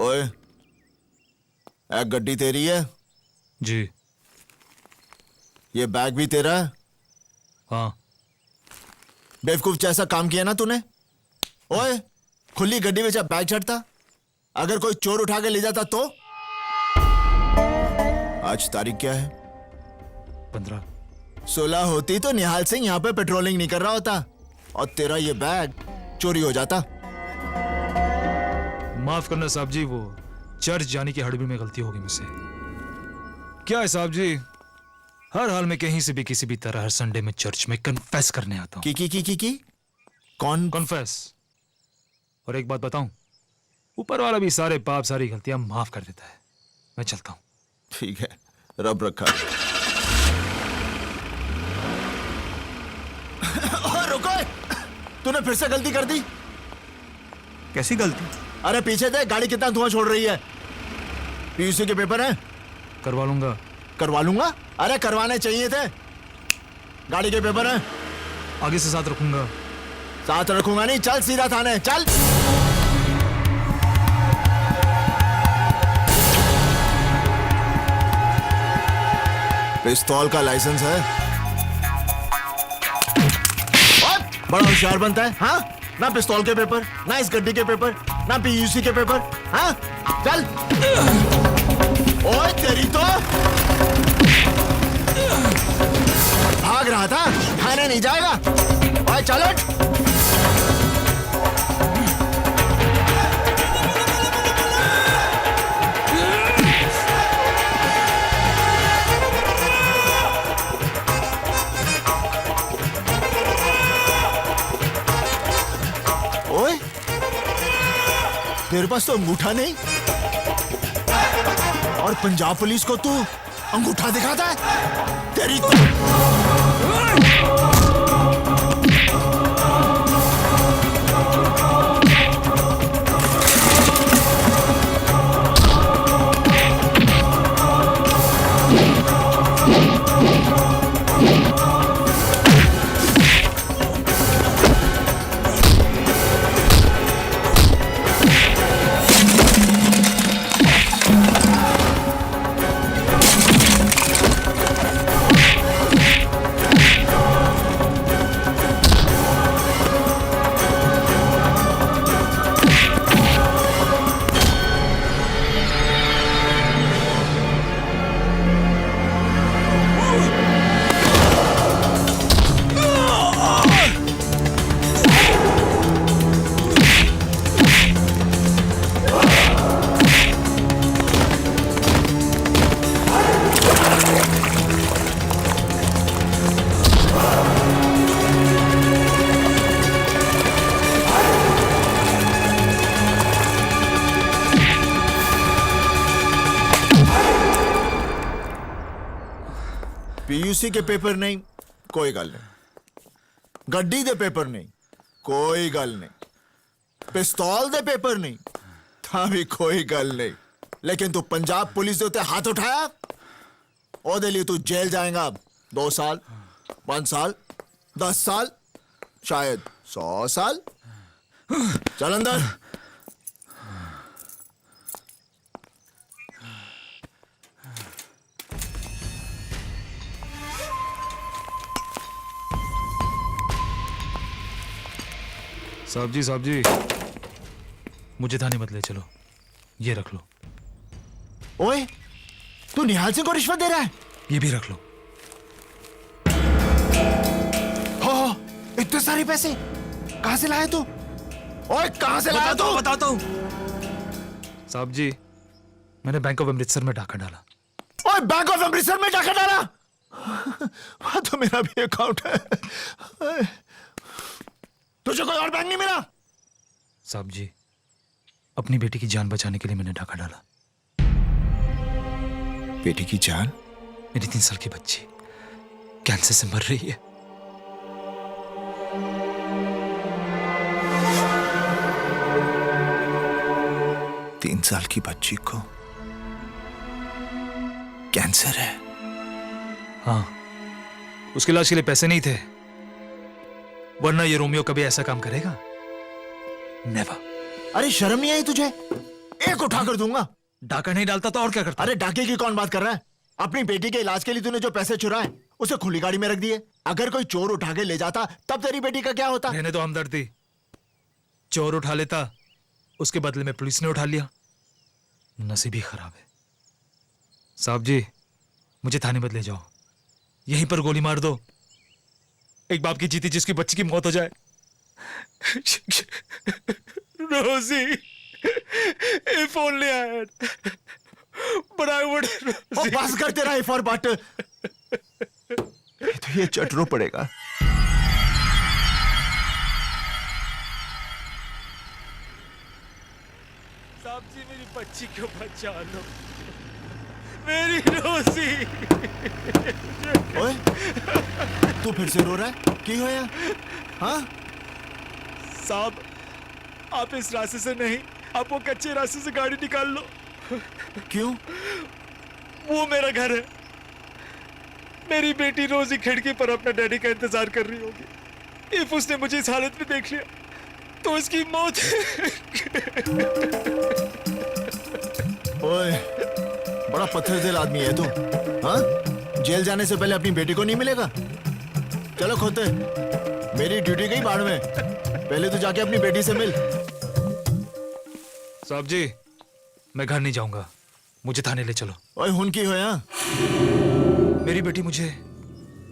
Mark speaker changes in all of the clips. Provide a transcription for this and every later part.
Speaker 1: ओए, एक गड्डी तेरी है?
Speaker 2: जी।
Speaker 1: ये बैग भी तेरा है?
Speaker 2: हाँ।
Speaker 1: बेवकूफ जैसा काम किया ना तूने। ओए, खुली गड्डी में जब बैग चढ़ता, अगर कोई चोर उठा के ले जाता तो? आज तारीख क्या है?
Speaker 2: 15।
Speaker 1: 16 होती तो निहाल सिंह यहाँ पे पेट्रोलिंग नहीं कर रहा होता और तेरा ये बैग चोरी हो जाता।
Speaker 2: माफ करना साहब जी, वो चर्च जाने की हड़बड़ी में गलती होगी मुझसे। क्या है साहब जी, हर हाल में कहीं से भी किसी भी तरह हर संडे में चर्च में कन्फेस करने आता हूँ।
Speaker 1: की कौन?
Speaker 2: कन्फेस। और एक बात बताऊं, ऊपर वाला भी सारे पाप सारी गलतियां माफ कर देता है। मैं चलता हूं।
Speaker 1: ठीक है, रब रखा। रुको, तूने फिर से गलती कर दी।
Speaker 3: कैसी गलती?
Speaker 1: अरे पीछे दे, गाड़ी कितना धुआं छोड़ रही है। पीयूसी के पेपर हैं?
Speaker 2: करवा लूंगा।
Speaker 1: करवा लूंगा? अरे करवाने चाहिए थे। गाड़ी के पेपर हैं?
Speaker 2: आगे से साथ रखूंगा।
Speaker 1: साथ रखूंगा नहीं, चल सीधा थाने चल। पिस्तौल का लाइसेंस है? बड़ा होशियार बनता है, हाँ? ना पिस्तौल के पेपर, ना इस गड्डी के पेपर, ना पीयूसी के पेपर, हाँ? चल। ओए तेरी तो भाग रहा था, थाने नहीं जाएगा। ओए चलो। ओए, तेरे पास तो अंगूठा नहीं और पंजाब पुलिस को तू अंगूठा दिखाता है? तेरी तो पीयूसी के पेपर नहीं, कोई गल नहीं। गड्डी दे पेपर नहीं, कोई गल नहीं। पिस्तौल दे पेपर नहीं, था भी कोई गल नहीं। लेकिन तू पंजाब पुलिस दे उत्ते हाथ उठाया, ओदे लिए तू जेल जाएगा। 2 साल, 5 साल, 10 साल, शायद 100 साल। चल अंदर।
Speaker 2: साहब जी, मुझे थाने मत ले चलो, ये रख लो।
Speaker 1: ओए, तू निहाल सिंह को रिश्वत दे रहा है?
Speaker 2: ये भी रख लो।
Speaker 1: हो, इतने सारे पैसे कहां से लाया तू? ओए कहां से लाया तू?
Speaker 2: बताता हूं। साहब जी, मैंने बैंक ऑफ अमृतसर में डाका डाला।
Speaker 1: ओए बैंक ऑफ अमृतसर में डाका डाला? वहां तो मेरा भी अकाउंट है। तुझे कोई और बैंक नहीं मिला?
Speaker 2: साहब जी, अपनी बेटी की जान बचाने के लिए मैंने डाका डाला।
Speaker 1: बेटी की जान?
Speaker 2: मेरी 3 साल की बच्ची कैंसर से मर रही है।
Speaker 1: तीन साल की बच्ची को कैंसर है?
Speaker 2: हाँ, उसके इलाज के लिए पैसे नहीं थे, वरना ये रोमियो कभी ऐसा काम करेगा? नेवर।
Speaker 1: अरे शर्म नहीं आई तुझे? एक उठा कर दूंगा।
Speaker 2: डाका नहीं डालता तो और क्या करता?
Speaker 1: अरे डाके की कौन बात कर रहा है? अपनी बेटी के इलाज के लिए तूने जो पैसे चुराए उसे खुली गाड़ी में रख दिए। अगर कोई चोर उठा के ले जाता तब तेरी बेटी का क्या होता?
Speaker 2: रहने तो हमदर्दी। चोर उठा लेता, उसके बदले में पुलिस ने उठा लिया। नसीब ही खराब है। साहब जी, मुझे थाने मत ले जाओ, यहीं पर गोली मार दो। एक बाप की जीती जिसकी बच्ची की मौत हो जाए। रोजी, if only I had, but I would.
Speaker 1: ओ बस कर तेरा इफ और बट। तो ये चटरो पड़ेगा।
Speaker 2: साहब जी, मेरी बच्ची को बचा लो, मेरी रोजी।
Speaker 1: ओए, तू फिर से रो रहा है? की होया? हाँ?
Speaker 2: साहब, आप इस रास्ते से नहीं, आप वो कच्चे रास्ते से गाड़ी निकाल लो।
Speaker 1: क्यों?
Speaker 2: वो मेरा घर है। मेरी बेटी रोजी खिड़की पर अपना डैडी का इंतजार कर रही होगी। इफ उसने मुझे इस हालत में देख लिया तो उसकी मौत।
Speaker 1: ओए, बड़ा पत्थर दिल आदमी है तू। हाँ? जेल जाने से पहले अपनी बेटी को नहीं मिलेगा? चलो खोते, मेरी ड्यूटी गई बाढ़ में। पहले तो जाके अपनी बेटी से मिल।
Speaker 2: साहब जी, मैं घर नहीं जाऊंगा, मुझे थाने ले चलो।
Speaker 1: ओए हुन की हो यहाँ?
Speaker 2: मेरी बेटी मुझे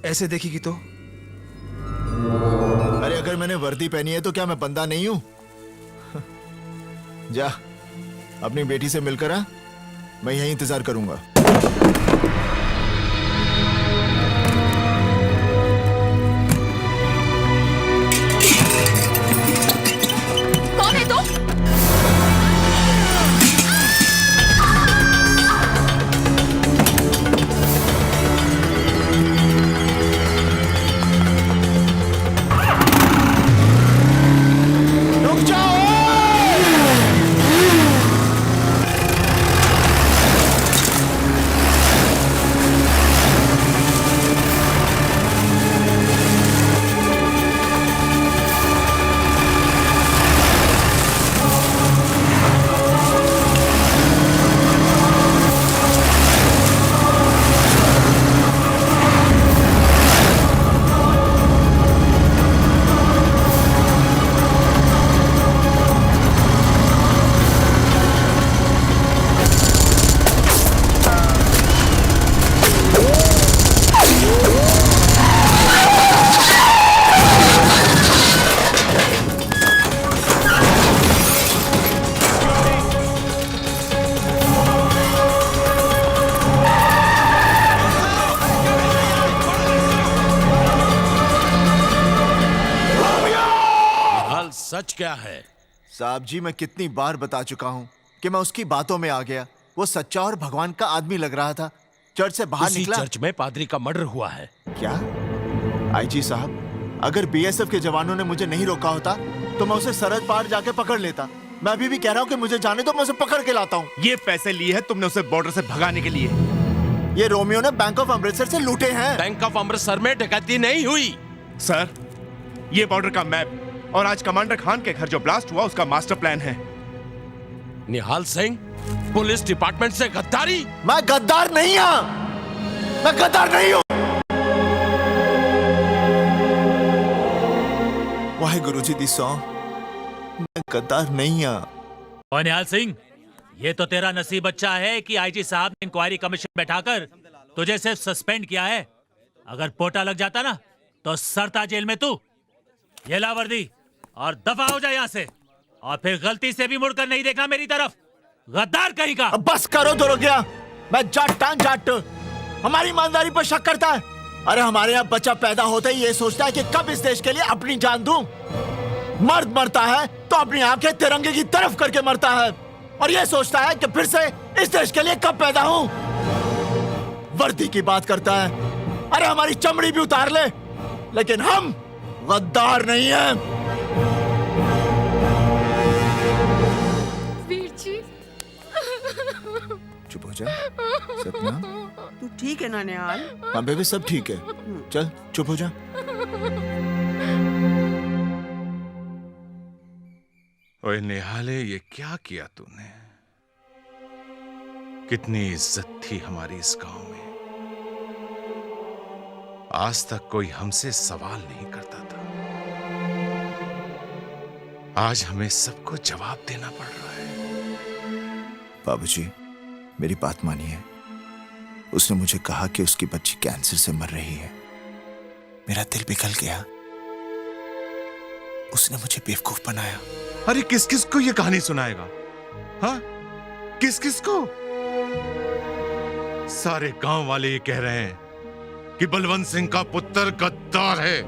Speaker 2: ऐसे देखेगी तो?
Speaker 1: अरे अगर मैंने वर्दी पहनी है तो क्या मैं बंदा नहीं हूं? जा, अपनी बेटी से मिलकर आ, मैं यहीं इंतजार करूंगा।
Speaker 4: कौन है तू?
Speaker 1: रुक जाओ!
Speaker 5: सच क्या है?
Speaker 1: साहब जी, मैं कितनी बार बता चुका हूं कि मैं उसकी बातों में आ गया। वो सच्चा और भगवान का आदमी लग रहा था। चर्च से बाहर
Speaker 5: उसी
Speaker 1: निकला।
Speaker 5: चर्च में पादरी का मर्डर हुआ है।
Speaker 1: क्या? आईजी साहब, अगर बीएसएफ के जवानों ने मुझे नहीं रोका होता तो मैं उसे सरहद पार जाके पकड़ लेता। मैं अभी भी कह रहा हूं कि मुझे जाने दो, मैं उसे पकड़ के लाता हूं।
Speaker 3: ये पैसे लिए हैं तुमने उसे बॉर्डर से भगाने के लिए।
Speaker 1: ये रोमियो ने बैंक ऑफ अमृतसर से लूटे हैं।
Speaker 5: बैंक ऑफ अमृतसर में डकैती नहीं हुई।
Speaker 3: सर, ये बॉर्डर का मैप और आज कमांडर खान के घर जो ब्लास्ट हुआ उसका मास्टर प्लान है।
Speaker 5: निहाल सिंह, पुलिस डिपार्टमेंट से गद्दारी?
Speaker 1: मैं गद्दार नहीं हूं, मैं गद्दार नहीं हूं। वाहे गुरुजी दी सौ, मैं गद्दार नहीं हूं।
Speaker 6: और निहाल सिंह, ये तो तेरा नसीब अच्छा है कि आईजी साहब ने इंक्वायरी कमीशन बैठाकर तुझे सिर्फ सस्पेंड किया है। अगर पोटा लग जाता ना तो सरता जेल में तू। ये ला वर्दी और दफा हो जाए यहाँ से, और फिर गलती से भी मुड़कर नहीं देखना मेरी तरफ, गद्दार कहीं का।
Speaker 1: अब बस करो दो क्या? मैं जाट हमारी ईमानदारी पर शक करता है। अरे हमारे यहाँ बच्चा पैदा होते ही ये सोचता है कि कब इस देश के लिए अपनी जान दूं। मर्द मरता है तो अपनी आंखें तिरंगे की तरफ करके मरता है, और ये सोचता है कि फिर से इस देश के लिए कब पैदा हूं। वर्दी की बात करता है। अरे हमारी चमड़ी भी उतार ले, लेकिन हम गद्दार नहीं हैं।
Speaker 4: वीर जी,
Speaker 1: चुप हो जा सपना।
Speaker 7: तू ठीक है ना निहाल?
Speaker 1: हाँ बेबी, सब ठीक है। चल चुप हो जा।
Speaker 8: ओए निहाले, ये क्या किया तूने? कितनी इज्जत थी हमारी इस गांव में। आज तक कोई हमसे सवाल नहीं करता था। आज हमें सबको जवाब देना पड़ रहा है।
Speaker 1: बाबूजी, मेरी बात मानिए। उसने मुझे कहा कि उसकी बच्ची कैंसर से मर रही है। मेरा दिल पिघल गया। उसने मुझे बेवकूफ बनाया।
Speaker 8: अरे किस किस को ये कहानी सुनाएगा? हाँ, किस किस को? सारे गांव वाले ये कह रहे हैं कि बलवंत सिंह का पुत्र गद्दार है।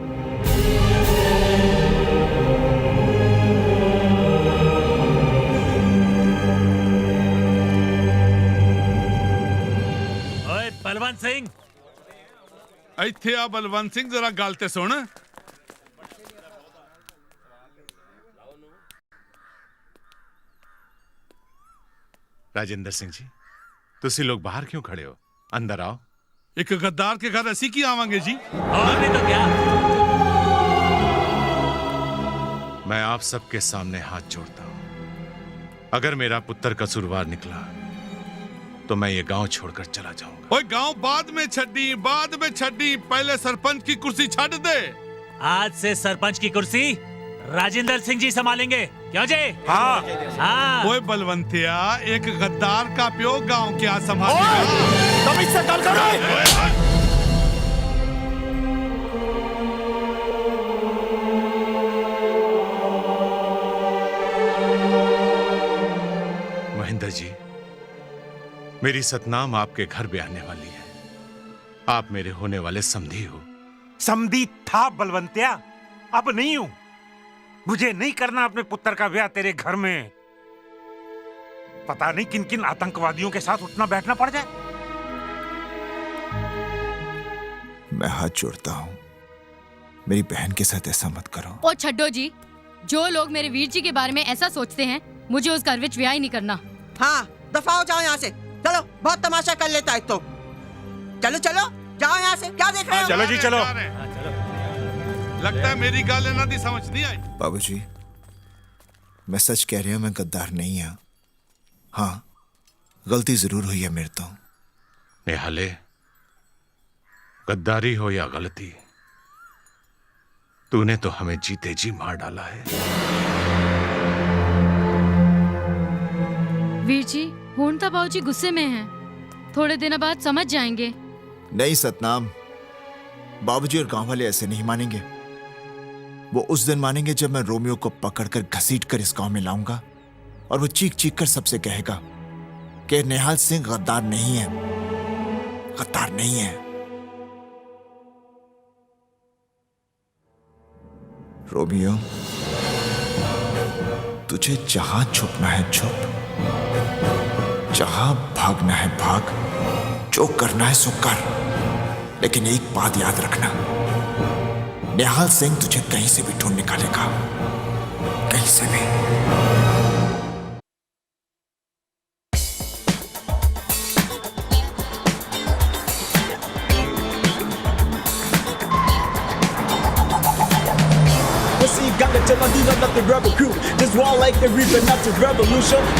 Speaker 6: ओए बलवंत सिंह,
Speaker 9: ਇੱਥੇ ਆ ਬਲਵੰਤ ਸਿੰਘ जरा ਗੱਲ ਤੇ ਸੁਣ।
Speaker 8: राजेंद्र सिंह जी, तुसी लोग बाहर क्यों खड़े हो? अंदर आओ।
Speaker 9: ਇੱਕ ਗੱਦਾਰ के घर ਅਸੀਂ ਕੀ ਆਵਾਂਗੇ जी?
Speaker 6: और नहीं तो क्या?
Speaker 8: मैं आप सबके सामने हाथ जोड़ता हूं। अगर मेरा पुत्र कसूरवार निकला तो मैं ये गांव छोड़कर चला जाऊंगा।
Speaker 9: ओए गांव बाद में छड्डी, बाद में छड्डी, पहले सरपंच की कुर्सी छड़ दे।
Speaker 6: आज से सरपंच की कुर्सी राजेंद्र सिंह जी संभालेंगे, क्यों जी?
Speaker 9: हाँ।
Speaker 6: हाँ।
Speaker 9: ओए बलवंतिया, एक गद्दार का प्यो गांव क्या संभालेगा?
Speaker 1: तुम इससे गल करो।
Speaker 8: महेंद्र जी, मेरी सतनाम आपके घर भी आने वाली है। आप मेरे होने वाले समधी हो।
Speaker 10: समधी था बलवंतिया, अब नहीं हूं। मुझे नहीं करना अपने पुत्र का ब्याह तेरे घर में। पता नहीं किन किन आतंकवादियों के साथ उठना बैठना पड़ जाए।
Speaker 1: मैं हाथ जोड़ता हूं, मेरी बहन के साथ ऐसा मत करो।
Speaker 4: ओ छड्डो जी, जो लोग मेरे वीर जी के बारे में ऐसा सोचते हैं, मुझे उस घर विच ब्याह ही नहीं करना।
Speaker 7: हाँ, दफा हो जाओ यहाँ से। चलो, बहुत तमाशा कर लेता है तो। चलो चलो, जाओ यहाँ से। क्या देख रहे हो?
Speaker 10: चलो जी चलो।
Speaker 9: लगता है मेरी गाल ਇਹਨਾਂ ਦੀ समझ नहीं आई।
Speaker 1: बाबूजी, मैं सच कह रही हूं, मैं गद्दार नहीं हूं। हाँ, गलती जरूर हुई है मेरे तो।
Speaker 8: निहाले, गद्दारी हो या गलती, तूने तो हमें जीते जी मार डाला है।
Speaker 4: वीर जी, होनता बाबूजी गुस्से में हैं। थोड़े दिनों बाद समझ जाएंगे।
Speaker 1: नहीं सतनाम, बाबूजी और गांव वाले ऐसे नहीं मानेंगे। वो उस दिन मानेंगे जब मैं रोमियो को पकड़कर घसीट कर इस गांव में लाऊंगा और वो चीख चीख कर सबसे कहेगा कि निहाल सिंह गद्दार नहीं है, गद्दार नहीं है। रोमियो, तुझे जहां छुपना है छुप, जहां भागना है भाग, जो करना है सो कर, लेकिन एक बात याद रखना, निहाल सिंह तुझे कहीं से भी ढूंढ निकालेगा, कहीं से भी।
Speaker 11: Got the Teladina, not the rebel crew. Just war like the reaper, not the revolution.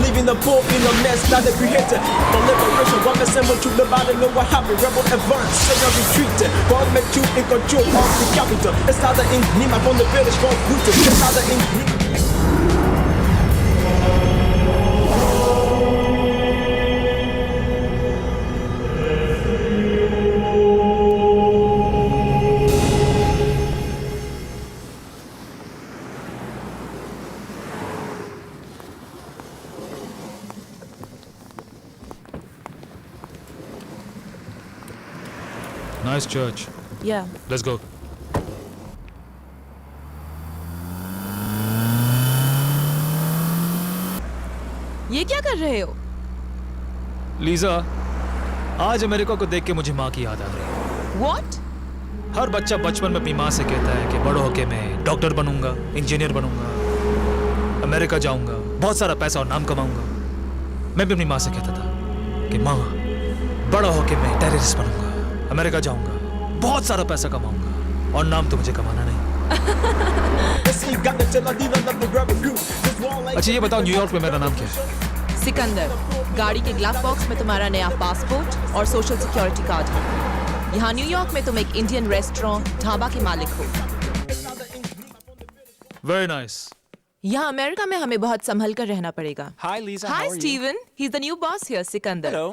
Speaker 11: Leaving the poor in a mess, not the creator. For liberation, one assemble to the body, know what happened. Rebel advance, say no retreat. God make you in control of the capital. It's not the ink, Nima from the village, from Bhutan. It's not the ink.
Speaker 2: Nice church.
Speaker 7: Yeah.
Speaker 2: Let's go.
Speaker 7: ये क्या कर रहे हो?
Speaker 2: Lisa, आज America को देख के मुझे माँ की याद आ रही है।
Speaker 7: What?
Speaker 2: हर बच्चा बचपन में अपनी माँ से कहता है कि बड़ो होके मैं डॉक्टर बनूंगा, इंजीनियर बनूंगा, अमेरिका जाऊंगा, बहुत सारा पैसा और नाम कमाऊंगा। मैं भी अपनी माँ से कहता था कि माँ, बड़ा होके मैं टेररिस्ट बनूंगा, अमेरिका जाऊंगा, बहुत सारा पैसा कमाऊंगा और नाम तो मुझे कमाना नहीं।
Speaker 11: Got the Teladina, not the rebel crew. Just war like
Speaker 2: अच्छा ये बताओ, न्यूयॉर्क में मेरा नाम क्या है?
Speaker 12: सिकंदर, गाड़ी के ग्लव बॉक्स में तुम्हारा नया पासपोर्ट और सोशल सिक्योरिटी कार्ड है। यहाँ न्यूयॉर्क में तुम एक इंडियन रेस्टोरेंट ढाबा के मालिक हो।
Speaker 2: Very nice.
Speaker 12: यहाँ अमेरिका में हमें बहुत संभल कर रहना पड़ेगा।
Speaker 11: Hi, Lisa.
Speaker 12: Hi
Speaker 11: How are you?
Speaker 12: Steven, he is the new boss here Sikandar.
Speaker 11: Hello.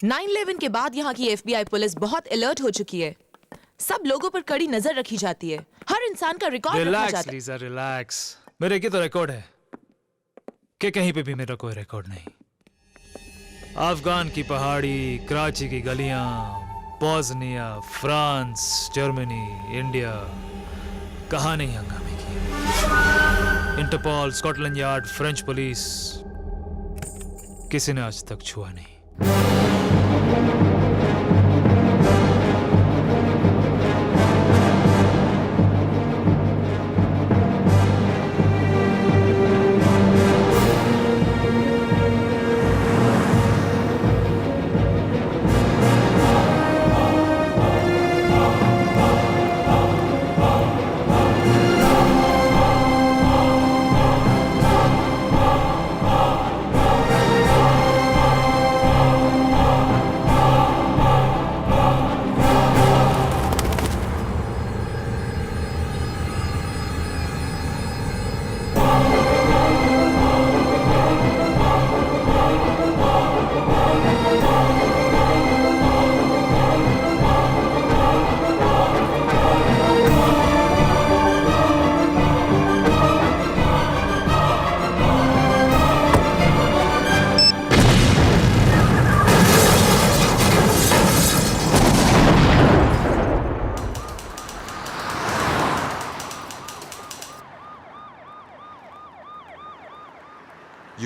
Speaker 12: 9/11 के बाद यहाँ की FBI पुलिस बहुत अलर्ट हो चुकी है। सब लोगों पर कड़ी नजर रखी जाती है। हर इंसान का रिकॉर्ड रखा
Speaker 2: रिलैक्स
Speaker 12: जाता है।
Speaker 2: Lisa, relax. मेरे की तो रिकॉर्ड है कि कहीं पे भी मेरा कोई रिकॉर्ड नहीं। अफगान की पहाड़ी, कराची की गलियां, बोस्निया, फ्रांस, जर्मनी, इंडिया, कहाँ नहीं हंगामे किए। Interpol, Scotland Yard, French police, किसी ने आज तक छुआ नहीं।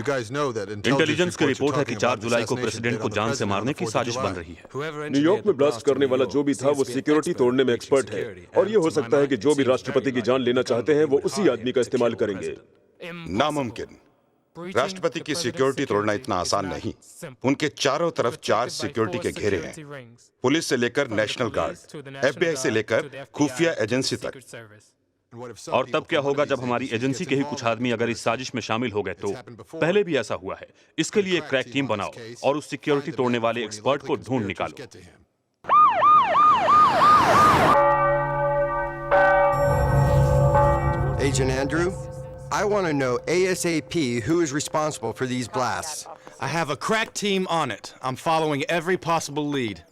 Speaker 13: इंटेलिजेंस की रिपोर्ट है कि 4 जुलाई को प्रेसिडेंट को जान से मारने की साजिश बन रही है।
Speaker 14: न्यूयॉर्क में ब्लास्ट करने वाला जो भी था वो सिक्योरिटी तोड़ने में एक्सपर्ट है और ये हो सकता है कि जो भी राष्ट्रपति की जान लेना चाहते हैं वो उसी आदमी का इस्तेमाल करेंगे।
Speaker 15: नामुमकिन। राष्ट्रपति की सिक्योरिटी तोड़ना इतना आसान नहीं। उनके चारों तरफ 4 सिक्योरिटी के घेरे हैं, पुलिस से लेकर नेशनल गार्ड, FBI से लेकर खुफिया एजेंसी तक।
Speaker 13: और तब क्या होगा जब हमारी एजेंसी के ही कुछ आदमी अगर इस साजिश में शामिल हो गए? तो पहले भी ऐसा हुआ है। इसके लिए एक क्रैक टीम बनाओ और उस सिक्योरिटी तोड़ने वाले एक्सपर्ट को ढूंढ निकालो।
Speaker 16: Agent Andrew, I want to know ASAP who is responsible for these blasts.
Speaker 17: I have a crack team on it. I'm following every possible lead.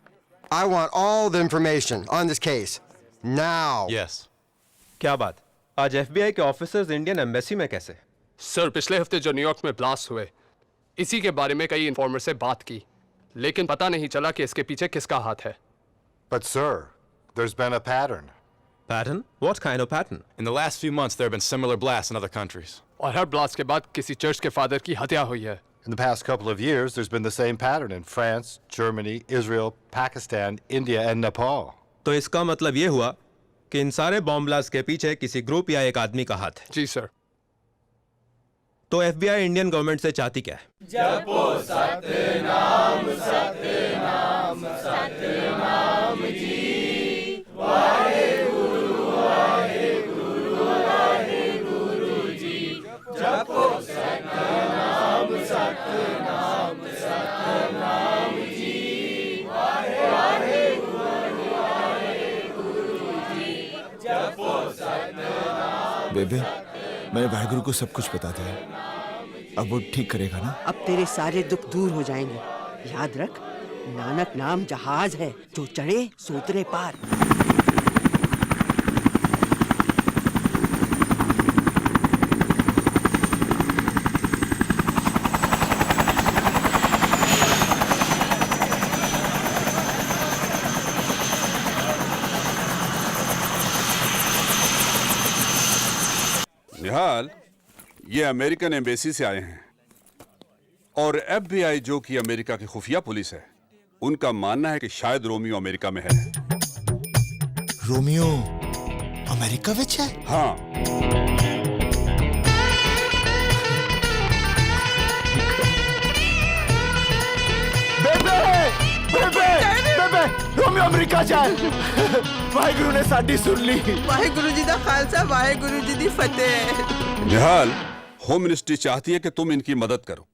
Speaker 16: I want all the information on this case. Now.
Speaker 17: Yes.
Speaker 18: क्या बात? आज FBI के officers Indian embassy में कैसे?
Speaker 19: Sir, पिछले हफ्ते जो New York में ब्लास्ट हुए, इसी के बारे में कई इन्फॉर्मर से बात की, लेकिन पता नहीं चला कि इसके पीछे किसका हाथ है।
Speaker 20: But sir, there's been a pattern.
Speaker 18: Pattern? What kind of pattern?
Speaker 17: In the last few months, there have been similar blasts in other countries.
Speaker 19: और हर ब्लास्ट के बाद किसी चर्च के फादर की हत्या हुई है।
Speaker 20: In the past couple of years, there's been the same pattern in France, Germany, Israel, Pakistan, India, and Nepal.
Speaker 18: तो इसका मतलब ये हुआ कि इन सारे बॉम्ब ब्लास्ट के पीछे किसी ग्रुप या एक आदमी का हाथ है।
Speaker 19: जी सर।
Speaker 18: तो FBI इंडियन गवर्नमेंट से चाहती क्या है?
Speaker 11: जपो सतनाम सतनाम सतनाम जी, वाहेगुरु वाहेगुरु वाहेगुरु जी। जपो सतनाम सतनाम सतनाम जी, वाहेगुरु वाहेगुरु जी। जपो सतनाम।
Speaker 1: बेबे, मैंने वाहेगुरु को सब कुछ बता दिया। अब वो ठीक करेगा ना?
Speaker 7: अब तेरे सारे दुख दूर हो जाएंगे। याद रख, नानक नाम जहाज है, जो चढ़े सो उतरे पार।
Speaker 21: निहाल, ये अमेरिकन एम्बेसी से आए हैं और FBI जो कि अमेरिका की खुफिया पुलिस है, उनका मानना है कि शायद रोमियो अमेरिका में है।
Speaker 1: रोमियो अमेरिका विच है?
Speaker 21: हाँ।
Speaker 1: बेबे, रोमियो अमेरिका जाए। वाहेगुरु ने साडी सुन ली।
Speaker 7: वाहेगुरु जी दा खालसा, वाहेगुरु जी दी फतेह।
Speaker 21: निहाल, होम मिनिस्ट्री चाहती है कि तुम इनकी मदद करो।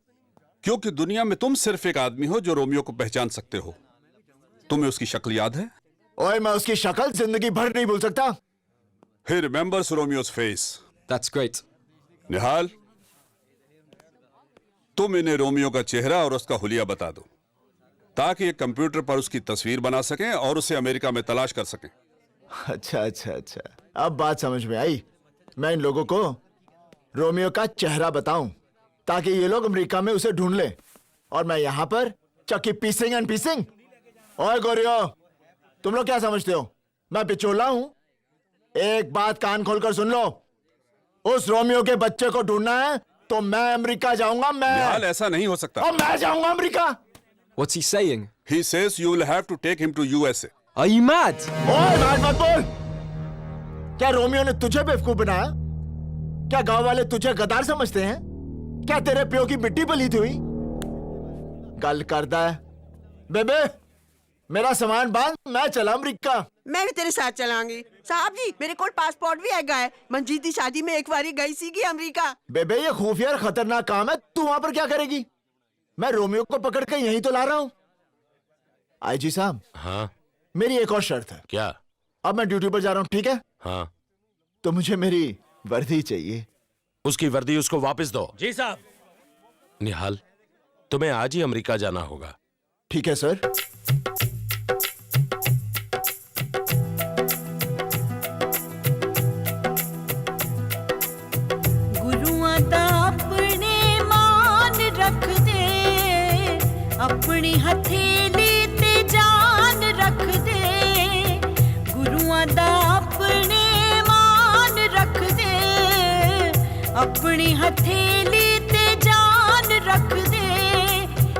Speaker 21: क्योंकि दुनिया में तुम सिर्फ एक आदमी हो जो रोमियो को पहचान सकते हो। तुम्हें उसकी शक्ल याद है?
Speaker 1: ओए, मैं उसकी शक्ल जिंदगी भर नहीं भूल सकता।
Speaker 21: He remembers Romeo's face.
Speaker 19: That's great.
Speaker 21: निहाल, तुम इन्हें रोमियो का चेहरा और उसका हुलिया बता दो, ताकि एक कंप्यूटर पर उसकी तस्वीर बना सकें और उसे अमेरिका में तलाश कर सकें।
Speaker 1: अच्छा, अब बात समझ में आई। मैं इन लोगों को रोमियो का चेहरा बताऊं ताकि ये लोग अमेरिका में उसे ढूंढ लें, और मैं यहां पर चक्की पीसिंग एंड पीसिंग। ओए गोरियो, तुम लोग क्या समझते हो मैं बिचौला हूं? एक बात कान खोलकर सुन लो, उस रोमियो के बच्चे को ढूंढना है तो मैं अमेरिका जाऊंगा।
Speaker 21: निहाल, ऐसा नहीं हो सकता।
Speaker 1: और मैं जाऊंगा America.
Speaker 19: What's he saying?
Speaker 21: He says you will have to take him to USA.
Speaker 19: Are you mad?
Speaker 1: ओए, मत बोल। क्या रोमियो ने तुझे बेवकूफ बनाया? क्या गांव वाले तुझे गदार समझते हैं? क्या तेरे प्यो की मिट्टी पलीत हुई? गल करता है बेबे, मेरा सामान बांध, मैं चला अमरीका।
Speaker 7: मैं भी तेरे साथ चलाऊंगी। साहब जी, मेरे को पासपोर्ट भी हैगा है। मंजीत की शादी में एक बारी गई सी अमरीका।
Speaker 1: बेबे, ये खुफिया और खतरनाक काम है, तू वहां पर क्या करेगी? मैं रोमियो को पकड़ के यहीं तो ला रहा हूँ। आईजी साहब।
Speaker 5: हाँ?
Speaker 1: मेरी एक और शर्त है।
Speaker 5: क्या?
Speaker 1: अब मैं ड्यूटी पर जा रहा हूँ, ठीक है?
Speaker 5: हाँ।
Speaker 1: तो मुझे मेरी वर्दी चाहिए।
Speaker 5: उसकी वर्दी उसको वापस दो।
Speaker 6: जी साहब।
Speaker 5: निहाल, तुम्हें आज ही अमेरिका जाना होगा।
Speaker 1: ठीक है सर।
Speaker 3: गुरुआं दा अपने मान रख दे, अपनी हथेली ते जान रख दे। गुरुआं दा अपने मान रख दे, अपनी हथेली ते जान रख दे।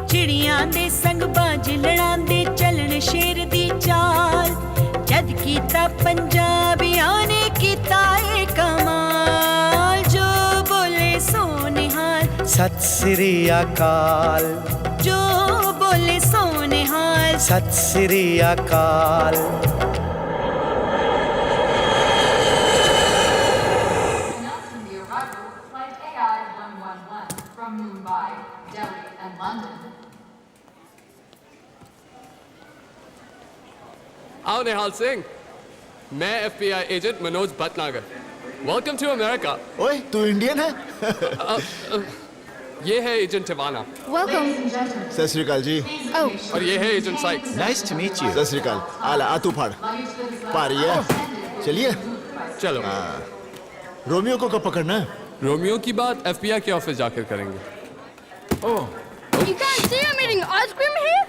Speaker 3: चिड़ियां दे संग बाज लड़ांदे चलन शेर दी चाल, जद कीता पंजाबियां ने कीता ए कमाल। जो बोले सो निहाल,
Speaker 22: सत श्री अकाल।
Speaker 3: जो बोले सो निहाल,
Speaker 22: सत श्री अकाल।
Speaker 19: आओ निहाल सिंह, मैं FBI agent Manoj Bhatnagar. Welcome to America.
Speaker 1: ओए, तू इंडियन है?
Speaker 19: ये है एजेंट टिवाना।
Speaker 4: वेलकम।
Speaker 1: सत श्री अकाल जी।
Speaker 19: और ये है agent Sykes.
Speaker 22: Nice to meet you.
Speaker 1: सत श्री अकाल। आला आ तू फाड़ पारी है। चलिए
Speaker 19: चलो।
Speaker 1: रोमियो को कब पकड़ना है?
Speaker 19: रोमियो की बात FBI के ऑफिस जाकर करेंगे।
Speaker 22: Oh.
Speaker 4: You can't see I'm eating ice cream here?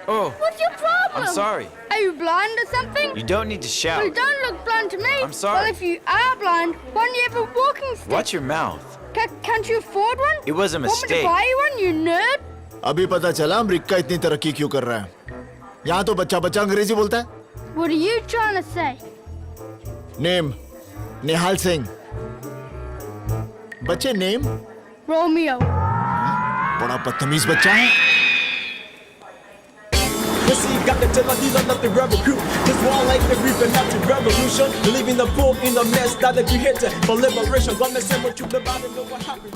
Speaker 22: Oh.
Speaker 4: What's your problem?
Speaker 22: I'm sorry.
Speaker 4: Are you blind or something?
Speaker 22: You don't need to shout.
Speaker 4: Well, you don't look blind to me.
Speaker 22: I'm sorry.
Speaker 4: Well, if you are blind, why don't you have a walking stick?
Speaker 22: Watch your mouth.
Speaker 4: Can't you afford one?
Speaker 22: It was a
Speaker 4: Want me to
Speaker 22: mistake.
Speaker 4: buy you one, you nerd?
Speaker 1: अभी पता चला America इतनी तरक्की क्यों कर रहा है। यहाँ तो बच्चा बच्चा अंग्रेजी बोलता है।
Speaker 4: What are you trying to say?
Speaker 1: Name Nihal Singh. बच्चे नेम
Speaker 4: Romeo.
Speaker 1: बड़ा बदतमीज बच्चा है।
Speaker 11: You see, got the till these are not the rebel crew. Just war like the reaper, not the revolution. Leaving the poor in the mess that we hit for liberation. One mess and what you about to know what happened.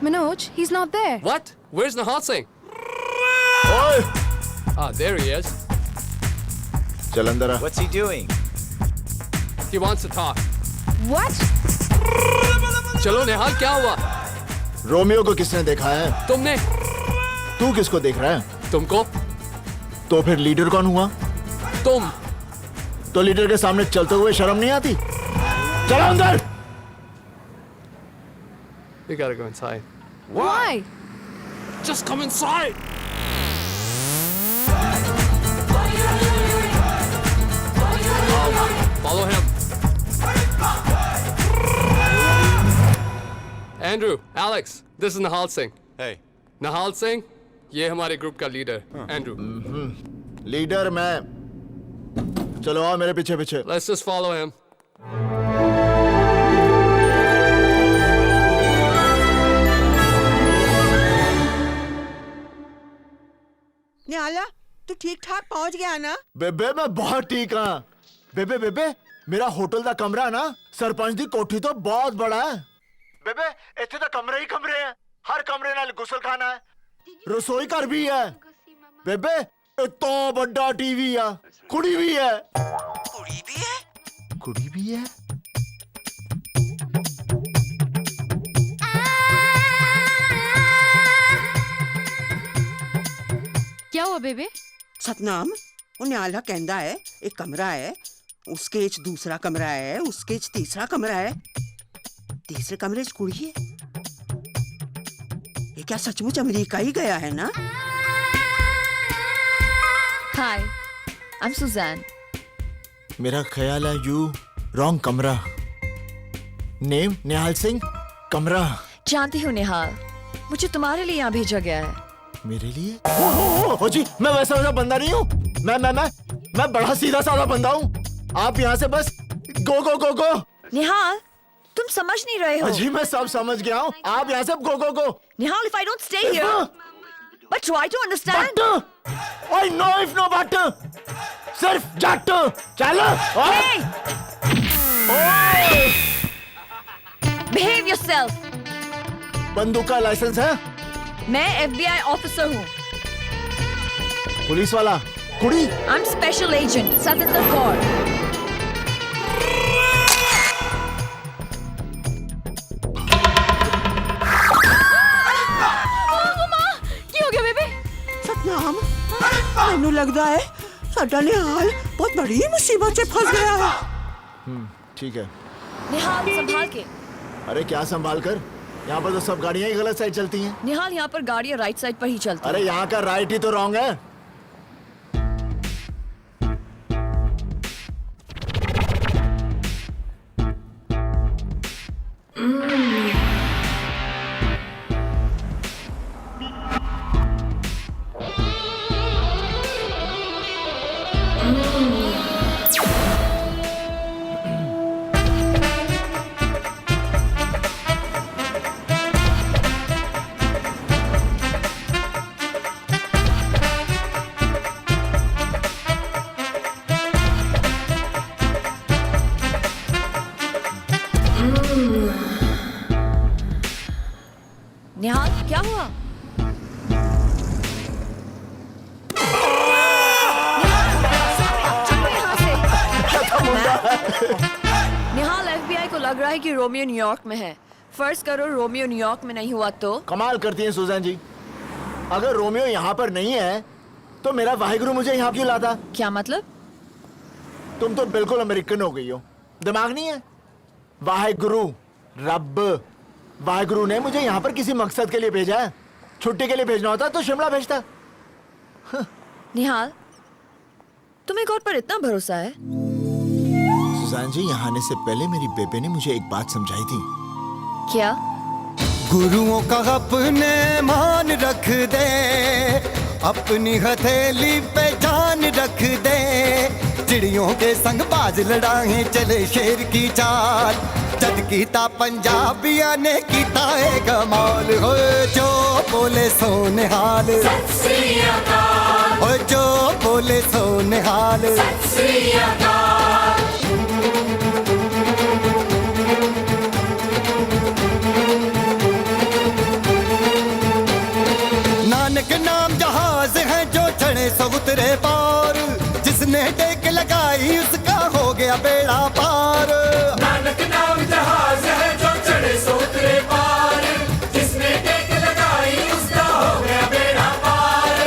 Speaker 12: Manoj, he's not there.
Speaker 19: What? Where's Nihal Singh?
Speaker 1: ओए,
Speaker 19: Ah, there he is.
Speaker 1: चल अंदर आ।
Speaker 22: What's he doing?
Speaker 19: He wants to talk.
Speaker 12: What?
Speaker 19: चलो निहाल, क्या हुआ?
Speaker 1: Romeo को किसने देखा है?
Speaker 19: तुमने।
Speaker 1: तू किसको देख रहा है?
Speaker 19: तुमको।
Speaker 1: तो फिर लीडर कौन हुआ?
Speaker 19: तुम।
Speaker 1: तो लीडर के सामने चलते हुए शर्म नहीं आती? चलो अंदर।
Speaker 19: You gotta go inside.
Speaker 12: Why?
Speaker 19: Just come inside. Follow him. Andrew, Alex, this is Nihal Singh.
Speaker 17: Hey.
Speaker 19: Nihal Singh, ये हमारे ग्रुप का लीडर, Andrew.
Speaker 1: लीडर मैं। चलो आओ मेरे पीछे पीछे।
Speaker 19: Let's just follow him.
Speaker 7: निहाला, तू ठीक ठाक पहुंच गया ना?
Speaker 1: बेबे मैं बहुत ठीक हाँ। बेबे बेबे, मेरा होटल का कमरा ना सरपंच दी कोठी तो बहुत बड़ा है। बेबे इतने तो कमरे ही कमरे हैं, हर कमरे नाल गुसल खाना है, रसोई घर भी है। बेबे इतना बड़ा टीवी है, कुड़ी भी है।
Speaker 7: कुड़ी भी है?
Speaker 1: कुड़ी भी है।
Speaker 4: क्या हुआ बेबे?
Speaker 7: सतनाम उन्हें आला कहंदा है एक कमरा है, उसके च दूसरा कमरा है, उसके च तीसरा कमरा है, तीसरे कमरे च कुड़ी है। ये क्या सचमुच अमेरिका ही गया है ना?
Speaker 9: हाय, आई एम सुजैन।
Speaker 1: मेरा ख्याल है यू रॉन्ग कमरा। नेम निहाल सिंह, कमरा।
Speaker 9: जानती हूँ निहाल, मुझे तुम्हारे लिए यहाँ भेजा गया है।
Speaker 1: मेरे लिए? ओ जी, मैं वैसा बंदा नहीं हूँ। मैं बड़ा सीधा साधा बंदा हूँ। आप यहाँ से बस गो गो गो गो।
Speaker 9: निहाल, तुम समझ नहीं रहे हो।
Speaker 1: जी मैं सब समझ गया हूँ, आप यहाँ से गो गो गो।
Speaker 9: निहाल, if I don't stay here, but try to understand.
Speaker 1: I know if no but. सिर्फ जट। चलो।
Speaker 9: Hey! Behave yourself.
Speaker 1: बंदूक का लाइसेंस है?
Speaker 9: मैं FBI ऑफिसर हूँ।
Speaker 1: पुलिस वाला? कुड़ी?
Speaker 9: I'm special agent, Satinder Kaur.
Speaker 4: ਕੀ ਹੋ ਗਿਆ ਬੇਬੇ?
Speaker 7: सतनाम मैनू लगता है साडा निहाल बहुत बड़ी मुसीबत से फंस गया है।
Speaker 1: ठीक है।
Speaker 9: निहाल, संभाल के।
Speaker 1: अरे क्या संभाल कर? यहाँ पर तो सब गाड़ियाँ ही गलत साइड चलती हैं।
Speaker 9: निहाल, यहाँ पर गाड़ियाँ राइट साइड पर ही चलती हैं।
Speaker 1: अरे यहाँ का राइट ही तो रॉन्ग है।
Speaker 9: निहाल, क्या हुआ? निहाल, FBI को लग रहा है कि रोमियो न्यूयॉर्क में है। फर्ज करो रोमियो न्यूयॉर्क में नहीं हुआ तो?
Speaker 1: कमाल करती हैं सुजैन जी। अगर रोमियो यहाँ पर नहीं है तो मेरा वाहिगुरु मुझे यहाँ क्यों लाता?
Speaker 9: क्या मतलब?
Speaker 1: तुम तो बिल्कुल अमेरिकन हो गई हो, दिमाग नहीं है। वाहिगुरु, रब, वाहिगुरु ने मुझे यहाँ पर किसी मकसद के लिए भेजा है। छुट्टी के लिए भेजना होता तो शिमला भेजता।
Speaker 9: निहाल, तुम्हें गौर पर इतना भरोसा है?
Speaker 1: सुजान जी, यहाँ आने से पहले मेरी बेबे ने मुझे एक बात समझाई थी।
Speaker 9: क्या?
Speaker 22: गुरुओं का अपने मान रख दे, अपनी हथेली पे जान रख दे, चिड़ियों के संग बाज लड़ाए चले शेर की चाल, जद कीता पंजाबिया ने कीता है कमाल। हो जो बोले सो निहाल, हो जो बोले सो निहाल। नानक नाम जहाज है जो चढ़े सो उतरे पार, जिसने टेक लगाई उसका हो गया बेड़ा पार।
Speaker 11: नानक नाम जहाज है जो चढ़े सो उतरे पार, जिसने टेक लगाई उसका हो गया बेड़ा पार।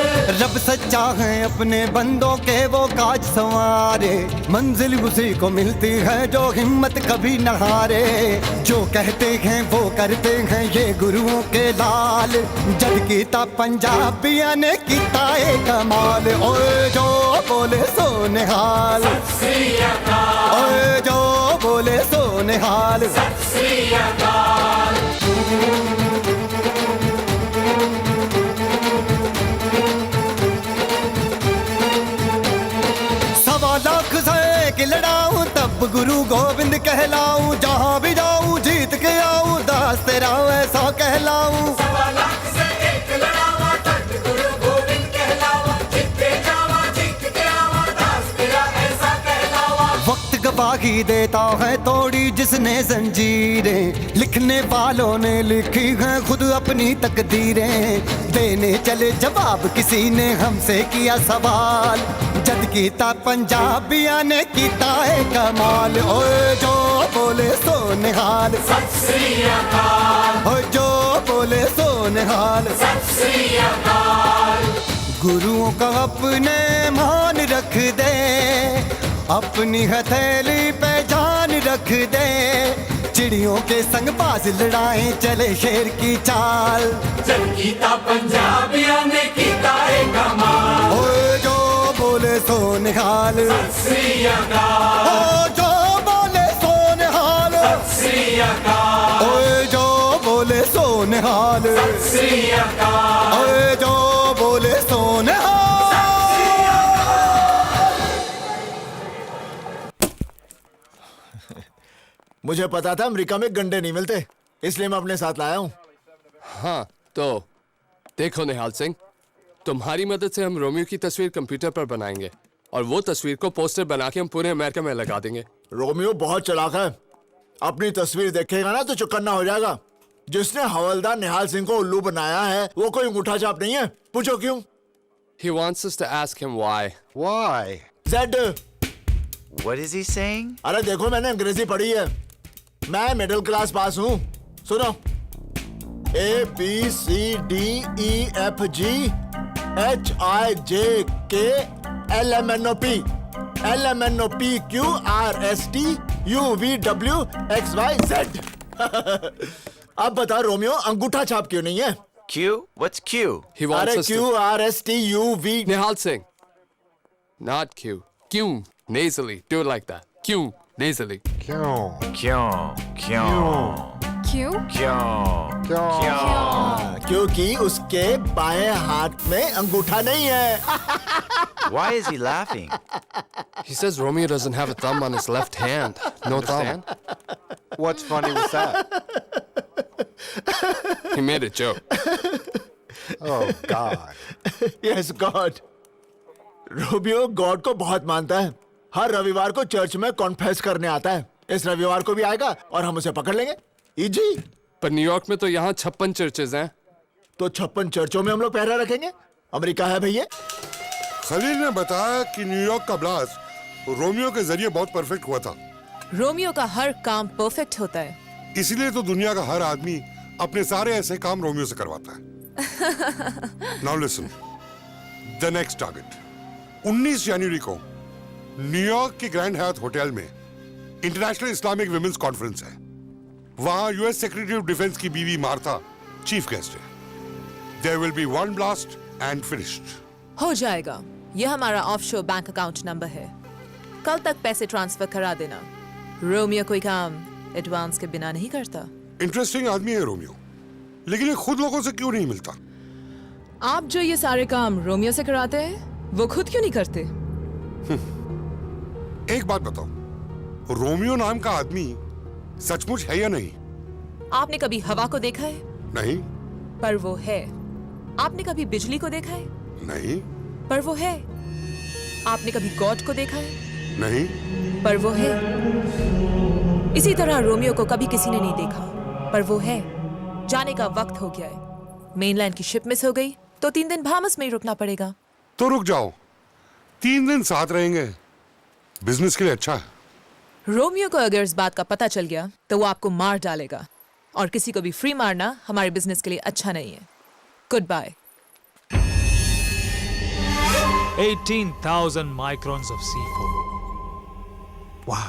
Speaker 22: रब सच्चा है अपने बंदों के वो काज संवारे, मंजिल उसी को मिलती है जो हिम्मत कभी न हारे। जो कहते हैं वो करते हैं ये गुरुओं के लाल, जद कीता पंजाबिया ने कीता है कमाल। ओए जो बोले सो निहाल, ओए जो बोले सो निहाल। सवा लाख से कि लड़ाऊं तब गुरु गोविंद कहलाऊं, जहां भी जाऊं जीत के आऊं, दास तेरा ऐसा कहलाऊं।
Speaker 11: सवा लाख से एक लड़ावा तब गुरु गोविंद कहलावा, जीत के जावा जीत के आवा, दास तेरा ऐसा कहलावा।
Speaker 22: वक्त गवाह ही देता है तोड़ी जिसने जंजीरें, लिखने वालों ने लिखी है खुद अपनी तकदीरें, देने चले जवाब किसी ने हमसे किया सवाल, जद कीता पंजाबिया ने कीता है कमाल। ओए जो बोले सो निहाल, सत श्री अकाल। ओए जो बोले सो निहाल, सत श्री अकाल। गुरुओं का अपने मान रख दे, अपनी हथेली पे जान रख दे, चिड़ियों के संग बाज लड़ाएं चले शेर की चाल, जब कीता पंजाबिया ने कीता है कमाल। ओए जो बोले सो निहाल, सत श्री अकाल। ओ जो बोले सो निहाल, सत श्री अकाल। ओए जो बोले सो निहाल, सत श्री अकाल। ओए जो बोले सो निहाल।
Speaker 1: मुझे पता था अमेरिका में गंडे नहीं मिलते, इसलिए मैं अपने साथ लाया हूँ।
Speaker 19: हाँ तो देखो निहाल सिंह, तुम्हारी मदद से हम रोमियो की तस्वीर कंप्यूटर पर बनाएंगे और वो तस्वीर को पोस्टर बना के हम पूरे अमेरिका में लगा देंगे।
Speaker 1: रोमियो बहुत चालाक है, अपनी तस्वीर देखेगा ना तो चौकन्ना हो जाएगा। जिसने हवलदार निहाल सिंह को उल्लू बनाया है वो कोई अंगूठा छाप नहीं है। पूछो क्यों?
Speaker 19: He wants us to ask him why.
Speaker 20: Why?
Speaker 1: Z.
Speaker 8: What is he saying?
Speaker 1: अरे देखो मैंने अंग्रेजी पढ़ी है, मैं मिडिल क्लास पास हूँ। सुनो, ABCDEFG HIJK LMNOP LMNOPQRSTUVWXYZ। अब बता रोमियो, अंगूठा छाप क्यों नहीं है?
Speaker 8: Q? What's Q?
Speaker 19: He wants us to...
Speaker 1: QRSTUV।
Speaker 19: Nihal Singh. Not Q. Q. Nasally. Do it like that. Q. Nasally.
Speaker 8: Q.
Speaker 1: क्योंकि उसके बाएं हाथ में अंगूठा नहीं है।
Speaker 8: Why is he laughing?
Speaker 19: He says Romeo doesn't have a thumb on his left hand. No thumb.
Speaker 20: What's funny with that?
Speaker 19: He made a joke.
Speaker 20: Oh God.
Speaker 1: Yes, God. Romeo God को बहुत मानता है, हर रविवार को church में confess करने आता है। इस रविवार को भी आएगा और हम उसे पकड़ लेंगे। इजी।
Speaker 19: पर न्यूयॉर्क में तो यहाँ 56 चर्चेज हैं।
Speaker 1: तो 56 चर्चों में हम लोग पहरा रखेंगे। अमेरिका है भैया।
Speaker 10: खलील ने बताया कि न्यूयॉर्क का ब्लास्ट रोमियो के जरिए बहुत परफेक्ट हुआ था।
Speaker 12: रोमियो का हर काम परफेक्ट होता है,
Speaker 10: इसलिए तो दुनिया का हर आदमी अपने सारे ऐसे काम रोमियो से करवाता है। Now listen, the next target 19 जनवरी को न्यूयॉर्क के ग्रैंड हयात होटल में इंटरनेशनल इस्लामिक विमेंस कॉन्फ्रेंस है। वहां यूएस सेक्रेटरी ऑफ डिफेंस की बीवी मार्था चीफ गेस्ट है। There will be one blast and finished.
Speaker 12: हो जाएगा। यह हमारा ऑफशोर बैंक अकाउंट नंबर है, कल तक पैसे ट्रांसफर करा देना। रोमियो कोई काम एडवांस के बिना नहीं करता।
Speaker 10: इंटरेस्टिंग आदमी है रोमियो, लेकिन ये खुद लोगों से क्यों नहीं मिलता?
Speaker 12: आप जो ये सारे काम रोमियो से कराते हैं वो खुद क्यों नहीं करते?
Speaker 10: एक बात बताओ, रोमियो नाम का आदमी सचमुच है या नहीं?
Speaker 12: आपने कभी हवा को देखा है?
Speaker 10: नहीं।
Speaker 12: पर वो है। आपने कभी बिजली को देखा है?
Speaker 10: नहीं।
Speaker 12: पर वो है। आपने कभी गॉड को देखा है?
Speaker 10: नहीं।
Speaker 12: पर वो है। इसी तरह रोमियो को कभी किसी ने नहीं देखा, पर वो है। जाने का वक्त हो गया है। मेनलैंड की शिप मिस हो गई तो 3 दिन बाहामास में ही रुकना पड़ेगा।
Speaker 10: तो रुक जाओ, 3 दिन साथ रहेंगे, बिजनेस के लिए अच्छा है।
Speaker 12: रोमियो को अगर इस बात का पता चल गया तो वो आपको मार डालेगा, और किसी को भी फ्री मारना हमारे बिजनेस के लिए अच्छा नहीं है। Goodbye.
Speaker 2: 18,000 microns of C4। वाह।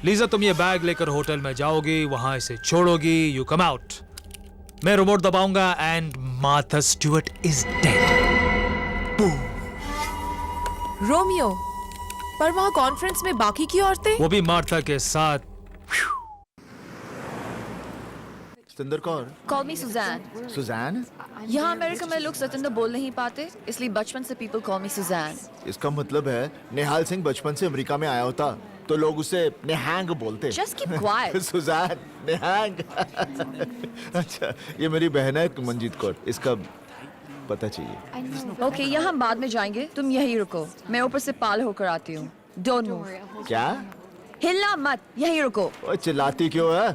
Speaker 2: लीजा, तुम ये बैग लेकर होटल में जाओगी, वहां इसे छोड़ोगी, यू कम आउट। मैं रिमोट दबाऊंगा and Martha Stewart is dead.
Speaker 12: Romeo, पर वहां कॉन्फ्रेंस में बाकी की औरतें?
Speaker 2: वो भी मार्था के साथ।
Speaker 1: Satinder Kaur.
Speaker 9: Call me Suzanne.
Speaker 1: Suzanne?
Speaker 9: यहाँ अमेरिका में लोग सतिंदर बोल नहीं पाते, इसलिए बचपन से people call me Suzanne.
Speaker 1: इसका मतलब है निहाल सिंह बचपन से अमेरिका में आया होता तो लोग उसे नेहांग बोलते।
Speaker 9: Just keep quiet.
Speaker 1: सुजैन, नेहांग। अच्छा, ये मेरी बहन है मंजीत कौर, इसका पता चाहिए।
Speaker 9: Okay, यहाँ हम बाद में जाएंगे, तुम यहीं रुको, मैं ऊपर से पाल होकर आती हूँ। Don't move.
Speaker 1: क्या?
Speaker 9: हिलना मत, यहीं रुको।
Speaker 1: ओए चिल्लाती क्यों है?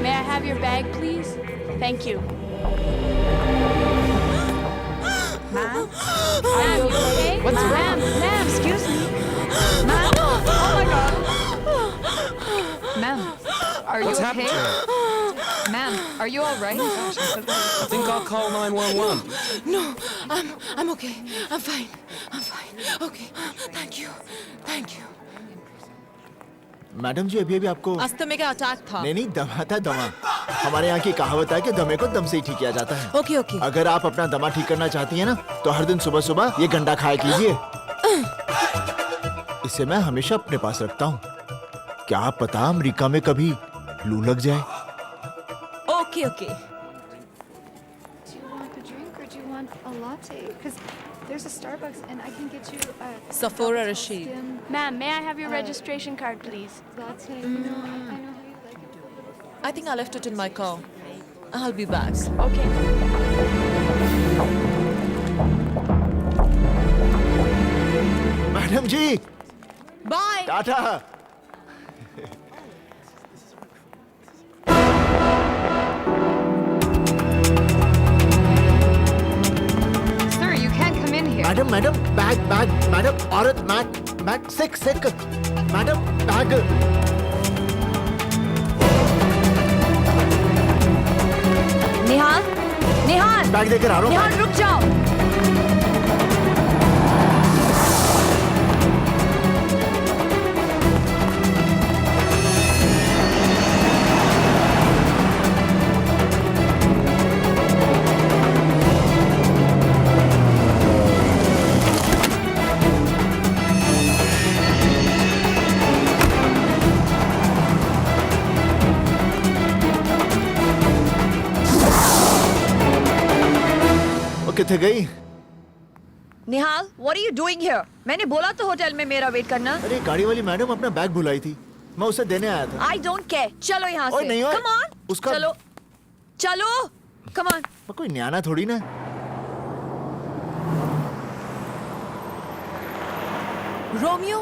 Speaker 14: May I have your bag, please? Thank you. Ma'am? Are you okay?
Speaker 9: What's wrong? Ma'am, excuse me. Ma'am? Oh my God. Ma'am, are
Speaker 17: What's
Speaker 9: you
Speaker 17: happened
Speaker 9: okay?
Speaker 17: to
Speaker 9: Ma'am, are you all right?
Speaker 17: I think I'll call 911.
Speaker 12: No, I'm okay. I'm fine. I'm fine. Okay. Thank you. Thank you.
Speaker 1: Madam ji अभी आपको
Speaker 12: अस्थमे का attack था।
Speaker 1: नहीं दमा था दमा। हमारे यहाँ की कहावत है कि दमे को दम से ही ठीक किया जाता है।
Speaker 12: Okay okay.
Speaker 1: अगर आप अपना दमा ठीक करना चाहती हैं ना तो हर दिन सुबह सुबह ये गंडा खाया कीजिए। इसे मैं हमेशा अपने पास रखता हूँ। क्या पता अमेरिका में कभी लू लग जाए।
Speaker 12: Okay okay.
Speaker 14: Do you want a drink or do you want a latte? Because there's a Starbucks and I can get you a...
Speaker 12: Safora Rashid.
Speaker 14: Ma'am, may I have your registration card, please? Latte. No, I know how you like it.
Speaker 12: I think I left it in my car. I'll be back.
Speaker 14: Okay.
Speaker 1: Madam ji
Speaker 12: bye
Speaker 1: tata.
Speaker 14: Sir, you can't come in here.
Speaker 1: Madam madam bag bag madam औरत मैट सिक madam bag.
Speaker 9: Nihal, Nihal,
Speaker 1: bag देकर आ रहा हूँ।
Speaker 9: निहाल रुक जाओ।
Speaker 1: किथे गई?
Speaker 9: निहाल, what are you doing here? मैंने बोला तो होटल में मेरा वेट करना।
Speaker 1: अरे गाड़ी वाली मैडम अपना बैग भुलाई थी, मैं उसे देने आया था।
Speaker 9: I don't care. चलो यहाँ से।
Speaker 1: नहीं
Speaker 9: Come on.
Speaker 1: उसका
Speaker 9: चलो, चलो। Come on.
Speaker 1: मैं कोई न्याना थोड़ी ना।
Speaker 12: रोमियो,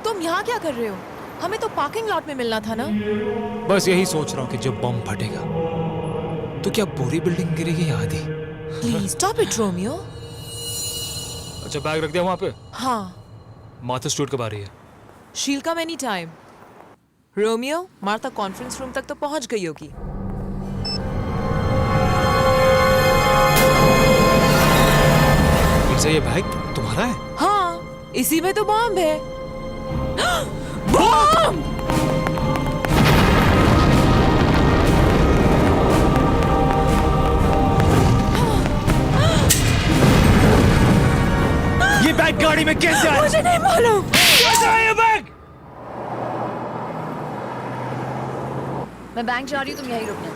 Speaker 12: तुम यहाँ क्या कर रहे हो? हमें तो पार्किंग लॉट में मिलना था ना?
Speaker 2: बस यही सोच रहा हूँ कि जब बम फटेगा तो क्या पूरी बिल्डिंग गिरेगी या आधी?
Speaker 12: Please stop it, Romeo.
Speaker 2: अच्छा बैग रख दिया वहाँ पे?
Speaker 12: हाँ।
Speaker 2: मार्था स्टूडियो कब आ रही है?
Speaker 12: शील कम any time. Romeo, Martha conference room तक तो पहुँच गई होगी।
Speaker 2: ये बैग तुम्हारा है?
Speaker 12: हाँ, इसी में तो बॉम्ब है। बॉम्ब!
Speaker 2: ये बैग गाड़ी में कैसे आया?
Speaker 12: मुझे नहीं मालूम।
Speaker 2: कैसे आया ये बैग?
Speaker 9: मैं बैंक जा रही हूँ, तुम यहीं रुकना।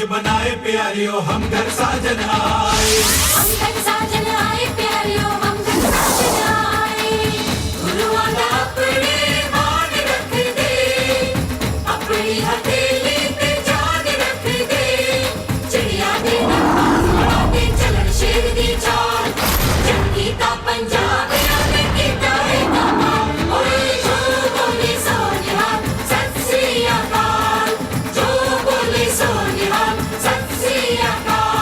Speaker 15: बनाए प्यारियों हम घर साजन आए, हम घर साजन आए प्यारियों हम घर साजन आए। गुरुआ का अपने मान रख दे, अपनी हथेली पे जान रख दे। चिड़िया दे नखा दे चलन शेर दी चाल, जंगी का पंजाब याद कीता है कमाल। ओए जो बोले सो निहाल सत श्री अकाल, जो बोले सो निहाल सत श्री अकाल।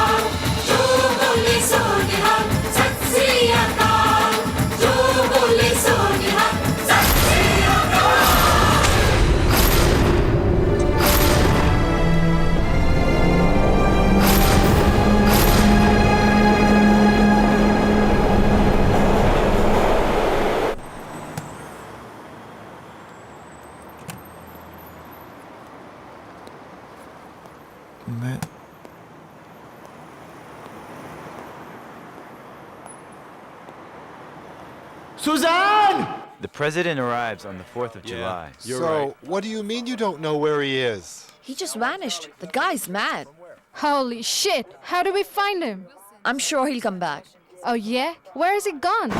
Speaker 1: Suzanne!
Speaker 8: The president arrives on the 4th of July.
Speaker 20: So, what do you mean you don't know where he is?
Speaker 9: He just vanished. That guy's mad.
Speaker 14: Holy shit! How do we find him?
Speaker 9: I'm sure he'll come back.
Speaker 14: Oh yeah? Where is he gone?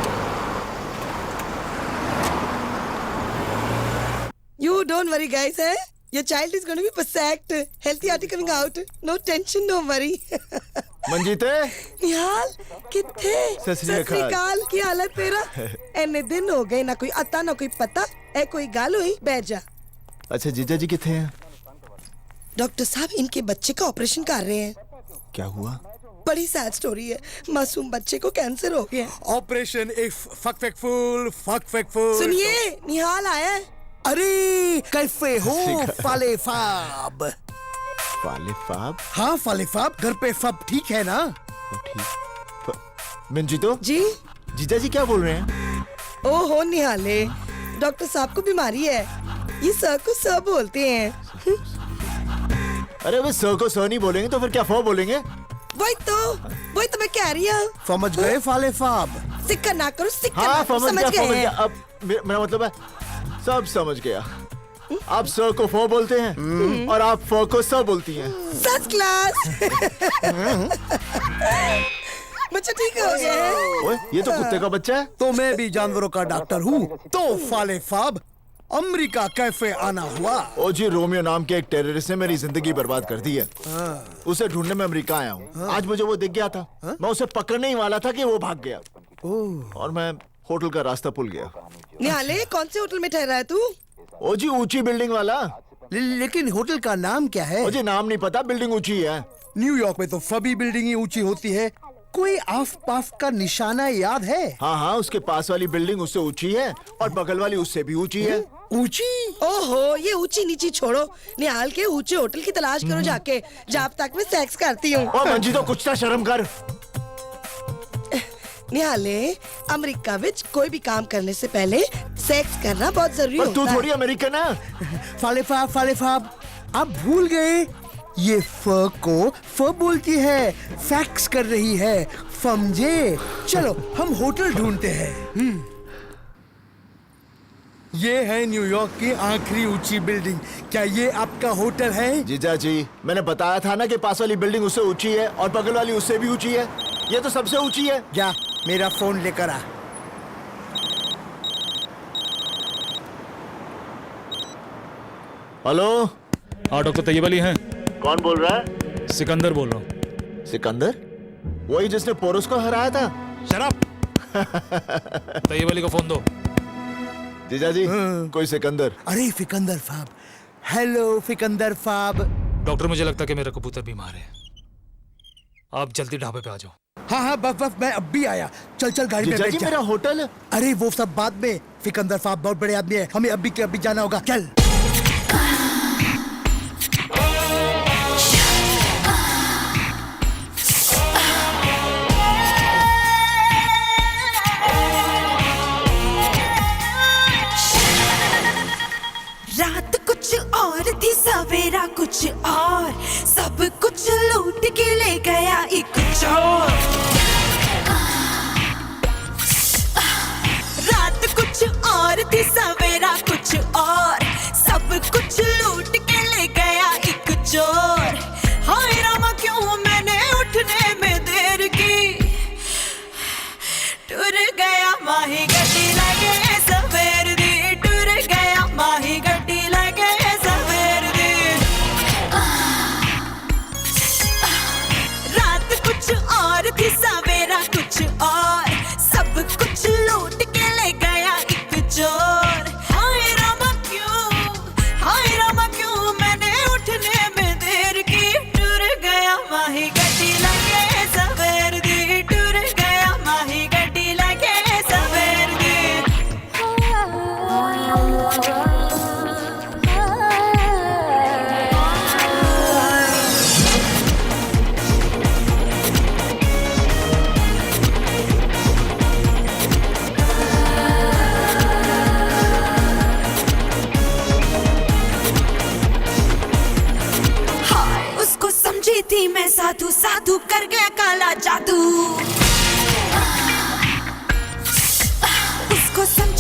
Speaker 13: You don't worry, guys, eh? Your child is going to be perfect. Healthy RT coming out. No tension, don't worry.
Speaker 1: मंजीते
Speaker 13: निहाल किथे
Speaker 1: सत श्री अकाल
Speaker 13: की हालत तेरा एने दिन हो गए ना कोई अता ना कोई पता ए कोई गाल हुई बैठ जा
Speaker 1: अच्छा जीजा जी किथे हैं
Speaker 13: डॉक्टर साहब इनके बच्चे का ऑपरेशन कर रहे हैं
Speaker 1: क्या हुआ
Speaker 13: बड़ी सैड स्टोरी है मासूम बच्चे को कैंसर हो गया
Speaker 16: ऑपरेशन इफ फक फूल
Speaker 13: सुनिए निहाल आया है
Speaker 16: अरे कैसे हो फालेफाब
Speaker 1: फालेफाब
Speaker 16: हाँ फालेफाब घर पे फब ठीक है ना
Speaker 1: ठीक मंजीतो
Speaker 13: जी
Speaker 1: जीजा जी क्या बोल रहे हैं
Speaker 13: ओहो निहाले डॉक्टर साहब को बीमारी है ये सर को सर बोलते हैं
Speaker 1: अरे वे सर को सर नहीं बोलेंगे तो फिर क्या फो बोलेंगे
Speaker 13: वही तो मैं कह रही हूँ
Speaker 16: समझ गए फालेफाब
Speaker 13: सिक्का ना करो सिक्का
Speaker 1: हाँ
Speaker 13: समझ गए
Speaker 1: अब मेरा मतलब है सब समझ गया आप सर को फो बोलते हैं और आप फो को सर बोलती हैं
Speaker 13: फर्स्ट क्लास बच्चा ठीक हो गया है
Speaker 1: ओए ये तो कुत्ते का बच्चा है
Speaker 16: तो मैं भी जानवरों का डॉक्टर हूँ तो फालेफाब अमेरिका कैफे आना हुआ
Speaker 1: ओ जी रोमियो नाम के एक टेररिस्ट ने मेरी जिंदगी बर्बाद कर दी है उसे ढूंढने में अमेरिका आया हूँ आज मुझे वो दिख गया था मैं उसे पकड़ने ही वाला था कि वो भाग गया और मैं होटल का रास्ता भूल गया
Speaker 13: निहाले कौन से होटल में ठहरा है तू
Speaker 1: ओ जी ऊंची बिल्डिंग वाला
Speaker 16: लेकिन होटल का नाम क्या है
Speaker 1: मुझे नाम नहीं पता बिल्डिंग ऊंची है
Speaker 16: न्यूयॉर्क में तो सभी बिल्डिंग ही ऊंची होती है कोई आस पास का निशाना याद है
Speaker 1: हाँ उसके पास वाली बिल्डिंग उससे ऊंची है और बगल वाली उससे भी ऊंची है
Speaker 16: ऊंची
Speaker 13: ओहो ये ऊंची नीची छोड़ो निहाल के ऊंचे होटल की तलाश करो जाके जब तक मैं सेक्स करती हूँ
Speaker 1: मंजी तो कुछ ना शर्म कर
Speaker 13: निहाले अमेरिका विच कोई भी काम करने से पहले सेक्स करना बहुत जरूरी होता है
Speaker 1: तू थोड़ी अमेरिकन है
Speaker 16: फालेफाब आप भूल गए ये फ को फ बोलती है फैक्स कर रही है समझे चलो हम होटल ढूंढते हैं ये है न्यूयॉर्क की आखिरी ऊंची बिल्डिंग क्या ये आपका होटल है
Speaker 1: जीजा जी मैंने बताया था ना कि पास वाली बिल्डिंग उससे ऊंची है और बगल वाली उससे भी ऊंची है ये तो सबसे ऊंची है
Speaker 16: जा मेरा फोन लेकर आ
Speaker 1: हेलो
Speaker 2: हाँ डॉक्टर तैयब अली हैं
Speaker 1: कौन बोल रहा है
Speaker 2: सिकंदर बोल रहा हूँ
Speaker 1: सिकंदर वही जिसने पोरस को हराया था
Speaker 2: शराब तैयब अली को फोन दो
Speaker 1: जीजा जी कोई सिकंदर
Speaker 16: अरे फिकंदर फाब हेलो फिकंदर फाब
Speaker 2: डॉक्टर मुझे लगता है कि मेरा कबूतर बीमार है आप जल्दी ढाबे पे आ जाओ
Speaker 16: हाँ बस मैं अब भी आया चल गाड़ी में बैठ जा
Speaker 1: मेरा होटल
Speaker 16: अरे वो सब बाद में फिकंदर साहब बहुत बड़े आदमी है हमें अभी के अभी जाना होगा चल
Speaker 3: रात कुछ और थी सवेरा कुछ और सब कुछ लूट के ले गया एक चोर रात कुछ और थी सवेरा कुछ और सब कुछ लूट के ले गया एक चोर हाय रामा क्यों मैंने उठने में देर की टूर गया माही गड्डी लगे सवेर दी टूर गया माही गड्डी लगे सवेर दी रात कुछ और थी सवेरा कुछ और सब कुछ लूट के ले गया एक चोर हाय रामा क्यों मैंने उठने में देर की टूर गया माही गड्डी लगे सवेर दी टूर गया माही गड्डी लगे सवेर दी उसको समझी थी मैं साधु साधु कर गया काला जादू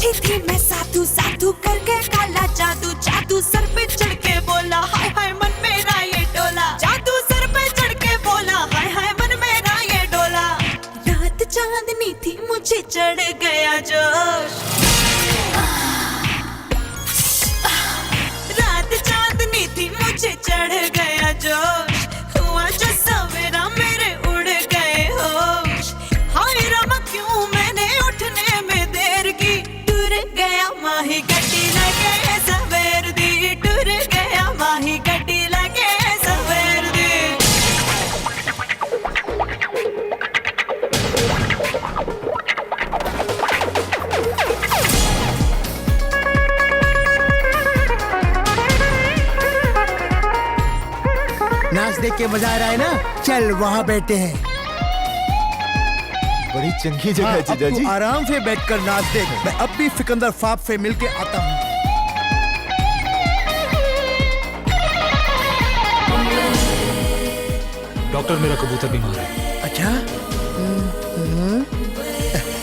Speaker 3: बैठी थी मैं साधु साधु करके काला जादू जादू सर पे चढ़ के बोला हाय हाय मन मेरा ये डोला जादू सर पे चढ़ के बोला हाय हाय मन मेरा ये डोला रात चांदनी थी मुझे चढ़ गया जोश रात चांदनी थी मुझे चढ़ गया जोश हुआ जो सवेरा मेरे उड़ गए होश हाय रामा क्यों मैंने उठने में देर की टूर गया माही गड्डी लगे सवेर दी टूर गया माही गड्डी लगे सवेर दी
Speaker 16: नाच देख के मजा आ रहा है ना? चल वहाँ बैठते हैं।
Speaker 1: बड़ी चंगी जगह है जीजा
Speaker 16: अब
Speaker 1: जी।
Speaker 16: तू आराम से बैठकर नाच देख। मैं अब भी सिकंदर फाप से मिलके आता हूँ।
Speaker 2: डॉक्टर मेरा कबूतर बीमार है।
Speaker 16: अच्छा?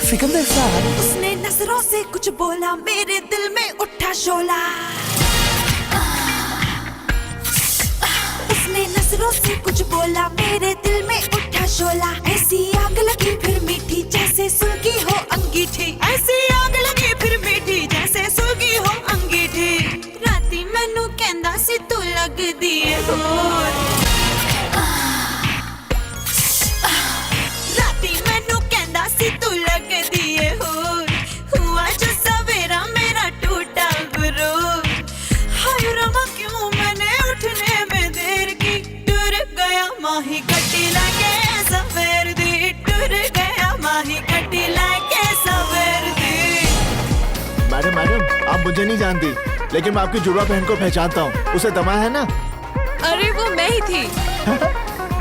Speaker 16: सिकंदर साहब।
Speaker 3: उसने नजरों से कुछ बोला मेरे दिल में उठा शोला उसने नजरों से कुछ बोला मेरे दिल में उठा शोला ऐसी आग लगी फिर मीठी जैसे सुलगी हो अंगीठी ऐसी आग लगी फिर मीठी जैसे सुलगी हो अंगीठी राती मैनू कहंदा सी तू लगदी है होर राती मैनू कहंदा सी तू लगदी है होर हुआ जो सवेरा मेरा टूटा गुरूर हाय रमा क्यों मैंने उठने में देर की टूर गया माही गड्डी लगे सवेर दी टूर गया माही गड्डी लगे सवेर दी
Speaker 1: मैडम मैडम आप मुझे नहीं जानती लेकिन मैं आपकी जुड़वा बहन को पहचानता हूँ उसे दमा है ना।
Speaker 12: अरे वो मैं ही थी।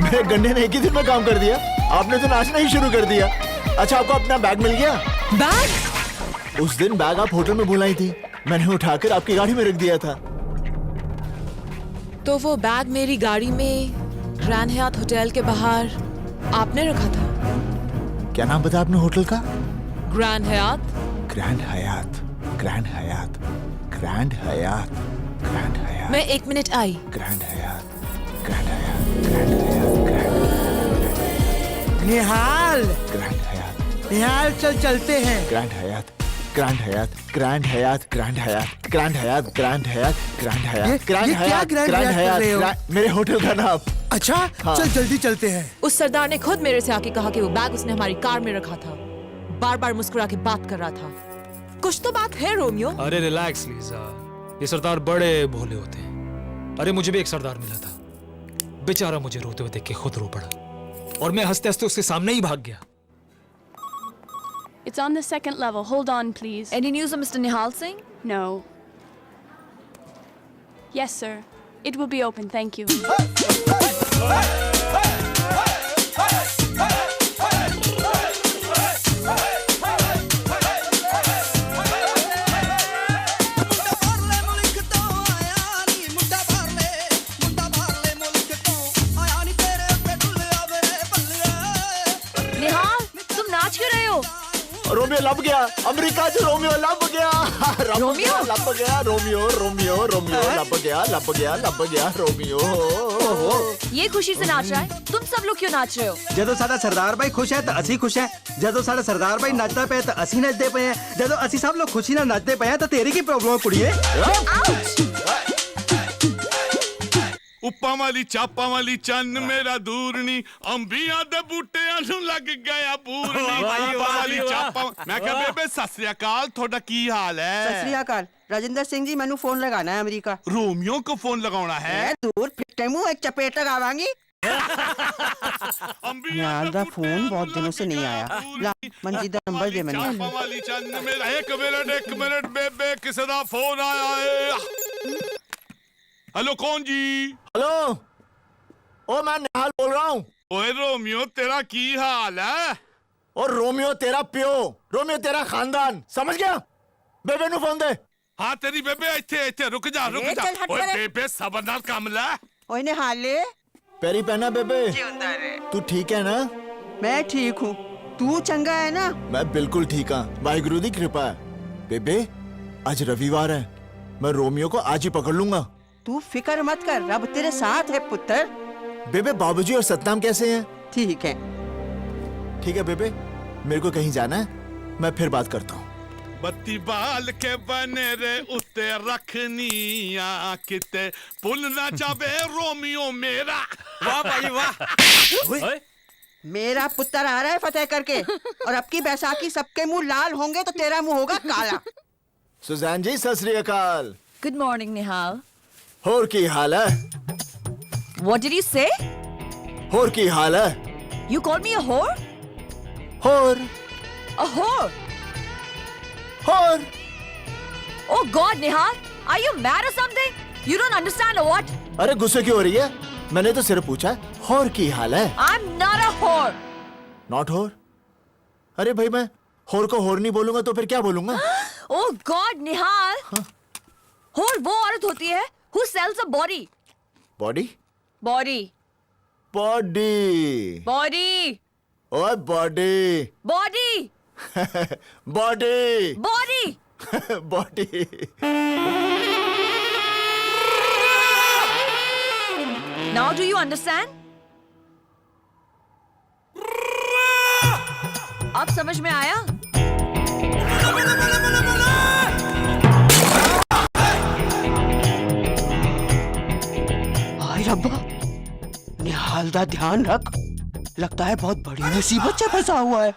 Speaker 1: मेरे गंडे ने एक ही दिन में काम कर दिया आपने तो नाचना ही शुरू कर दिया। अच्छा आपको अपना बैग मिल गया?
Speaker 12: बैग?
Speaker 1: उस दिन बैग आप होटल में भुलाई थी मैंने उठाकर आपकी गाड़ी में रख दिया था।
Speaker 12: तो वो बैग मेरी गाड़ी में ग्रैंड हयात होटल के बाहर आपने रखा था।
Speaker 1: क्या नाम बताया आपने होटल का?
Speaker 12: Grand Hyatt.
Speaker 1: Grand Hyatt Grand Hyatt Grand Hyatt Grand Hyatt.
Speaker 12: मैं 1 मिनट आई।
Speaker 1: Grand Hyatt Grand Hyatt Grand Hyatt Grand
Speaker 16: Nihal.
Speaker 1: Grand Hyatt
Speaker 16: Nihal चल चलते हैं।
Speaker 1: Grand Hyatt Grand Hyatt Grand Hyatt Grand Hyatt Grand Hyatt Grand Hyatt Grand Hyatt Grand Hyatt Grand Hyatt मेरे hotel का नाम।
Speaker 16: अच्छा
Speaker 1: हाँ।
Speaker 16: चल जल्दी चलते हैं।
Speaker 12: उस सरदार ने खुद मेरे से आके कहा कि वो बैग उसने हमारी कार में रखा था। बार बार मुस्कुरा के बात कर रहा था। कुछ तो बात है रोमियो।
Speaker 2: अरे रिलैक्स लीजा, ये सरदार बड़े भोले होते हैं। अरे मुझे भी एक सरदार मिला था, बेचारा मुझे रोते हुए देख के खुद रो पड़ा और मैं हंसते हंसते उसके सामने ही भाग गया।
Speaker 14: It's on the second level. Hold on, please.
Speaker 9: Any news of Mr. Nihal Singh?
Speaker 14: No. Yes, sir. It will be open. Thank you.
Speaker 9: निहाल, तुम नाच क्यों रहे हो?
Speaker 1: रोमियो लब गया अमेरिका से रोमियो लब गया
Speaker 9: रोमियो?
Speaker 1: लब गया रोमियो रोमियो रोमियो लब गया लब गया लब गया रोमियो।
Speaker 9: ये खुशी से नाच रहा है, तुम सब लोग क्यों नाच रहे हो?
Speaker 18: ਜਦੋਂ ਸਾਡਾ ਸਰਦਾਰ ਭਾਈ ਖੁਸ਼ ਹੈ ਤਾਂ ਅਸੀਂ ਖੁਸ਼ ਹੈ ਜਦੋਂ ਸਾਡਾ ਸਰਦਾਰ ਭਾਈ ਨੱਚਦਾ ਪਿਆ ਤਾਂ ਅਸੀਂ ਨੱਚਦੇ ਪਏ ਹਾਂ ਜਦੋਂ ਅਸੀਂ ਸਭ ਲੋਕ ਖੁਸ਼ੀ ਨਾਲ ਨੱਚਦੇ ਪਏ ਹਾਂ ਤਾਂ ਤੇਰੀ ਕੀ ਪ੍ਰੋਬਲਮ ਹੈ ਕੁੜੀਏ?
Speaker 21: ਉੱਪਾਂ ਵਾਲੀ ਚਾਪਾਂ ਵਾਲੀ ਚੰਨ ਮੇਰਾ ਦੂਰਨੀ ਅੰਬੀਆਂ ਦੇ ਬੂਟਿਆਂ ਨੂੰ ਲੱਗ ਗਿਆ ਬੂਰਨੀ ਉੱਪਾਂ ਵਾਲੀ ਚਾਪਾਂ ਮੈਂ ਕਿਹਾ ਬੇਬੇ ਸਤਿ ਸ੍ਰੀ ਅਕਾਲ ਤੁਹਾਡਾ ਕੀ ਹਾਲ ਹੈ?
Speaker 7: सत श्री अकाल राजेंद्र सिंह जी मैनू फोन लगाना है अमेरिका।
Speaker 21: रोमियो को फोन लगाना है?
Speaker 7: दूर फिटे मुंह एक चपेट लगावांगी। निहाल दा फोन बहुत दिनों से नहीं आया। ला मंजीत दा नंबर दे मैनू।
Speaker 21: ਚਾਪਾਂ ਵਾਲੀ ਚੰਨ ਮੇਰਾ ਇੱਕ ਮਿੰਟ ਬੇਬੇ ਕਿਸੇ ਦਾ ਫੋਨ ਆਇਆ ਏ। हेलो कौन जी?
Speaker 1: हेलो ओ मैं निहाल बोल रहा हूँ।
Speaker 21: ओए रोमियो तेरा की हाल है?
Speaker 1: और रोमियो तेरा प्यो रोमियो तेरा खानदान समझ गया? बेबे नु फोन दे।
Speaker 21: हाँ तेरी बेबे इत्थे रुक जा ओए बेबे सबर नाल काम ले।
Speaker 7: ओए निहाले
Speaker 1: पैरी पहना बेबे। तू ठीक है ना?
Speaker 7: मैं ठीक हूँ, तू चंगा है ना?
Speaker 1: मैं बिल्कुल ठीक हाँ, वाहिगुरु दी कृपा है। बेबे आज रविवार है, मैं रोमियो को आज ही पकड़ लूंगा।
Speaker 7: तू फिक्र मत कर, रब तेरे साथ है पुत्र।
Speaker 1: बेबे बाबूजी और सतनाम कैसे हैं?
Speaker 7: ठीक है।
Speaker 1: ठीक है बेबे, मेरे को कहीं जाना है, मैं फिर बात करता हूँ।
Speaker 21: बत्ती बाल के बने रे उत्ते रखनिया किते पुल ना जावे रोमियो मेरा।
Speaker 5: वाह भाई वाह।
Speaker 7: मेरा पुत्र आ रहा है फतेह करके, और अब की बैसाखी सबके मुंह लाल होंगे तो तेरा मुंह होगा काला।
Speaker 1: सुजैन जी सत श्री अकाल।
Speaker 9: Good morning, Nihal.
Speaker 1: होर की हाल है?
Speaker 9: What did you say?
Speaker 1: होर की हाल है?
Speaker 9: You called me a whore?
Speaker 1: होर।
Speaker 9: A whore?
Speaker 1: होर।
Speaker 9: Oh God, Nihal, are you mad or something? You don't understand or what?
Speaker 1: अरे गुस्से क्यों हो रही है? मैंने तो सिर्फ पूछा होर की हाल है।
Speaker 9: I'm not a whore.
Speaker 1: Not होर? अरे भाई मैं होर को होर नहीं बोलूंगा तो फिर क्या बोलूंगा?
Speaker 9: Oh God, Nihal. Whore वो औरत होती है who sells a body.
Speaker 1: Body?
Speaker 9: Body.
Speaker 1: Body.
Speaker 9: Body.
Speaker 1: ओए body.
Speaker 9: Body.
Speaker 1: Body.
Speaker 9: Body.
Speaker 1: Body.
Speaker 9: Now do you understand? अब समझ में आया?
Speaker 7: हाय रब्बा, निहाल दा ध्यान रख, लगता है बहुत बड़ी मुसीबत से फंसा हुआ है।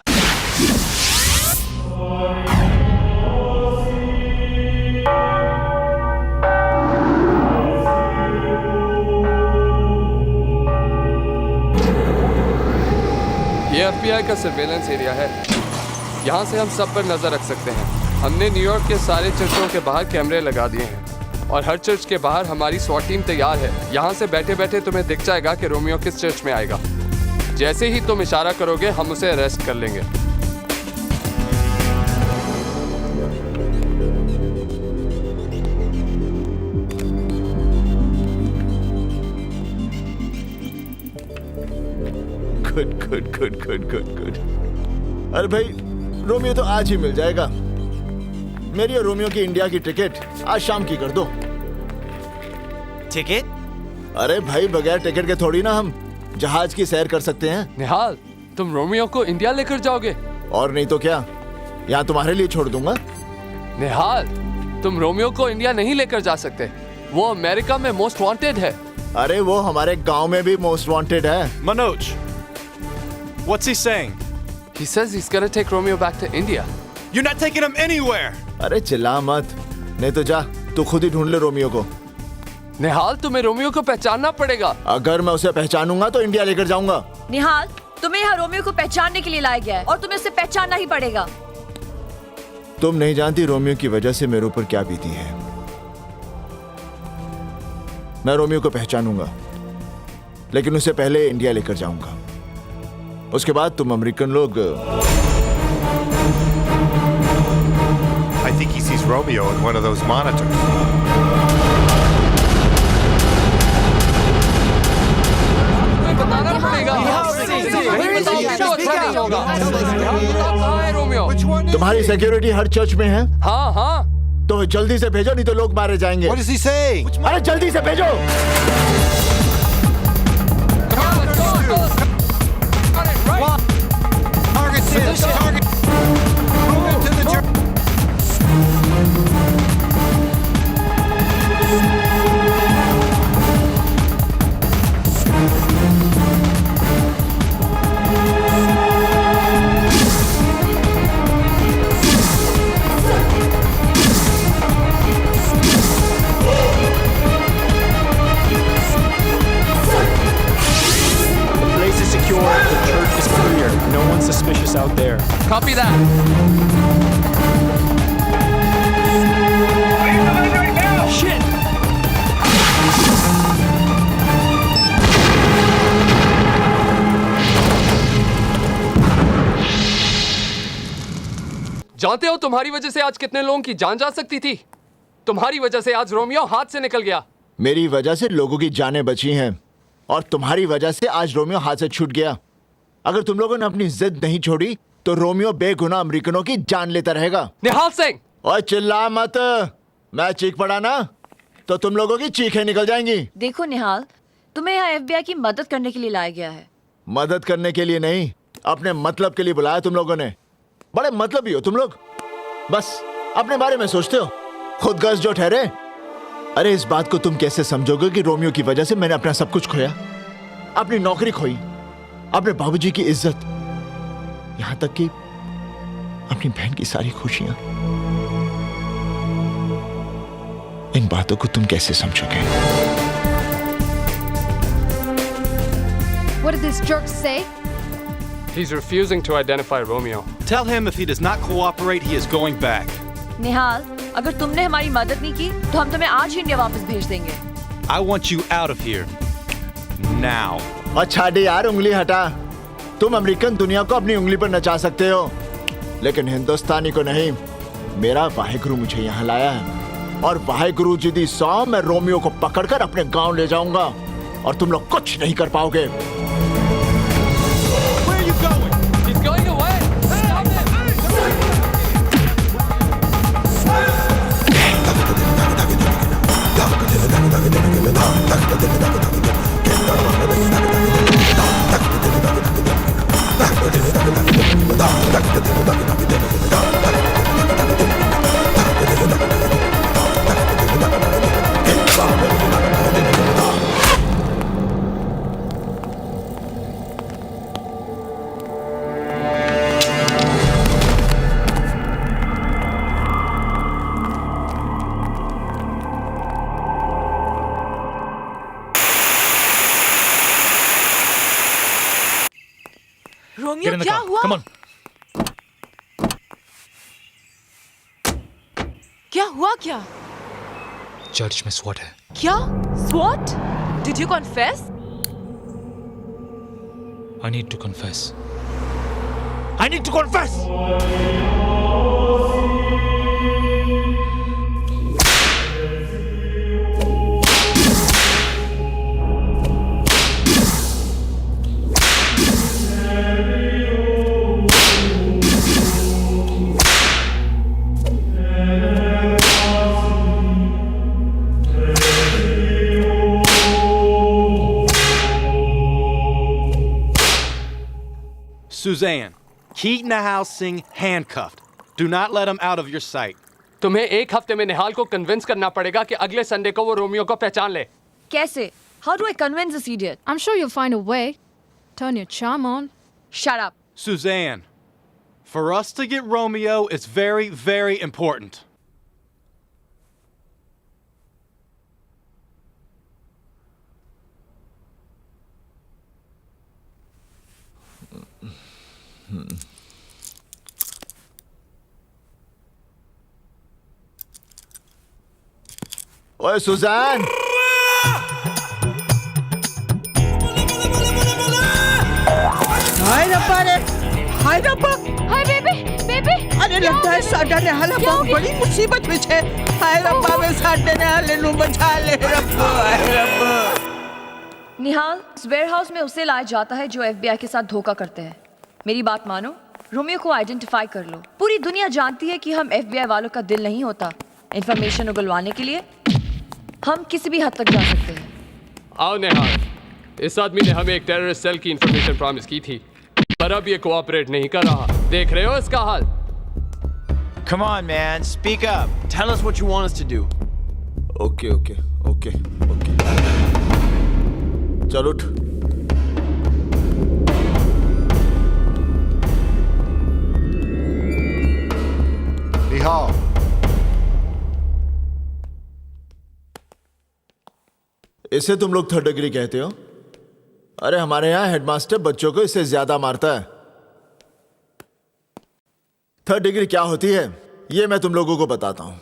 Speaker 19: ये FBI का सर्वेलेंस एरिया है। यहाँ से हम सब पर नजर रख सकते हैं। हमने न्यूयॉर्क के सारे चर्चों के बाहर कैमरे लगा दिए हैं और हर चर्च के बाहर हमारी SWAT टीम तैयार है। यहाँ से बैठे बैठे तुम्हें दिख जाएगा कि रोमियो किस चर्च में आएगा। जैसे ही तुम इशारा करोगे हम उसे अरेस्ट कर लेंगे।
Speaker 1: Good good good good good good. अरे भाई रोमियो तो आज ही मिल जाएगा। मेरी और रोमियो की इंडिया की टिकट आज शाम की कर दो।
Speaker 5: टिकट?
Speaker 1: अरे भाई बगैर टिकट के थोड़ी ना हम जहाज की सैर कर सकते हैं।
Speaker 19: निहाल, तुम रोमियो को इंडिया लेकर जाओगे?
Speaker 1: और नहीं तो क्या, यहाँ तुम्हारे लिए छोड़ दूंगा।
Speaker 19: निहाल, तुम रोमियो को इंडिया नहीं लेकर जा सकते। वो अमेरिका में मोस्ट वांटेड है।
Speaker 1: अरे वो हमारे गांव में भी मोस्ट वांटेड है।
Speaker 17: Manoj, what's he saying?
Speaker 19: He says he's gonna take Romeo back to India.
Speaker 17: You're not taking him anywhere.
Speaker 1: अरे चिल्ला मत, नहीं तो जा तू खुद ही ढूंढ ले रोमियो को।
Speaker 19: निहाल, तुम्हें रोमियो को पहचानना पड़ेगा।
Speaker 1: अगर मैं उसे पहचानूंगा तो इंडिया लेकर जाऊंगा।
Speaker 9: निहाल, तुम्हें यहाँ रोमियो को पहचानने के लिए लाया गया है और तुम्हें उसे पहचानना ही पड़ेगा।
Speaker 1: तुम नहीं जानती रोमियो की वजह से मेरे ऊपर क्या बीती है। मैं रोमियो को पहचानूंगा, लेकिन उससे पहले इंडिया लेकर जाऊंगा। उसके बाद तुम अमेरिकन लोग।
Speaker 20: I think he sees Romeo in one of those monitors.
Speaker 19: बताना पड़ेगा।
Speaker 1: तुम्हारी सिक्योरिटी हर चर्च में है?
Speaker 19: हाँ हाँ।
Speaker 1: तो जल्दी से भेजो, नहीं तो लोग मारे जाएंगे।
Speaker 20: What does he say?
Speaker 1: अरे जल्दी से भेजो।
Speaker 11: Suspicious out there.
Speaker 19: Copy that.
Speaker 11: Shit!
Speaker 19: जानते हो तुम्हारी वजह से आज कितने लोगों की जान जा सकती थी? तुम्हारी वजह से आज रोमियो हाथ से निकल गया।
Speaker 1: मेरी वजह से लोगों की जानें बची हैं और तुम्हारी वजह से आज रोमियो हाथ से छूट गया। अगर तुम लोगों ने अपनी जिद नहीं छोड़ी तो रोमियो बेगुनाह अमेरिकनों की जान लेता रहेगा।
Speaker 19: निहाल सिंह,
Speaker 1: और चिल्ला मत, मैं चीख पड़ा ना तो तुम लोगों की चीखें निकल जाएंगी।
Speaker 9: देखो निहाल, तुम्हें यहाँ FBI की मदद करने के लिए लाया गया है।
Speaker 1: मदद करने के लिए नहीं, अपने मतलब के लिए बुलाया तुम लोगों ने। बड़े मतलबी हो तुम लोग, बस अपने बारे में सोचते हो, खुदगर्ज जो ठहरे। अरे इस बात को तुम कैसे समझोगे कि रोमियो की वजह से मैंने अपना सब कुछ खोया, अपनी नौकरी खोई, अपने बाबूजी की इज्जत, यहां तक कि अपनी बहन की सारी खुशियां। इन बातों को तुम कैसे समझोगे?
Speaker 14: What did this jerk say?
Speaker 19: He's refusing to identify Romeo.
Speaker 17: Tell him if he does not cooperate, he is going back.
Speaker 9: निहाल, अगर तुमने हमारी मदद नहीं की तो हम तुम्हें आज ही इंडिया वापस भेज देंगे।
Speaker 17: I want you out of here. Now.
Speaker 1: अच्छा डी यार, उंगली हटा। तुम अमेरिकन दुनिया को अपनी उंगली पर नचा सकते हो, लेकिन हिंदुस्तानी को नहीं। मेरा वाहेगुरु मुझे यहाँ लाया है और वाहेगुरु जी दी सौ मैं रोमियो को पकड़कर अपने गांव ले जाऊंगा और तुम लोग कुछ नहीं कर पाओगे।
Speaker 19: He's going away. Stop him.
Speaker 12: Romeo,
Speaker 2: Get in the
Speaker 12: क्या
Speaker 2: car.
Speaker 12: हुआ?
Speaker 2: Come on.
Speaker 12: क्या हुआ क्या?
Speaker 2: चर्च में स्वॉट है।
Speaker 12: क्या? SWAT? Did you confess?
Speaker 2: I need to confess. I need to confess.
Speaker 17: Suzanne, Keaton House Singh handcuffed. Do not let him out of your sight.
Speaker 19: तुम्हें एक हफ्ते में निहाल को कन्विंस करना पड़ेगा कि अगले संडे को वो रोमियो को पहचान ले।
Speaker 9: कैसे? How do I convince this idiot?
Speaker 14: I'm sure you'll find a way. Turn your charm on.
Speaker 9: Shut up.
Speaker 17: Suzanne, for us to get Romeo, it's very, very important.
Speaker 1: ओए सुजान,
Speaker 7: हाय रब्बा रे, हाय रब्बा,
Speaker 9: हाय बेबी, बेबी।
Speaker 7: अरे लगता है साडा ने हाला बहुत बड़ी मुसीबत में है। हाय रब्बा, वे साडे ने हाले नु बचा ले रब्बा, हाय रब्बा।
Speaker 9: निहाल, इस वेयरहाउस में उसे लाया जाता है जो FBI के साथ धोखा करते हैं। मेरी बात मानो, रोमियो को आइडेंटिफाई कर लो। पूरी दुनिया जानती है कि हम FBI वालों का दिल नहीं होता। इंफॉर्मेशन उगलवाने के लिए हम किसी भी हद तक जा सकते हैं।
Speaker 19: आओ निहाल, इस आदमी ने हमें एक टेररिस्ट सेल की इंफॉर्मेशन प्रॉमिस की थी, पर अब ये कोऑपरेट नहीं कर रहा। देख रहे हो इसका हाल?
Speaker 8: Come on, man. Speak up. Tell us what you want us to do.
Speaker 1: Okay okay okay okay, चल उठ।
Speaker 20: Nihal.
Speaker 1: इसे तुम लोग थर्ड डिग्री कहते हो? अरे हमारे यहाँ हेडमास्टर बच्चों को इससे ज्यादा मारता है। थर्ड डिग्री क्या होती है ये मैं तुम लोगों को बताता हूं।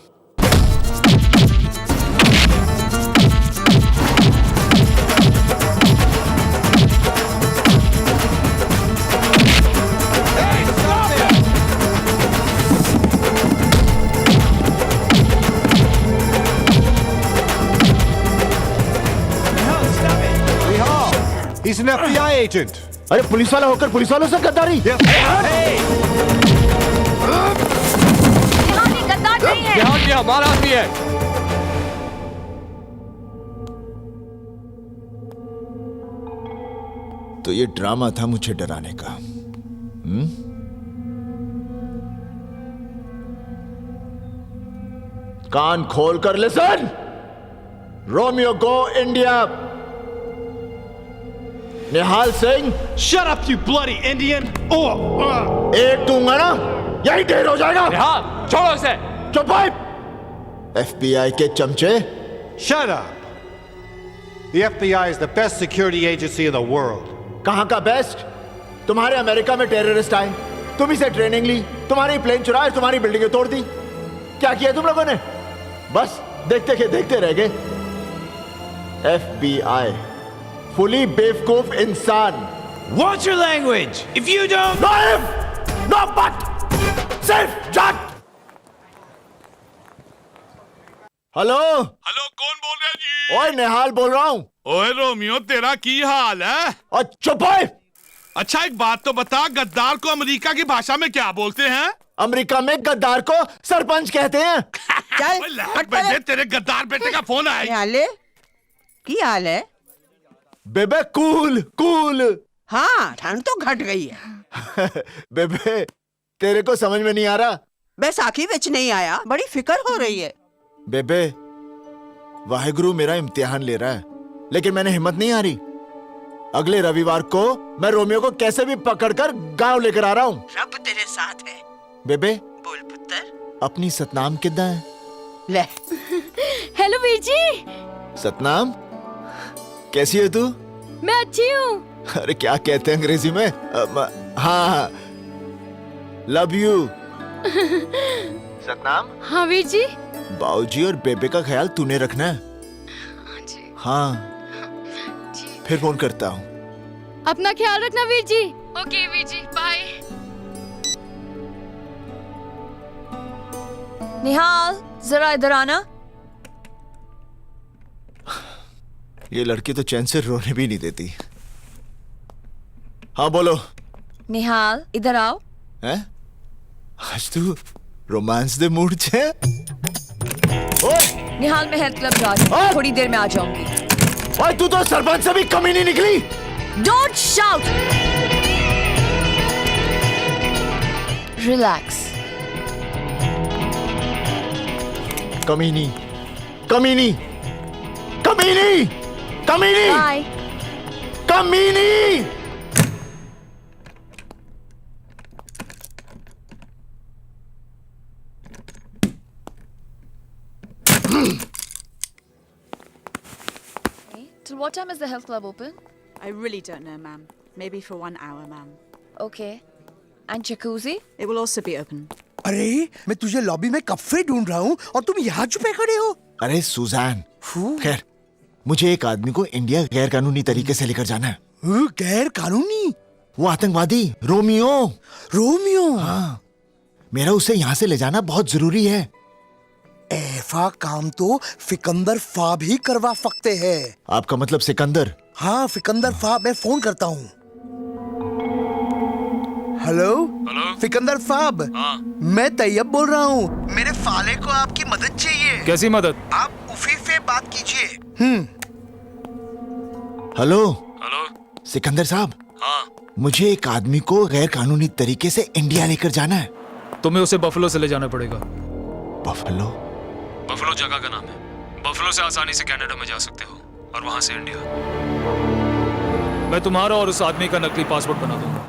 Speaker 20: He's an FBI agent.
Speaker 1: अरे पुलिस वाला होकर पुलिस वालों से गद्दारी?
Speaker 9: गद्दार नहीं
Speaker 19: ये हमारा आदमी है।
Speaker 1: तो ये ड्रामा था मुझे डराने का। कान खोल कर listen. Romeo go India. Nihal Singh.
Speaker 17: Shut up, you bloody Indian!
Speaker 1: एक दूंगा ना, यही ढेर हो जाएगा।
Speaker 19: निहाल, छोड़ो इसे।
Speaker 1: चुप भाई। FBI के चमचे।
Speaker 20: Shut up! The FBI is the best security agency in the world.
Speaker 1: कहां का बेस्ट? तुम्हारे अमेरिका में टेररिस्ट आए, तुम ही से ट्रेनिंग ली, तुम्हारी प्लेन चुराए, तुम्हारी बिल्डिंगें तोड़ दी। क्या किया तुम लोगों ने? बस देखते रह गए। FBI फुली बेवकूफ इंसान।
Speaker 8: Watch your language. If you don't.
Speaker 1: No if, no but, सिर्फ जट। हेलो
Speaker 21: कौन बोल रहा है जी?
Speaker 1: ओए निहाल बोल रहा हूँ।
Speaker 21: ओए रोमियो, तेरा की हाल है?
Speaker 1: और चुप है।
Speaker 21: अच्छा एक बात तो बता, गद्दार को अमेरिका की भाषा में क्या बोलते हैं?
Speaker 1: अमेरिका में गद्दार को सरपंच कहते हैं।
Speaker 21: चल तेरे गद्दार बेटे का फोन आया।
Speaker 7: की हाल है?
Speaker 1: बेबे कूल।
Speaker 7: हाँ, ठंड तो घट गई है।
Speaker 1: बेबे तेरे को समझ में नहीं आ रहा?
Speaker 7: बैसाखी बिच नहीं आया, बड़ी फिक्र हो रही है।
Speaker 1: बेबे वाहेगुरु मेरा इम्तिहान ले रहा है, लेकिन मैंने हिम्मत नहीं हारी। अगले रविवार को मैं रोमियो को कैसे भी पकड़कर गांव लेकर आ रहा हूँ।
Speaker 7: रब तेरे साथ है।
Speaker 1: बेबे
Speaker 7: बोल पुत्र।
Speaker 1: अपनी सतनाम कितना है?
Speaker 7: ले।
Speaker 4: हेलो वीर जी।
Speaker 1: सतनाम कैसी है तू?
Speaker 4: मैं अच्छी हूँ।
Speaker 1: अरे क्या कहते हैं अंग्रेजी में? हाँ लव यू। सतनाम।
Speaker 4: हाँ वीर जी।
Speaker 1: बाऊजी और बेबे का ख्याल तूने रखना है। हाँ फिर फोन करता हूँ।
Speaker 4: अपना ख्याल रखना वीर जी। Okay Veer ji, bye.
Speaker 9: निहाल जरा इधर आना।
Speaker 1: ये लड़की तो चैन से रोने भी नहीं देती। हाँ बोलो।
Speaker 9: निहाल इधर आओ।
Speaker 1: हैं? आज तू रोमांस दे मूड छे? ओए!
Speaker 9: निहाल मैं हेल्थ क्लब जा रही हूँ, थोड़ी देर में आ जाऊंगी।
Speaker 1: ओए तू तो सरपंच से भी कमी नहीं निकली।
Speaker 9: Don't shout. Relax.
Speaker 1: कमीनी।
Speaker 9: Bye.
Speaker 1: कमीनी।
Speaker 9: Till what time is the health club open?
Speaker 6: I really don't know, ma'am. Maybe for 1 hour, ma'am.
Speaker 9: Okay. And jacuzzi?
Speaker 6: It will also be open.
Speaker 16: अरे मैं तुझे लॉबी में कब से ढूंढ रहा हूँ और तुम यहाँ छुपे खड़े हो।
Speaker 1: अरे सुजान, खैर मुझे एक आदमी को इंडिया गैर कानूनी तरीके से लेकर जाना है।
Speaker 16: गैर कानूनी?
Speaker 1: वो आतंकवादी रोमियो। हाँ, मेरा उसे यहाँ से ले जाना बहुत जरूरी है।
Speaker 16: ऐसा काम तो फिकंदर फाब ही करवा सकते हैं।
Speaker 1: आपका मतलब सिकंदर?
Speaker 16: हाँ फिकंदर फाब, मैं फोन करता हूँ। हेलो फिकंदर फाब।
Speaker 2: हाँ।
Speaker 16: मैं तैयब बोल रहा हूँ। मेरे फाले को आपकी मदद चाहिए।
Speaker 2: कैसी मदद?
Speaker 16: आप उफी से बात कीजिए।
Speaker 1: हेलो
Speaker 2: हेलो
Speaker 1: सिकंदर साहब।
Speaker 2: हाँ।
Speaker 1: मुझे एक आदमी को गैर कानूनी तरीके से इंडिया लेकर जाना है।
Speaker 2: तुम्हें उसे बफलो से ले जाना पड़ेगा।
Speaker 1: बफलो
Speaker 2: जगह का नाम है। बफलो से आसानी से कनाडा में जा सकते हो और वहां से इंडिया। मैं तुम्हारा और उस आदमी का नकली पासपोर्ट बना दूंगा।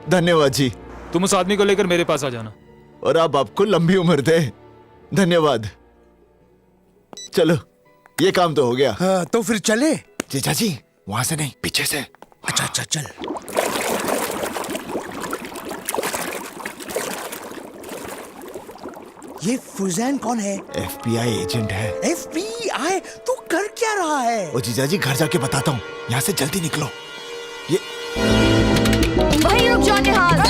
Speaker 1: धन्यवाद जी।
Speaker 2: तुम उस आदमी को लेकर मेरे पास आ जाना।
Speaker 1: और आप आपको लंबी उम्र दे। धन्यवाद। चलो ये काम तो हो गया।
Speaker 16: हाँ, तो फिर चले।
Speaker 1: जीजा जी वहां से नहीं, पीछे से।
Speaker 16: अच्छा चल। ये फुजैन कौन है?
Speaker 1: FBI एजेंट है।
Speaker 16: FBI? तू कर क्या रहा है?
Speaker 1: ओ जीजा जी घर जाके बताता हूँ, यहाँ से जल्दी निकलो। ये
Speaker 9: वहीं रुक जाओ निहाल।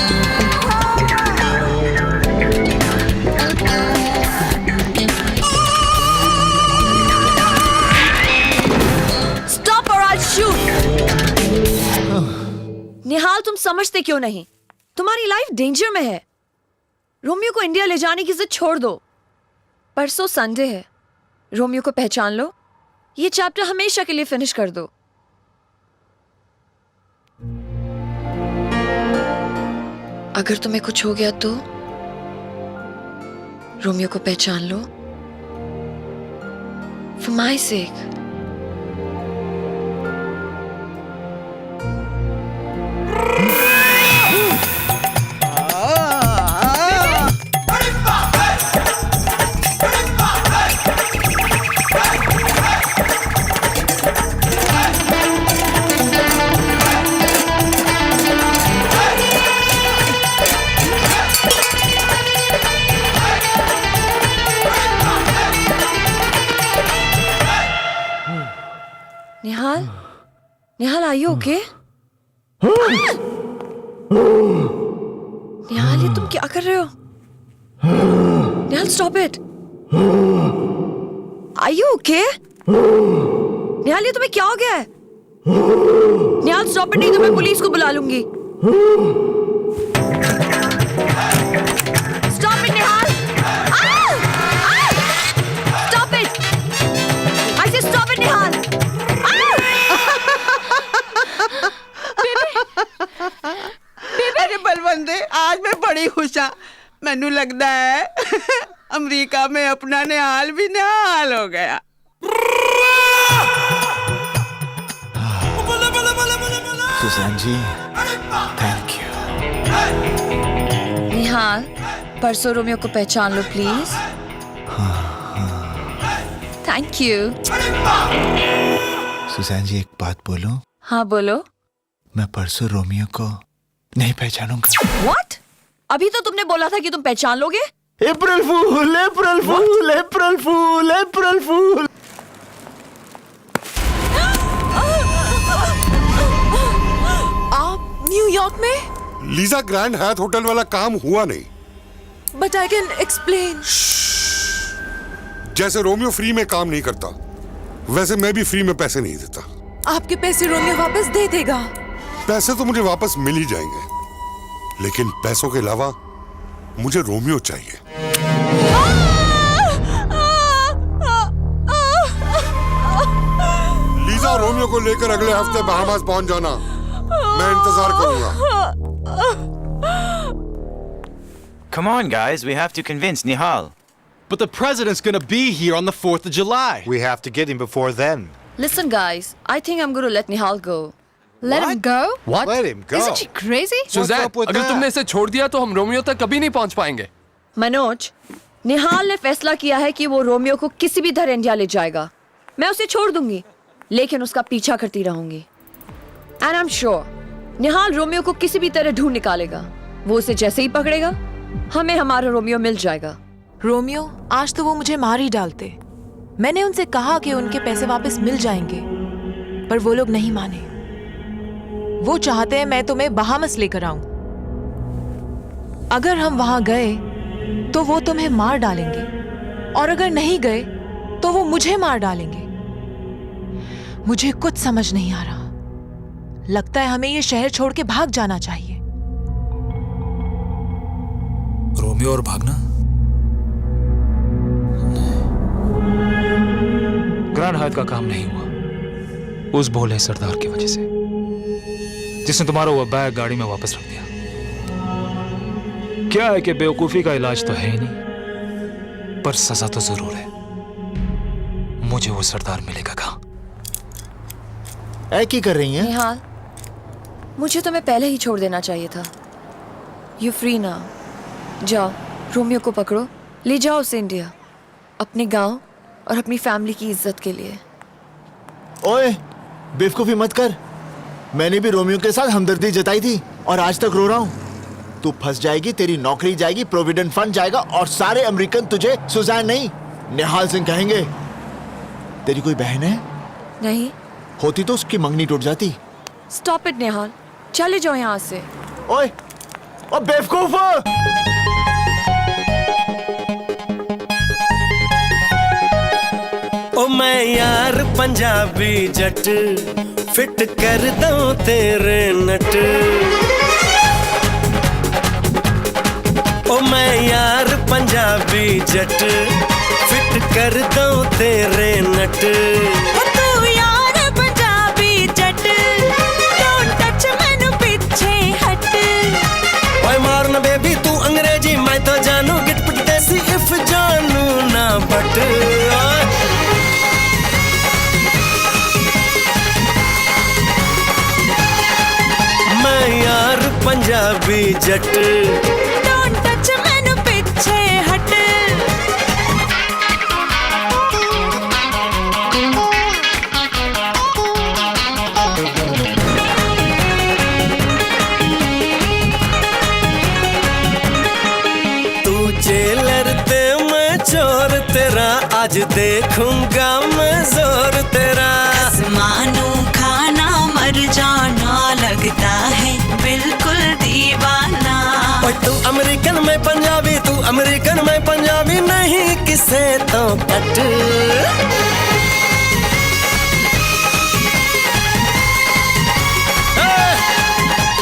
Speaker 9: Stop or I'll shoot. निहाल तुम समझते क्यों नहीं? तुम्हारी लाइफ डेंजर में है। रोमियो को इंडिया ले जाने की जिद छोड़ दो। परसों संडे है, रोमियो को पहचान लो, ये चैप्टर हमेशा के लिए फिनिश कर दो। अगर तुम्हें कुछ हो गया तो रोमियो को पहचान लो, for my sake। Nihal, Nihal are you okay? निहाल ये तुम क्या कर रहे हो? निहाल stop it! Are you okay? निहाल ये तुम्हें क्या हो गया है? निहाल stop it, नहीं तो मैं पुलिस को बुला लूंगी। Stop it Nihal! Stop it! I said stop it निहाल!
Speaker 7: अरे बलवंदे, आज मैं बड़ी खुश हाँ। मैनू लगता है अमेरिका में अपना निहाल भी निहाल हो गया।
Speaker 1: Susan ji, thank you.
Speaker 9: Nihal, परसों रोमियो को पहचान लो please. Thank you.
Speaker 1: Susan ji एक बात बोलूं?
Speaker 9: हाँ बोलो।
Speaker 1: मैं परसों रोमियो को नहीं पहचानूंगा।
Speaker 9: What? अभी तो तुमने बोला था कि तुम पहचान लोगे।
Speaker 1: अप्रैल फूल, अप्रैल फूल, अप्रैल फूल, अप्रैल फूल।
Speaker 12: आप न्यूयॉर्क में?
Speaker 10: लीजा ग्रैंड हैथ होटल वाला काम हुआ नहीं।
Speaker 12: But I can explain.
Speaker 10: जैसे रोमियो फ्री में काम नहीं करता, वैसे मैं भी फ्री में पैसे नहीं देता।
Speaker 12: आपके पैसे रोमियो वापस दे देगा।
Speaker 10: पैसे तो मुझे वापस मिल ही जाएंगे, लेकिन पैसों के अलावा मुझे रोमियो चाहिए। लीजा रोमियो को लेकर अगले हफ्ते बहामास पहुंच जाना। मैं इंतजार करूंगा।
Speaker 8: Come on, guys. We have to convince Nihal.
Speaker 17: But the president's gonna be here on the 4th of July.
Speaker 20: We have to get him before then.
Speaker 9: Listen guys, I think I'm going to let Nihal go.
Speaker 4: Let him go?
Speaker 17: What?
Speaker 20: Let him go.
Speaker 4: Isn't she crazy?
Speaker 19: Suzanne, अगर तुमने इसे छोड़ दिया तो हम Romeo तक कभी नहीं पहुंच पाएंगे।
Speaker 9: मनोज, निहाल ने फैसला किया है कि वो रोमियो को किसी भी तरह इंडिया ले जाएगा। मैं उसे छोड़ दूंगी, लेकिन उसका पीछा करती रहूंगी। And I'm sure, Nihal Romeo को किसी भी तरह ढूंढ निकालेगा। वो उसे जैसे ही पकड़ेगा, हमें हमारा रोमियो मिल जाएगा।
Speaker 12: रोमियो, आज तो वो मुझे मार ही डालते। मैंने उनसे कहा कि उनके पैसे वापस मिल जाएंगे, पर वो लोग नहीं माने। वो चाहते हैं मैं तुम्हें बहामस लेकर आऊं। अगर हम वहां गए तो वो तुम्हें मार डालेंगे, और अगर नहीं गए तो वो मुझे मार डालेंगे। मुझे कुछ समझ नहीं आ रहा। लगता है हमें ये शहर छोड़ के भाग जाना चाहिए।
Speaker 2: रोमियो और भागना? ग्रैंड हायत का काम नहीं हुआ उस भोले सरदार की वजह से, जिसने तुम्हारा वो बैग गाड़ी में वापस रख दिया। क्या है कि बेवकूफी का इलाज तो है ही नहीं, पर सजा तो जरूर है। मुझे वो सरदार मिलेगा कहाँ?
Speaker 1: ऐ की कर रही हैं?
Speaker 9: निहाल, मुझे तुम्हें पहले ही छोड़ देना चाहिए था। यू फ्री ना, जाओ रोमियो को पकड़ो, ले जाओ उसे इंडिया, अपने गांव और अपनी फैमिली की इज्जत के लिए।
Speaker 1: ओए, बेवकूफी मत कर। मैंने भी रोमियो के साथ हमदर्दी जताई थी और आज तक रो रहा हूं। तू फंस जाएगी, तेरी नौकरी जाएगी, प्रोविडेंट फंड जाएगा और सारे अमेरिकन तुझे सुज़ैन नहीं निहाल सिंह कहेंगे। तेरी कोई बहन है?
Speaker 9: नहीं।
Speaker 1: होती तो उसकी मंगनी टूट जाती।
Speaker 9: स्टॉप इट निहाल, चले जाओ यहाँ से।
Speaker 1: ओए, ओ बेवकूफ!
Speaker 22: ओ मैं यार पंजाबी जट, फिट कर दूं तेरे नट। ओ मैं यार पंजाबी जट फिट कर दूं तेरे नट
Speaker 3: तू यार पंजाबी जट डोंट टच मैनू पीछे हट
Speaker 22: ओए मारना बेबी तू अंग्रेजी मैं तो जानू गिट पिट देसी इफ जानू ना बट मैं यार पंजाबी जट
Speaker 3: डोंट टच मैनू पीछे हट
Speaker 22: तू जेलर ते मैं चोर तेरा आज देखूंगा मैं जोर तेरा
Speaker 3: आसमानों खाना मर जाना लगता है बिल्कुल दीवाना
Speaker 22: ओए तू अमेरिकन में पंजाबी तू अमेरिकन में पंजाबी नहीं किसे तो कट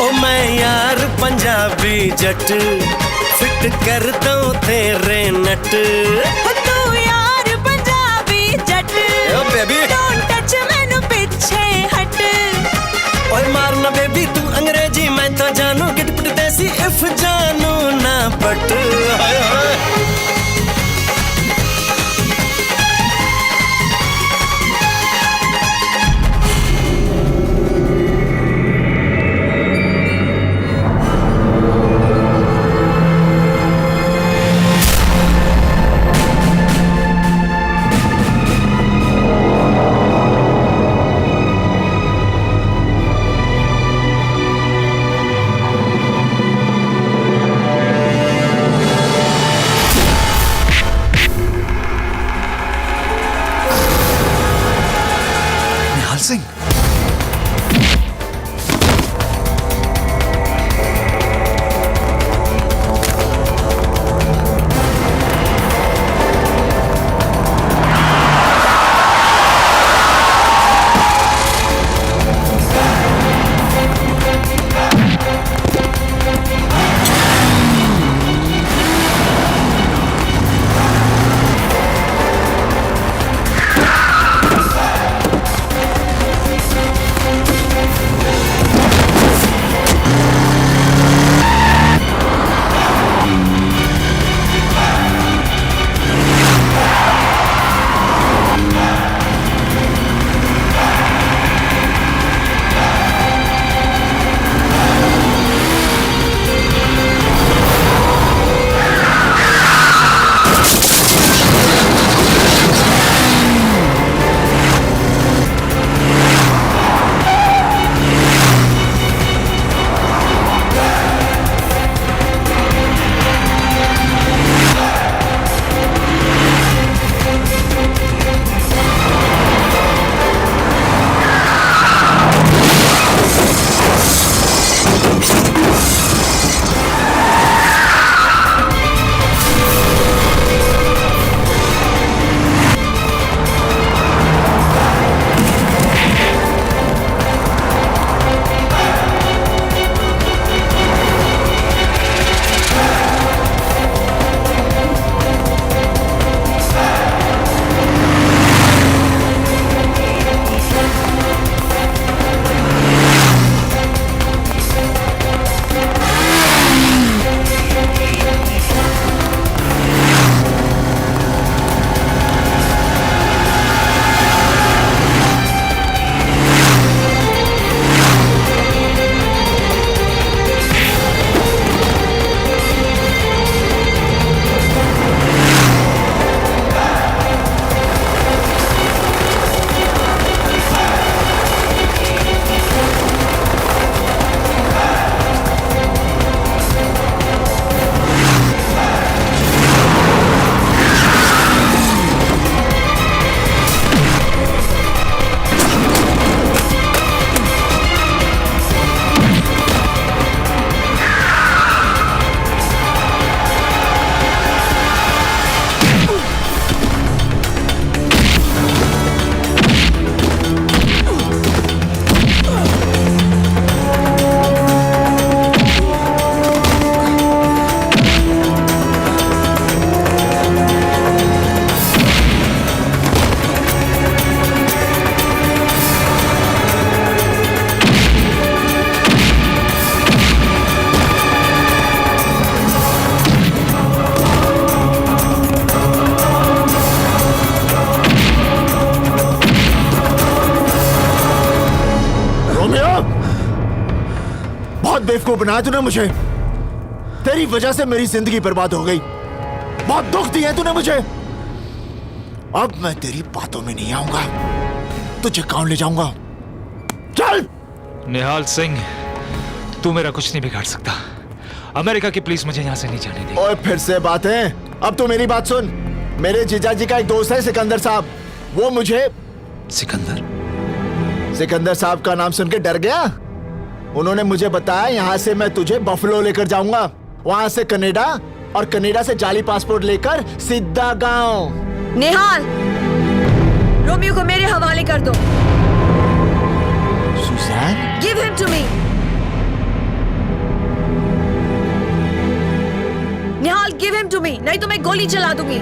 Speaker 22: ओ मैं यार पंजाबी जट फिट कर दूं तेरे नट
Speaker 3: तू यार पंजाबी जट
Speaker 22: बेबी
Speaker 3: डोंट टच मैनू पीछे हट
Speaker 22: ओए मारना बेबी तू अंग्रेजी मैं तो जानू गिट पिट देसी इफ जानू ना बट हाय हाय
Speaker 1: बनाया तूने मुझे। तेरी वजह से मेरी जिंदगी बर्बाद हो गई। बहुत दुख दिया है तूने मुझे। अब मैं तेरी बातों में नहीं आऊंगा, तुझे गांव ले जाऊंगा। चल।
Speaker 2: निहाल सिंह, तू मेरा कुछ नहीं बिगाड़ सकता। अमेरिका की पुलिस मुझे यहाँ से नहीं जाने देगी।
Speaker 1: ओए फिर से बातें। अब तू मेरी बात सुन। मेरे जीजा जी का एक दोस्त है सिकंदर साहब, वो मुझे सिकंदर साहब का नाम सुन के डर गया। उन्होंने मुझे बताया यहाँ से मैं तुझे बफलो लेकर जाऊंगा, वहां से कनाडा, और कनाडा से जाली पासपोर्ट लेकर सीधा गांव।
Speaker 9: निहाल, रोमियो को मेरे हवाले कर दो।
Speaker 1: Suzanne,
Speaker 9: give him to me. Nihal, give him to me, नहीं तो मैं गोली चला दूंगी।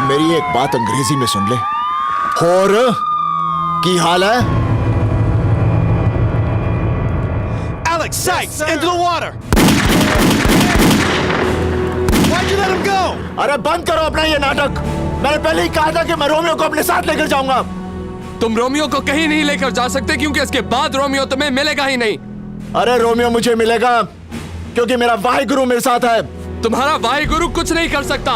Speaker 1: मेरी एक बात अंग्रेजी में सुन ले। और की हाल है?
Speaker 22: Alex, Sykes, into the water! Why'd you let him go?
Speaker 1: अरे बंद करो अपना ये नाटक। मैंने पहले ही कहा था कि मैं रोमियो को अपने साथ लेकर जाऊंगा।
Speaker 19: तुम रोमियो को कहीं नहीं लेकर जा सकते, क्योंकि इसके बाद रोमियो तुम्हें मिलेगा ही नहीं।
Speaker 1: अरे रोमियो मुझे मिलेगा, क्योंकि मेरा वाहिगुरु मेरे साथ है।
Speaker 19: तुम्हारा वाहिगुरु कुछ नहीं कर सकता।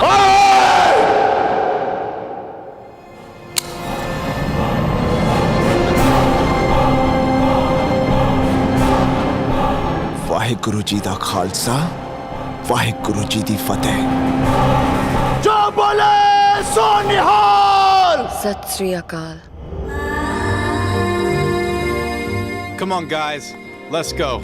Speaker 1: वाहिगुरु जी दा खालसा, वाहिगुरु जी दी फतेह। जो बोले सो निहाल।
Speaker 9: सत श्री अकाल।
Speaker 17: Come on, guys. Let's go.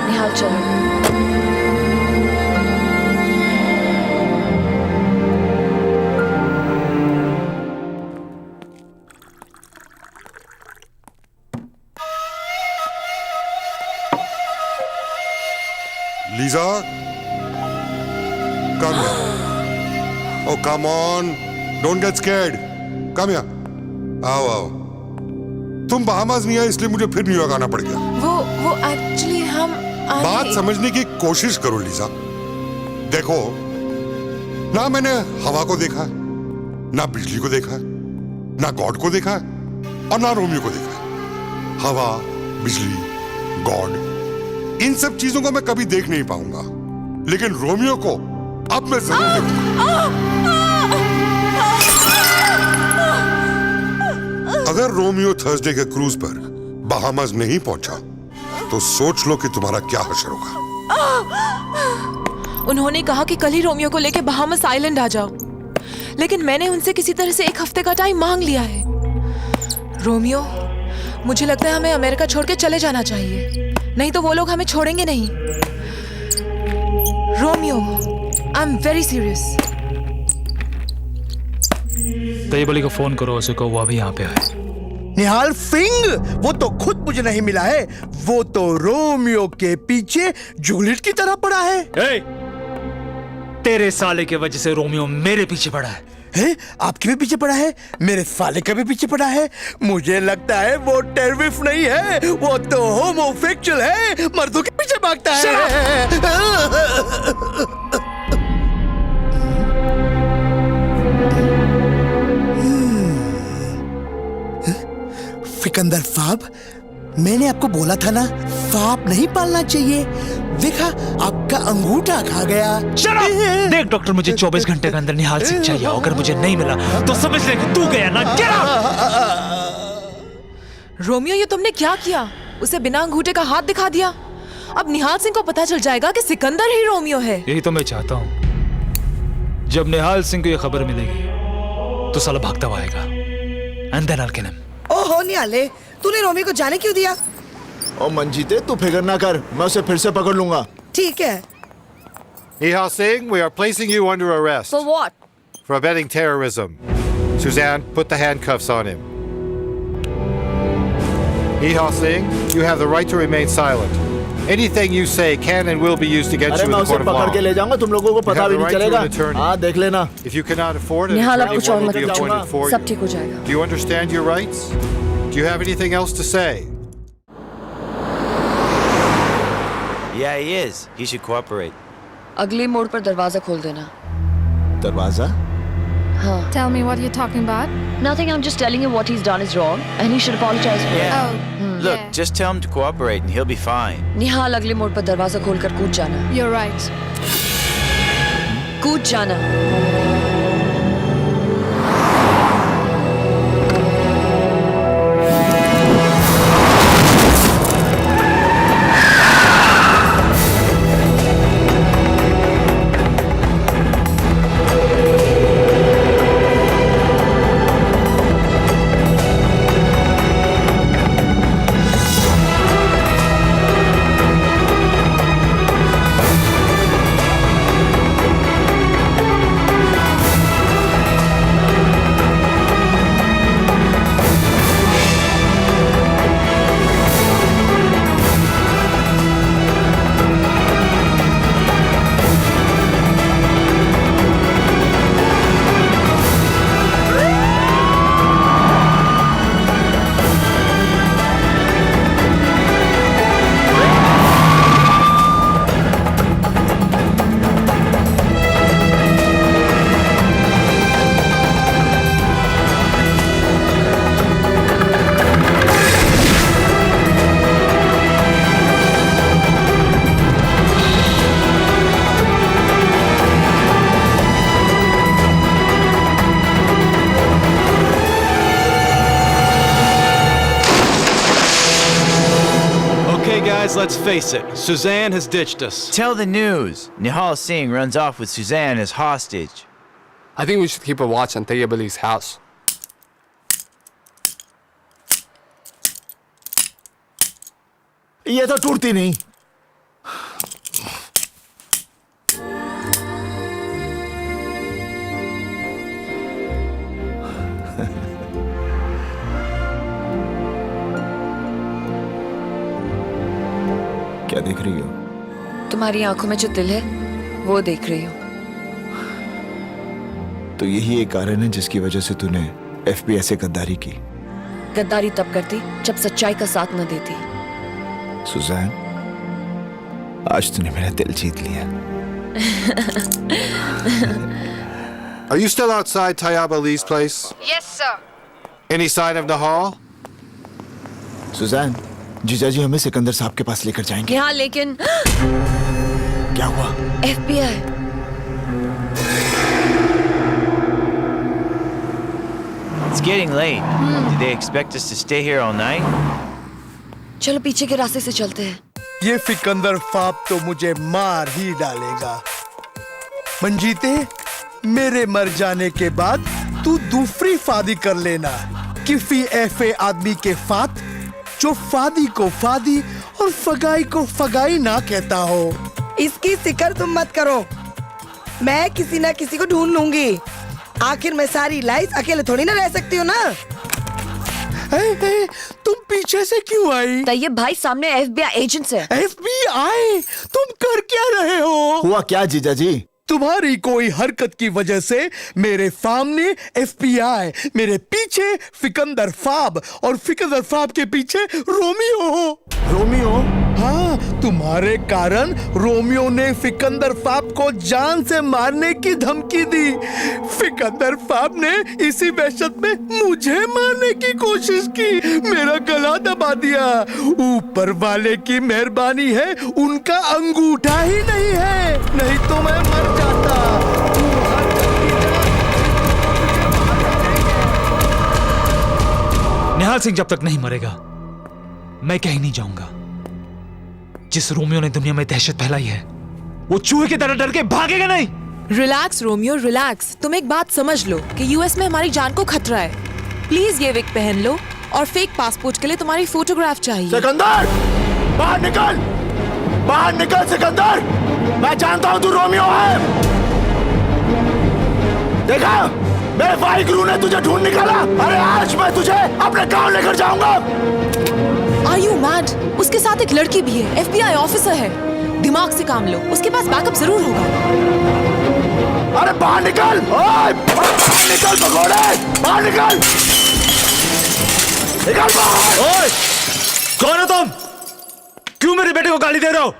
Speaker 9: निहाल चलो।
Speaker 10: Lisa, come here. Oh, come on. Don't get scared. Come here. आओ। तुम बहामास नहीं आए इसलिए मुझे फिर न्यूयॉर्क आना पड़ गया।
Speaker 12: वो एक्चुअली हम
Speaker 10: बात समझने की कोशिश करो लीजा। देखो, ना मैंने हवा को देखा, ना बिजली को देखा, ना गॉड को देखा, और ना रोमियो को देखा। हवा, बिजली, गॉड, इन सब चीजों को मैं कभी देख नहीं पाऊंगा, लेकिन रोमियो को अब मैं जरूर देखूंगा। अगर रोमियो थर्सडे के क्रूज पर बहामास नहीं पहुंचा तो सोच लो कि तुम्हारा क्या हश्र होगा।
Speaker 12: उन्होंने कहा कि कल ही रोमियो को लेकर बहामास आइलैंड आ जाओ, लेकिन मैंने उनसे किसी तरह से 1 हफ्ते का टाइम मांग लिया है। रोमियो, मुझे लगता है हमें अमेरिका छोड़ के चले जाना चाहिए, नहीं तो वो लोग हमें छोड़ेंगे नहीं। Romeo, I am very serious.
Speaker 2: Taiyab को फोन करो, उसे को वो भी यहाँ पे आए।
Speaker 16: निहाल सिंह, वो तो खुद मुझे नहीं मिला है, वो तो रोमियो के पीछे जूलियट की तरह पड़ा है।
Speaker 2: तेरे साले के वजह से रोमियो मेरे पीछे पड़ा है।
Speaker 16: आपके भी पीछे पड़ा है, मेरे साले का भी पीछे पड़ा है। मुझे लगता है वो टेररिस्ट नहीं है, वो तो होमोसेक्सुअल है, मर्दों के पीछे भागता है। सिकंदर साहब, मैंने आपको बोला था ना, सांप नहीं पालना चाहिए। देखा, आपका अंगूठा खा गया।
Speaker 2: देख डॉक्टर, मुझे 24 घंटे के अंदर निहाल सिंह चाहिए। अगर मुझे नहीं मिला तो समझ ले कि तू गया ना। Get out.
Speaker 12: रोमियो, ये तुमने क्या किया? उसे बिना अंगूठे का हाथ दिखा दिया। अब निहाल सिंह को पता चल जाएगा कि सिकंदर ही रोमियो है।
Speaker 2: यही तो मैं चाहता हूँ। जब निहाल सिंह को ये खबर मिलेगी तो साला भागता हुआ आएगा। And then I'll kill him.
Speaker 13: ओहो निहाले, तूने रोमियो को जाने क्यों दिया?
Speaker 1: ओ मंजीते, तू फिक्र ना कर, मैं उसे फिर से पकड़ लूंगा।
Speaker 13: ठीक है।
Speaker 20: Nihal Singh, we are placing you under arrest.
Speaker 9: For what?
Speaker 20: For abetting terrorism. Suzanne, put the handcuffs on him. Nihal Singh, you have the right to remain silent. Anything you say can and will be used against
Speaker 1: अरे
Speaker 20: you in
Speaker 1: मैं
Speaker 20: the
Speaker 1: उसे
Speaker 20: court of
Speaker 1: पकड़ के
Speaker 20: law.
Speaker 1: ले जाऊंगा, तुम लोगों को
Speaker 20: You
Speaker 1: पता
Speaker 20: have
Speaker 1: भी
Speaker 20: the
Speaker 1: नहीं
Speaker 20: right to
Speaker 1: चलेगा।
Speaker 20: an attorney.
Speaker 1: हाँ देख लेना।
Speaker 20: If you cannot afford it,
Speaker 9: निहाल, आप
Speaker 20: attorney
Speaker 9: कुछ
Speaker 20: one
Speaker 9: और
Speaker 20: will
Speaker 9: मत
Speaker 20: be
Speaker 9: कीजिए।
Speaker 20: appointed for
Speaker 9: सब
Speaker 20: you.
Speaker 9: ठीक हो जाएगा।
Speaker 20: Do you understand your rights? Do you have anything else to say?
Speaker 8: Yeah, he is. He should cooperate.
Speaker 9: अगले मोड़ पर दरवाजा खोल देना।
Speaker 1: दरवाजा?
Speaker 9: हाँ।
Speaker 14: Tell me what you're talking about.
Speaker 9: Nothing. I'm just telling him what he's done is wrong, and he should apologize for it.
Speaker 14: Oh,
Speaker 8: Look, just tell him to cooperate and he'll be fine.
Speaker 9: निहाल, अगले मोड़ पर दरवाजा खोलकर कूद जाना।
Speaker 14: You're right.
Speaker 9: कूद जाना।
Speaker 17: Guys, let's face it. Suzanne has ditched us.
Speaker 8: Tell the news. Nihal Singh runs off with Suzanne as hostage.
Speaker 19: I think we should keep a watch on Tayyib Ali's house.
Speaker 1: ये तो टूटती नहीं। क्या देख रही हो?
Speaker 9: तुम्हारी आंखों में जो दिल है, वो देख रही हूँ।
Speaker 1: तो यही एक कारण है जिसकी वजह से तूने FBI से गद्दारी की।
Speaker 9: गद्दारी तब करती जब सच्चाई का साथ न देती।
Speaker 1: सुजैन, आज तूने मेरा दिल जीत लिया।
Speaker 20: Are you still outside Tayyib Ali's place?
Speaker 14: Yes, sir.
Speaker 20: Any sign of Nihal?
Speaker 1: Suzanne, जीजाजी हमें सिकंदर साहब के पास लेकर जाएंगे।
Speaker 9: यहाँ लेकिन
Speaker 1: क्या हुआ?
Speaker 9: FBI।
Speaker 8: It's getting late. Do they expect us to stay here all night?
Speaker 9: चलो पीछे के रास्ते से चलते हैं।
Speaker 16: ये सिकंदर फाप तो मुझे मार ही डालेगा। मंजीते, मेरे मर जाने के बाद तू दूसरी फादी कर लेना। किसी ऐसे आदमी के फात जो फादी को फादी और फगाई को फगाई ना कहता हो।
Speaker 13: इसकी फिक्र तुम मत करो, मैं किसी ना किसी को ढूंढ लूंगी। आखिर मैं सारी लाइफ अकेले थोड़ी ना रह सकती हूँ ना।
Speaker 16: तुम पीछे से क्यों आई?
Speaker 9: तैयब भाई सामने FBI एजेंट्स है।
Speaker 16: FBI? तुम कर क्या रहे हो?
Speaker 1: हुआ क्या जीजाजी?
Speaker 16: तुम्हारी कोई हरकत की वजह से मेरे सामने FBI, मेरे पीछे फिकंदर फाब और फिकंदर फाब के पीछे रोमियो हो।
Speaker 1: रोमियो?
Speaker 16: हाँ, तुम्हारे कारण रोमियो ने फिकंदर फाब को जान से मारने की धमकी दी। फिकंदर फाब ने इसी वहशत में मुझे मारने की कोशिश की, मेरा गला दबा दिया। ऊपर वाले की मेहरबानी है, उनका अंगूठा ही नहीं है, नहीं तो मैं मर जाता।
Speaker 2: निहाल सिंह जब तक नहीं मरेगा, मैं कहीं नहीं जाऊंगा। जिस रोमियो ने दुनिया में दहशत फैलाई है, वो चूहे की तरह डर के भागेगा नहीं।
Speaker 12: Relax Romeo, relax. तुम एक बात समझ लो कि यूएस में हमारी जान को खतरा है। प्लीज ये विग पहन लो और फेक पासपोर्ट के लिए तुम्हारी फोटोग्राफ चाहिए।
Speaker 1: सिकंदर, बाहर निकल, बाहर निकल सिकंदर। मैं जानता हूँ तू रोमियो है। देखा, मेरे भाई गुरु ने तुझे ढूंढ निकाला। अरे आज मैं तुझे अपने गांव लेकर जाऊंगा।
Speaker 12: you mad? उसके साथ एक लड़की भी है, FBI ऑफिसर है। दिमाग से काम लो, उसके पास बैकअप जरूर होगा।
Speaker 16: अरे बाहर निकल! ओए! बाहर निकल भगोड़े! बाहर निकल! निकल बाहर!
Speaker 5: ओए! कौन हो तुम? क्यों मेरे बेटे को गाली दे रहे हो?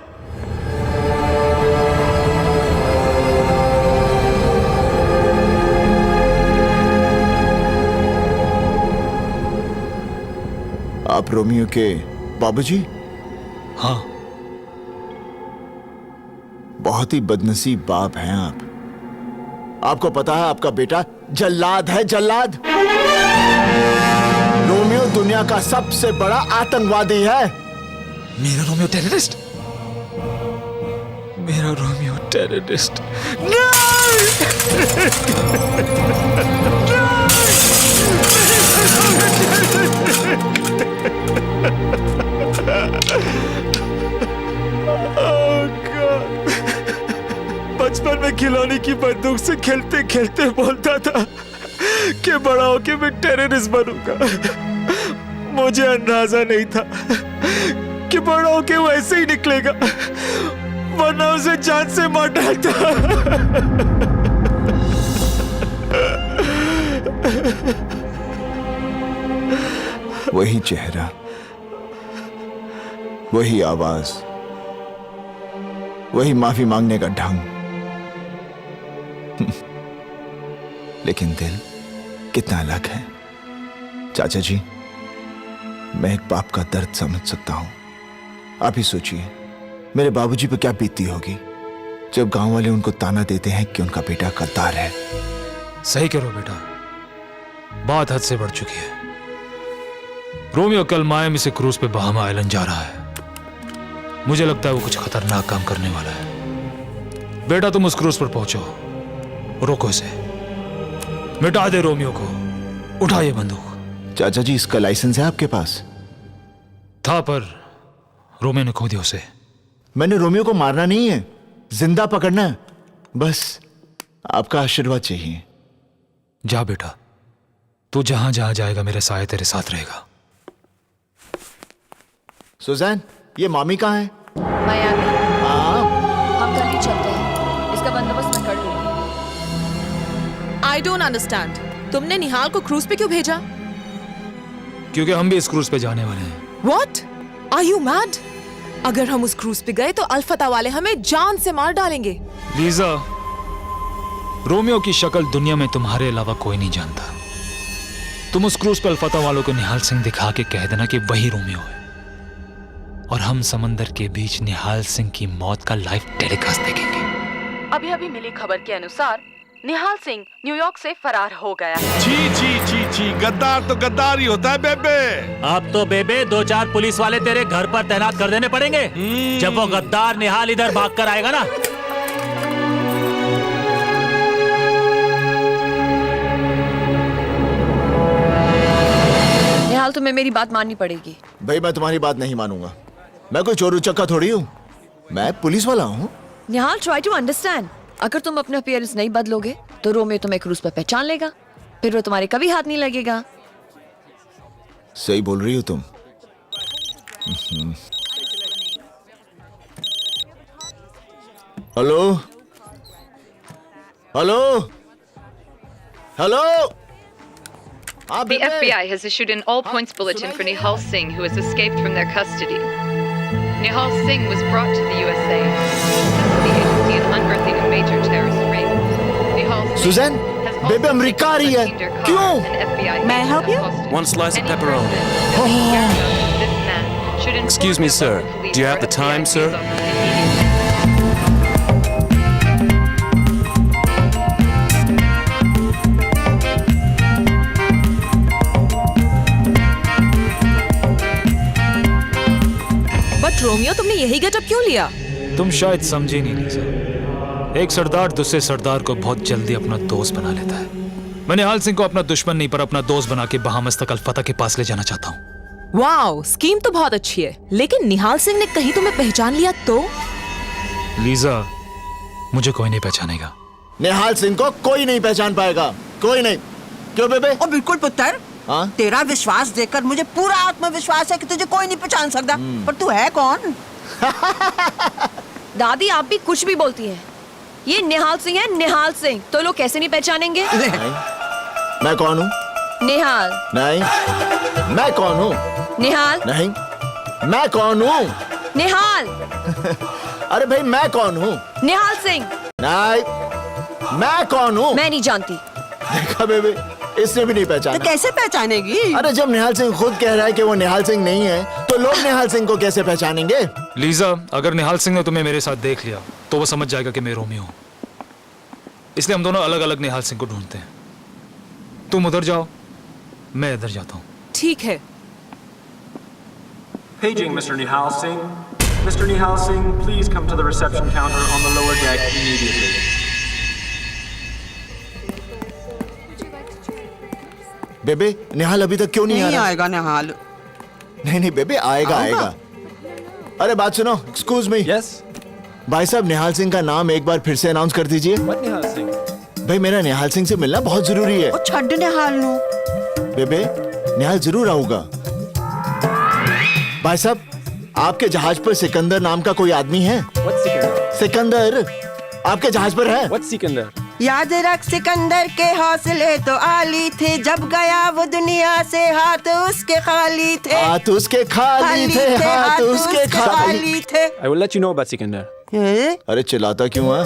Speaker 1: आप रोमियो के बाबूजी?
Speaker 2: हाँ।
Speaker 1: बहुत ही बदनसीब बाप हैं आप। आपको पता है आपका बेटा जल्लाद है, जल्लाद। रोमियो दुनिया का सबसे बड़ा आतंकवादी है।
Speaker 2: मेरा रोमियो टेररिस्ट? मेरा रोमियो टेररिस्ट?
Speaker 5: बचपन में खिलौने की बंदूक से खेलते खेलते बोलता था कि बड़ा होके मैं टेररिस्ट बनूंगा। मुझे अंदाजा नहीं था कि बड़ा होके वो ऐसे ही निकलेगा, वरना उसे जान से मार डालता।
Speaker 1: वही चेहरा, वही आवाज, वही माफी मांगने का ढंग। लेकिन दिल कितना अलग है। चाचा जी, मैं एक बाप का दर्द समझ सकता हूं। आप ही सोचिए मेरे बाबूजी पे क्या बीतती होगी जब गांव वाले उनको ताना देते हैं कि उनका बेटा गद्दार है।
Speaker 2: सही करो बेटा, बात हद से बढ़ चुकी है। रोमियो कल मायामी से क्रूज पे बहामा आइलैंड जा रहा है। मुझे लगता है वो कुछ खतरनाक काम करने वाला है। बेटा तुम उस क्रूज पर पहुंचो, रोको इसे, मिटा दे रोमियो को, उठा ये बंदूक।
Speaker 1: चाचा जी, इसका लाइसेंस है आपके पास?
Speaker 2: था, पर रोमियो ने खो दिया उसे।
Speaker 1: मैंने रोमियो को मारना नहीं है, जिंदा पकड़ना है। बस आपका आशीर्वाद चाहिए।
Speaker 2: जा बेटा, तू जहां जहां जाएगा मेरे साए तेरे साथ रहेगा।
Speaker 1: सुजैन, ये मामी कहाँ है?
Speaker 9: मायामी। हम कल ही चलते हैं, इसका बंदोबस्त मैं कर लूंगी।
Speaker 12: I don't understand. तुमने निहाल को क्रूज पे क्यों भेजा?
Speaker 2: क्योंकि हम भी इस क्रूज पे जाने वाले हैं।
Speaker 12: What? Are you mad? अगर हम उस क्रूज पे गए तो अल्फता वाले हमें जान से मार डालेंगे।
Speaker 2: लीजा, रोमियो की शक्ल दुनिया में तुम्हारे अलावा कोई नहीं जानता। तुम उस क्रूज पे अल्फता वालों को निहाल सिंह दिखा के कह देना कि वही रोमियो है, और हम समंदर के बीच निहाल सिंह की मौत का लाइव टेलीकास्ट देखेंगे।
Speaker 12: अभी अभी मिली खबर के अनुसार निहाल सिंह न्यूयॉर्क से फरार हो गया है।
Speaker 21: छी छी छी छी, गद्दार तो गद्दार ही होता है बेबे।
Speaker 5: अब तो बेबे 2-4 पुलिस वाले तेरे घर पर तैनात कर देने पड़ेंगे जब वो गद्दार निहाल इधर भाग कर आएगा ना।
Speaker 9: निहाल, तुम्हें मेरी बात माननी पड़ेगी।
Speaker 1: भाई, मैं तुम्हारी बात नहीं मानूंगा। मैं कोई चोर उचक्का थोड़ी हूँ, मैं पुलिस वाला हूँ।
Speaker 9: निहाल, ट्राई टू अंडरस्टैंड। अगर तुम अपना अपीयरेंस नहीं बदलोगे तो रोमियो तुम्हें क्रूज पर पहचान लेगा, फिर वो तुम्हारे कभी हाथ नहीं लगेगा।
Speaker 1: सही बोल रही हो तुम। Hello hello hello.
Speaker 15: The FBI has issued an all-points bulletin for Nihal Singh, who has escaped from their custody. Nihal Singh was brought to the USA since the agency is unearthing a major terrorist ring. Nihal Singh
Speaker 1: Suzanne, बेबे America आ रही है। क्यों?
Speaker 15: May I help you?
Speaker 18: One slice of pepperoni. Excuse me, sir. Do you have the time, sir?
Speaker 12: But Romeo, तुमने यही getup क्यों लिया?
Speaker 2: तुम शायद समझे नहीं लीजा। एक सरदार दूसरे सरदार को बहुत जल्दी अपना दोस्त बना लेता है। मैं निहाल सिंह को अपना दुश्मन नहीं पर अपना दोस्त बना के बहामस तक अल्फता के पास ले जाना चाहता हूँ।
Speaker 12: वाओ, स्कीम तो बहुत अच्छी है, लेकिन निहाल सिंह ने कहीं तुम्हें पहचान लिया तो?
Speaker 2: लीजा, मुझे कोई नहीं पहचानेगा।
Speaker 1: निहाल सिंह को कोई नहीं पहचान पाएगा, कोई नहीं। क्यों बेबे?
Speaker 7: ओ बिल्कुल पुत्र,
Speaker 1: हाँ?
Speaker 7: तेरा विश्वास देखकर मुझे पूरा आत्मविश्वास है कि तुझे कोई नहीं पहचान सकता। पर तू है कौन?
Speaker 9: दादी आप भी कुछ भी बोलती हैं। ये निहाल सिंह है, निहाल सिंह। तो लोग कैसे नहीं पहचानेंगे?
Speaker 1: मैं कौन हूँ?
Speaker 9: निहाल।
Speaker 1: नहीं। मैं कौन हूँ?
Speaker 9: निहाल।
Speaker 1: नहीं। मैं कौन हूँ?
Speaker 9: निहाल।
Speaker 1: अरे भाई मैं कौन हूँ?
Speaker 9: निहाल सिंह।
Speaker 1: नहीं। मैं कौन हूँ?
Speaker 9: मैं नहीं जानती।
Speaker 1: देखा बेबे, इसने भी नहीं पहचाना।
Speaker 7: तो कैसे पहचानेगी?
Speaker 1: अरे जब निहाल सिंह खुद कह रहा है कि वो निहाल सिंह नहीं है, तो लोग निहाल सिंह को कैसे पहचानेंगे?
Speaker 2: लीजा, अगर निहाल सिंह ने तुम्हें मेरे साथ देख लिया तो वो समझ जाएगा कि मैं रोमियो हूँ। इसलिए हम दोनों अलग अलग निहाल सिंह को ढूंढते हैं। तुम उधर जाओ, मैं इधर जाता हूँ।
Speaker 12: ठीक है।
Speaker 6: Paging Mr. Nihal Singh. Mr. Nihal Singh, please come to the reception counter on the lower deck immediately.
Speaker 1: बेबे, निहाल अभी तक क्यों नहीं आ रहा?
Speaker 7: आएगा निहाल।
Speaker 1: नहीं बेबे, आएगा। अरे बात सुनो, एक्सक्यूज मी।
Speaker 8: यस
Speaker 1: भाई साहब, निहाल सिंह का नाम एक बार फिर से अनाउंस कर दीजिए।
Speaker 8: What Nihal Singh?
Speaker 1: भाई मेरा निहाल सिंह से मिलना बहुत जरूरी है।
Speaker 7: वो छड्ड निहाल नु।
Speaker 1: बेबे, निहाल जरूर आऊंगा। भाई साहब, आपके जहाज पर सिकंदर नाम का कोई आदमी है?
Speaker 8: What Sikandar?
Speaker 1: सिकंदर आपके जहाज पर है?
Speaker 8: What Sikandar?
Speaker 7: याद रख सिकंदर के हौसले तो आली थे, जब गया वो दुनिया से हाथ उसके खाली थे।
Speaker 1: हाथ उसके खाली थे, हाथ उसके खाली
Speaker 7: थे।
Speaker 8: I will let you know about Sikandar.
Speaker 1: अरे चिल्लाता क्यों है?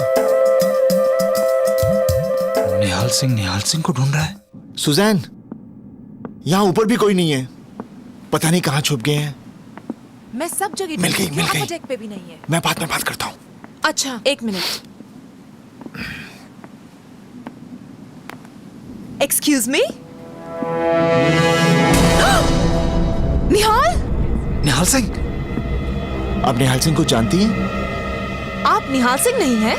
Speaker 2: निहाल सिंह को ढूंढ रहा है।
Speaker 1: सुजैन, यहाँ ऊपर भी कोई नहीं है। पता नहीं कहाँ छुप गए हैं।
Speaker 12: मैं सब जगह
Speaker 1: मिल गई।
Speaker 12: डेक पे भी नहीं है।
Speaker 1: मैं बाद में बात करता हूँ।
Speaker 12: अच्छा, 1 minute. Excuse me.
Speaker 2: Nihal Singh.
Speaker 1: आप निहाल सिंह को जानती हैं?
Speaker 12: आप निहाल सिंह नहीं हैं?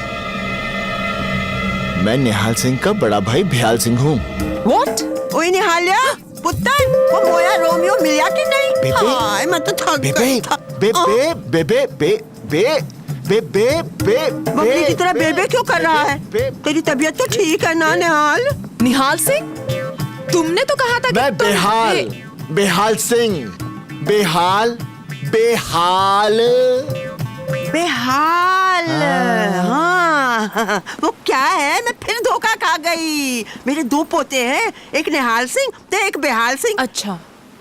Speaker 1: मैं निहाल सिंह का बड़ा भाई भ्याल सिंह हूँ।
Speaker 12: What?
Speaker 7: ओए निहालिया, पुत्र, वो मोया रोमियो मिला कि नहीं?
Speaker 1: बेबे,
Speaker 7: हाय, मैं तो थक गई था। बबली की तरह बेबे क्यों कर रहा है? तेरी तबीयत तो ठीक है ना निहाल?
Speaker 12: निहाल सिंह, तुमने तो कहा था कि
Speaker 1: मैं बेहाल सिंह। बेहाल। हाँ,
Speaker 7: वो क्या है? मैं फिर धोखा खा गई। मेरे 2 पोते हैं, एक निहाल सिंह तो एक बेहाल सिंह।
Speaker 12: अच्छा,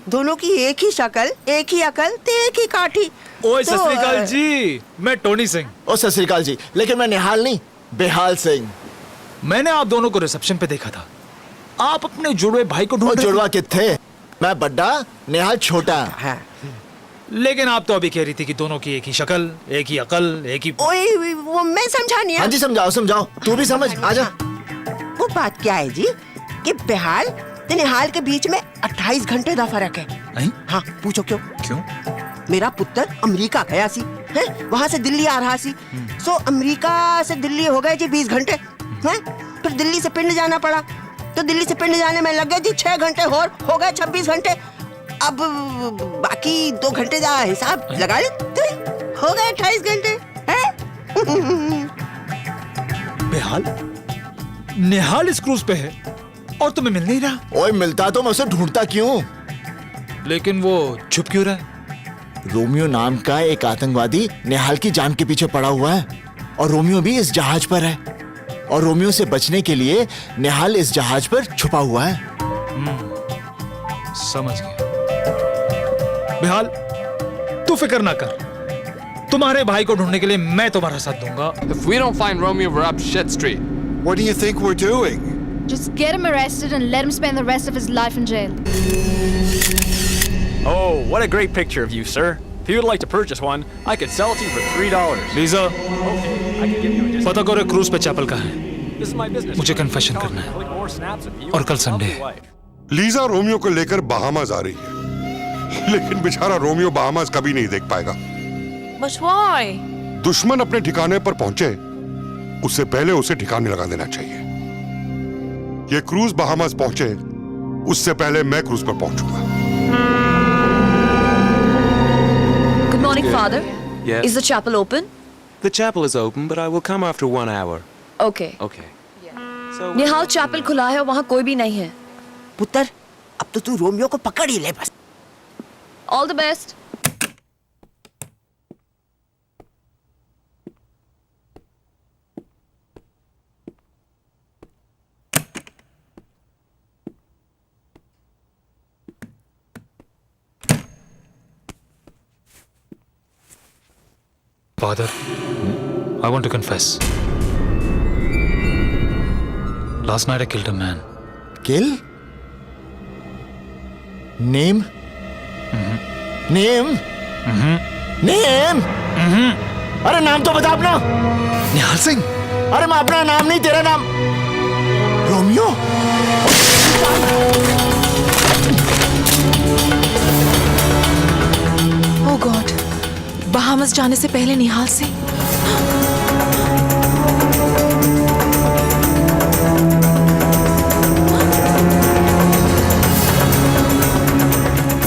Speaker 7: दोनों की एक ही शक्ल, एक ही अकल, एक ही काठी।
Speaker 2: ओए सत श्री अकाल जी, मैं टोनी सिंह।
Speaker 1: ओ सत श्री अकाल जी, लेकिन मैं निहाल नहीं, बेहाल सिंह।
Speaker 2: मैंने आप दोनों को रिसेप्शन पे देखा था। आप अपने जुड़वे भाई को ढूंढ रहे थे।
Speaker 1: जुड़वा कितने? मैं बड्डा, निहाल छोटा है।
Speaker 2: लेकिन आप तो अभी कह रही थी कि दोनों की एक ही शक्ल, एक ही अकल, एक ही।
Speaker 7: ओए, वो मैं समझा नहीं।
Speaker 1: हाँ जी, समझाओ। तू भी समझ, आजा।
Speaker 7: वो बात क्या है जी कि बेहाल तो निहाल के बीच में 28 घंटे का फर्क है। हाँ, पूछो क्यों? मेरा पुत्र अमेरिका गया सी, है? वहाँ से दिल्ली आ रहा सी। सो अमेरिका से दिल्ली हो गए जी 20 घंटे, हैं? फिर दिल्ली से पिंड जाना पड़ा, तो दिल्ली से पिंड जाने में लग गए जी 6 घंटे और हो गए 26 घंटे। अब बाकी 2 घंटे का हिसाब लगा ले, हो गए 28 घंटे, हैं?
Speaker 2: बेहाल, निहाल इस क्रूज पे है और तुम्हें मिल नहीं रहा।
Speaker 1: ओए, मिलता तो मैं उसे ढूंढता क्यों?
Speaker 2: लेकिन वो छुप क्यों रहा है?
Speaker 1: रोमियो नाम का एक आतंकवादी निहाल की जान के पीछे पड़ा हुआ है, और रोमियो भी इस जहाज पर है, और रोमियो से बचने के लिए निहाल इस जहाज पर छुपा हुआ है।
Speaker 2: समझ गया। बेहाल, तू फिक्र ना कर, तुम्हारे भाई को ढूंढने के लिए मैं तुम्हारा साथ दूंगा।
Speaker 19: If we don't find Romeo, we're up shit street.
Speaker 10: What do you think we're doing?
Speaker 14: Just get him arrested and let him spend the rest of his life in jail.
Speaker 8: Oh, what a great picture of you, sir. If you would like to purchase one, I could sell it to you for $3.
Speaker 2: Lisa,
Speaker 8: Okay, I can give you a discount.
Speaker 2: पता करो cruise पे chapel कहाँ है?
Speaker 8: This is my business.
Speaker 2: मुझे confession करना है।
Speaker 8: Click more snaps of you
Speaker 2: और कल
Speaker 8: and
Speaker 2: संडे
Speaker 8: healthy
Speaker 2: है।
Speaker 8: life.
Speaker 10: लीजा रोमियो को लेकर बहामास आ रही है, लेकिन बेचारा रोमियो बहामास कभी नहीं देख पाएगा।
Speaker 12: But why?
Speaker 10: दुश्मन अपने ठिकाने पर पहुंचे, उससे पहले उसे ठिकाने लगा देना चाहिए। ये क्रूज बहामास पहुंचे, उससे पहले मैं क्रूज पर पहुंचूंगा।
Speaker 9: Good morning, Father.
Speaker 18: Yes.
Speaker 9: Is the chapel open?
Speaker 18: The chapel is open, but I will come after 1 hour.
Speaker 9: Okay.
Speaker 18: Okay.
Speaker 9: Nihal chapel खुला है और वहाँ कोई भी नहीं है।
Speaker 7: पुत्र, अब तो तू रोमियो को पकड़ ही ले बस।
Speaker 9: All the best.
Speaker 2: Father, I want to confess. Last night I killed a man.
Speaker 1: Kill? Name? Name? Name? अरे नाम तो बता अपना।
Speaker 2: निहाल सिंह।
Speaker 1: अरे मैं अपना नाम नहीं, तेरा नाम। रोमियो?
Speaker 12: ओह गॉड, बहामस जाने से पहले निहाल सिंह।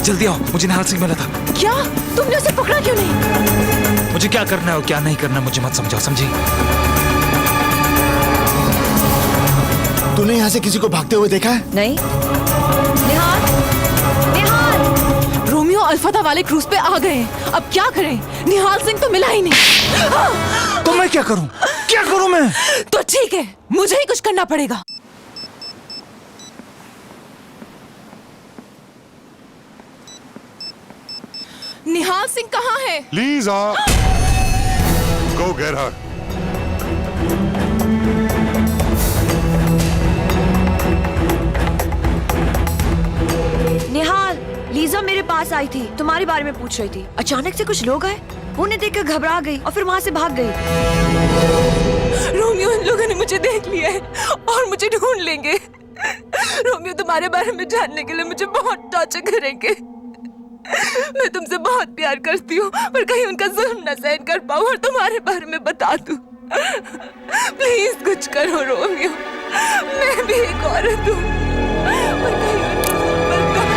Speaker 2: जल्दी आओ, मुझे निहाल सिंह मिला था।
Speaker 12: क्या? तुमने उसे पकड़ा क्यों नहीं?
Speaker 2: मुझे क्या करना है और क्या नहीं करना मुझे मत समझाओ, समझी?
Speaker 1: तूने यहाँ से किसी को भागते हुए देखा है?
Speaker 9: नहीं। निहाल, निहाल।
Speaker 12: रोमियो अल्फाता वाले क्रूज पे आ गए हैं। अब क्या करें? निहाल सिंह तो मिला ही नहीं।
Speaker 2: तो मैं क्या करूं? क्या करूं मैं?
Speaker 12: तो ठीक है, मुझे ही कुछ करना पड़ेगा। निहाल सिंह कहाँ है?
Speaker 10: Lisa, go get her.
Speaker 9: निहाल, लीजा मेरे पास आई थी, तुम्हारे बारे में पूछ रही थी। अचानक से कुछ लोग आए, उन्हें देखकर घबरा गई और फिर वहाँ से भाग गई।
Speaker 12: रोमियो, इन लोगों ने मुझे देख लिया है और मुझे ढूंढ लेंगे। रोमियो तुम्हारे बारे में जानने के लिए मुझे बहुत टॉर्चर करेंगे। मैं तुमसे बहुत प्यार करती हूँ, पर कहीं उनका जुल्म न सहन कर पाऊँ और तुम्हारे बारे में बता दूँ। प्लीज कुछ करो रोमियो, मैं भी एक औरत हूँ, पर कहीं उनका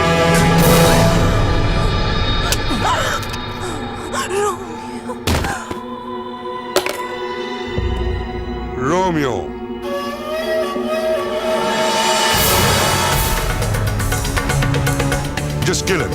Speaker 10: Romeo. Just kill him.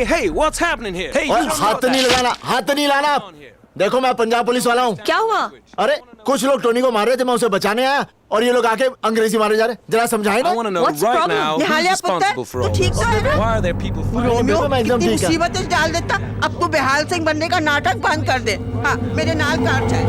Speaker 18: Hey, what's happening here? Hey,
Speaker 1: हाथ नहीं लगाना, हाथ नहीं लाना। देखो मैं पंजाब पुलिस वाला हूँ।
Speaker 9: क्या हुआ?
Speaker 1: अरे कुछ लोग टोनी को मार रहे थे, मैं उसे बचाने आया और ये लोग आके अंग्रेजी मारे जा रहे। जरा समझाए ना।
Speaker 18: I want to know right now who's responsible for all this. Why are there people
Speaker 7: Romeo
Speaker 1: एकदम
Speaker 7: कितनी
Speaker 1: ठीक है।
Speaker 7: मुसीबत डाल देता। अब तू बेहाल सिंह बनने का नाटक बंद कर दे। हाँ, मेरे नाल कार चल।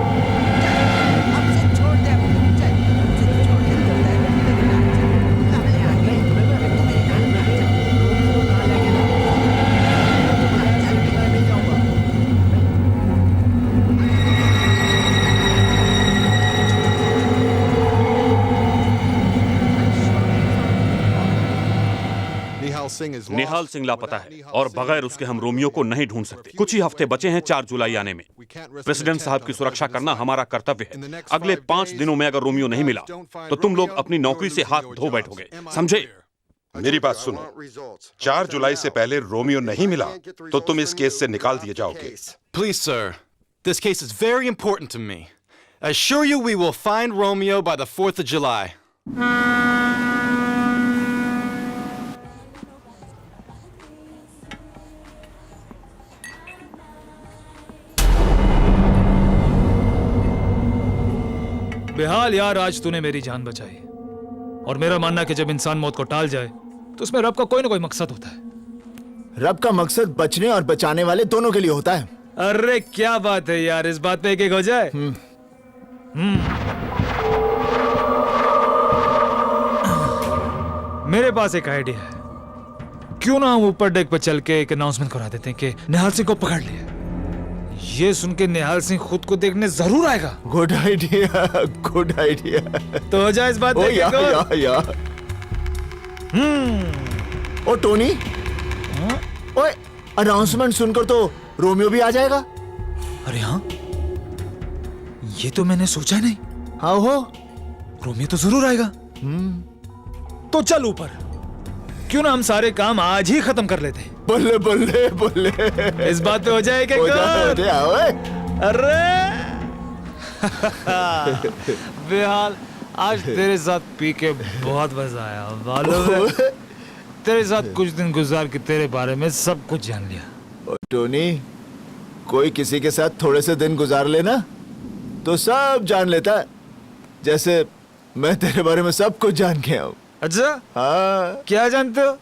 Speaker 4: निहाल सिंह लापता है और बगैर उसके हम रोमियो को नहीं ढूंढ सकते। कुछ ही हफ्ते बचे हैं 4 जुलाई आने में। प्रेसिडेंट साहब की सुरक्षा करना हमारा कर्तव्य है। अगले 5 दिनों में अगर रोमियो नहीं मिला तो तुम लोग अपनी नौकरी से हाथ धो बैठोगे, समझे?
Speaker 10: मेरी बात सुनो, 4 जुलाई से पहले रोमियो नहीं मिला तो तुम इस केस से निकाल दिए जाओगे।
Speaker 17: Please, sir. This case is very important to me. assure you we will find Romeo by the 4th of July.
Speaker 2: बेहाल यार, आज तूने मेरी जान बचाई। और मेरा मानना है कि जब इंसान मौत को टाल जाए तो उसमें रब का कोई ना कोई मकसद होता है।
Speaker 1: रब का मकसद बचने और बचाने वाले दोनों के लिए होता है।
Speaker 2: अरे क्या बात है यार, इस बात पे एक हो जाए। मेरे पास एक आइडिया है। क्यों ना हम ऊपर डेक पर चल के एक अनाउंसमेंट करा देते हैं कि निहाल सिंह को पकड़ लिया। ये सुन के निहाल सिंह खुद को देखने जरूर आएगा।
Speaker 1: Good idea, good idea.
Speaker 2: तो हो जाए इस बात पे
Speaker 1: या। ओ टोनी, ओए अनाउंसमेंट सुनकर तो रोमियो भी आ जाएगा।
Speaker 2: अरे हाँ, ये तो मैंने सोचा नहीं।
Speaker 1: हाँ हो,
Speaker 2: रोमियो तो जरूर आएगा। तो चल ऊपर, क्यों ना हम सारे काम आज ही खत्म कर लेते हैं।
Speaker 1: बल्ले बल्ले बल्ले,
Speaker 2: इस बात पे हो जाए क्या? अरे बेहाल, आज तेरे साथ पी के बहुत मजा आया। मालूम है, तेरे साथ कुछ दिन गुजार के तेरे बारे में सब कुछ जान लिया।
Speaker 1: टोनी, कोई किसी के साथ थोड़े से दिन गुजार लेना तो सब जान लेता है। जैसे मैं तेरे बारे में सब कुछ जान गया हूँ।
Speaker 2: अच्छा?
Speaker 1: हाँ।
Speaker 2: क्या जानते हो?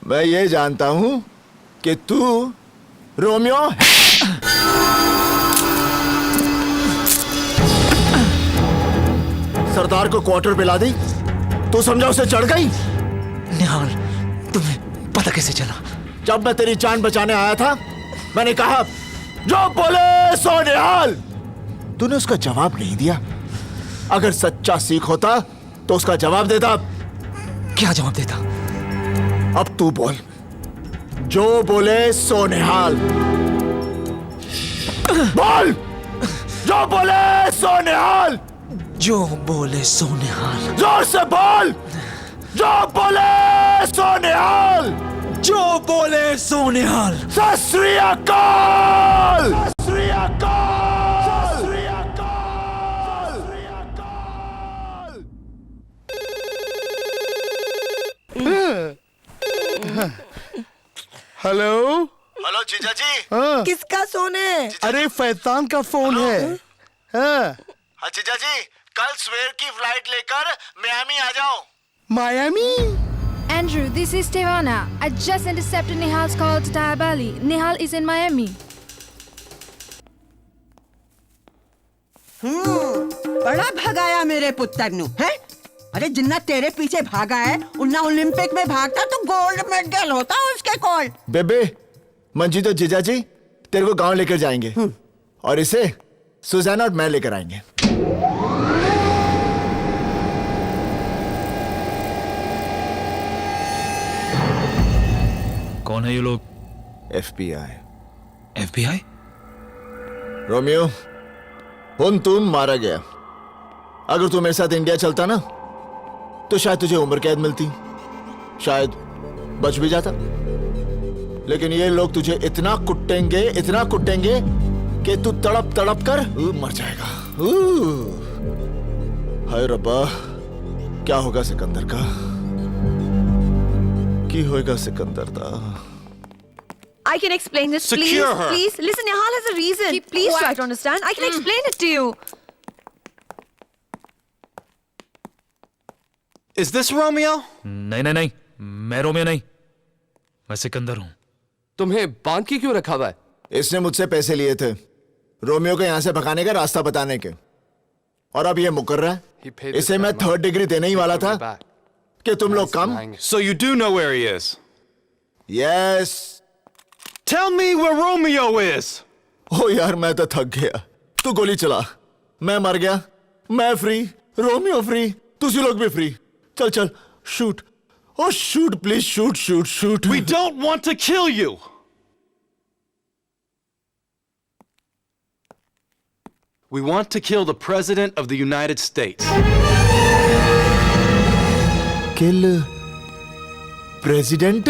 Speaker 1: मैं ये जानता हूं कि तू रोमियो है। सरदार को क्वार्टर पे ला दी, तू समझा उसे चढ़ गई।
Speaker 2: निहाल, तुम्हें पता कैसे चला?
Speaker 1: जब मैं तेरी जान बचाने आया था, मैंने कहा जो बोले सो निहाल। तूने उसका जवाब नहीं दिया। अगर सच्चा सीख होता तो उसका जवाब देता।
Speaker 2: क्या जवाब देता?
Speaker 1: अब तू बोल, जो बोले सो निहाल। बोल, जो बोले सो निहाल।
Speaker 2: जो बोले सो निहाल।
Speaker 1: जोर से बोल, जो बोले सो निहाल।
Speaker 2: जो बोले सो निहाल।
Speaker 1: सत श्री अकाल। सत श्री अकाल। सत श्री अकाल।
Speaker 16: हेलो
Speaker 1: हेलो जीजा जी।
Speaker 16: हाँ।
Speaker 13: किसका सोने?
Speaker 16: अरे फैतान का फोन है। हाँ
Speaker 1: जीजा जी, कल सवेर की फ्लाइट लेकर मियामी आ जाओ।
Speaker 16: Miami?
Speaker 14: Andrew, this is Tehwana. I just intercepted Nihal's call to Diabali. Nihal is in Miami.
Speaker 7: बड़ा भगाया मेरे पुत्र नु, है? अरे जिन्ना तेरे पीछे भागा है, उन्ना ओलंपिक में भागता तो गोल्ड मेडल होता उसके कॉल।
Speaker 1: बेबे, मंजीत और जीजा जी तेरे को गांव लेकर जाएंगे और इसे सुजाना और मैं लेकर आएंगे।
Speaker 2: कौन है ये लोग?
Speaker 1: FBI।
Speaker 2: FBI?
Speaker 1: रोमियो, हुन तुम मारा गया। अगर तू मेरे साथ इंडिया चलता ना तो शायद तुझे उम्र कैद मिलती, शायद बच भी जाता। लेकिन ये लोग तुझे इतना कुटेंगे कि तू तड़प तड़प कर मर जाएगा। हाय रब्बा, क्या होगा सिकंदर का? की होएगा सिकंदर दा?
Speaker 9: I can explain this, please.
Speaker 17: Secure her.
Speaker 9: Please, listen, Nihal has a reason. Please try to understand. I can explain it to you.
Speaker 17: Is this Romeo?
Speaker 2: नहीं, मैं रोमियो नहीं, मैं सिकंदर हूं।
Speaker 19: तुम्हें बांध के क्यों रखा हुआ है?
Speaker 1: इसने मुझसे पैसे लिए थे रोमियो को यहां से भगाने का रास्ता बताने के, और अब ये मुकर रहा है। इसे मैं 3rd डिग्री देने ही वाला था कि तुम लोग कम।
Speaker 17: So you do know where he is?
Speaker 1: Yes.
Speaker 17: Tell me where Romeo is.
Speaker 1: ओ यार, मैं तो थक गया। तू गोली चला, मैं मर गया, मैं फ्री, रोमियो फ्री, तुझे लोग भी फ्री। चल shoot. Oh, shoot, please, shoot.
Speaker 17: We don't want to kill you. We want to kill the President of the United States.
Speaker 1: Kill President?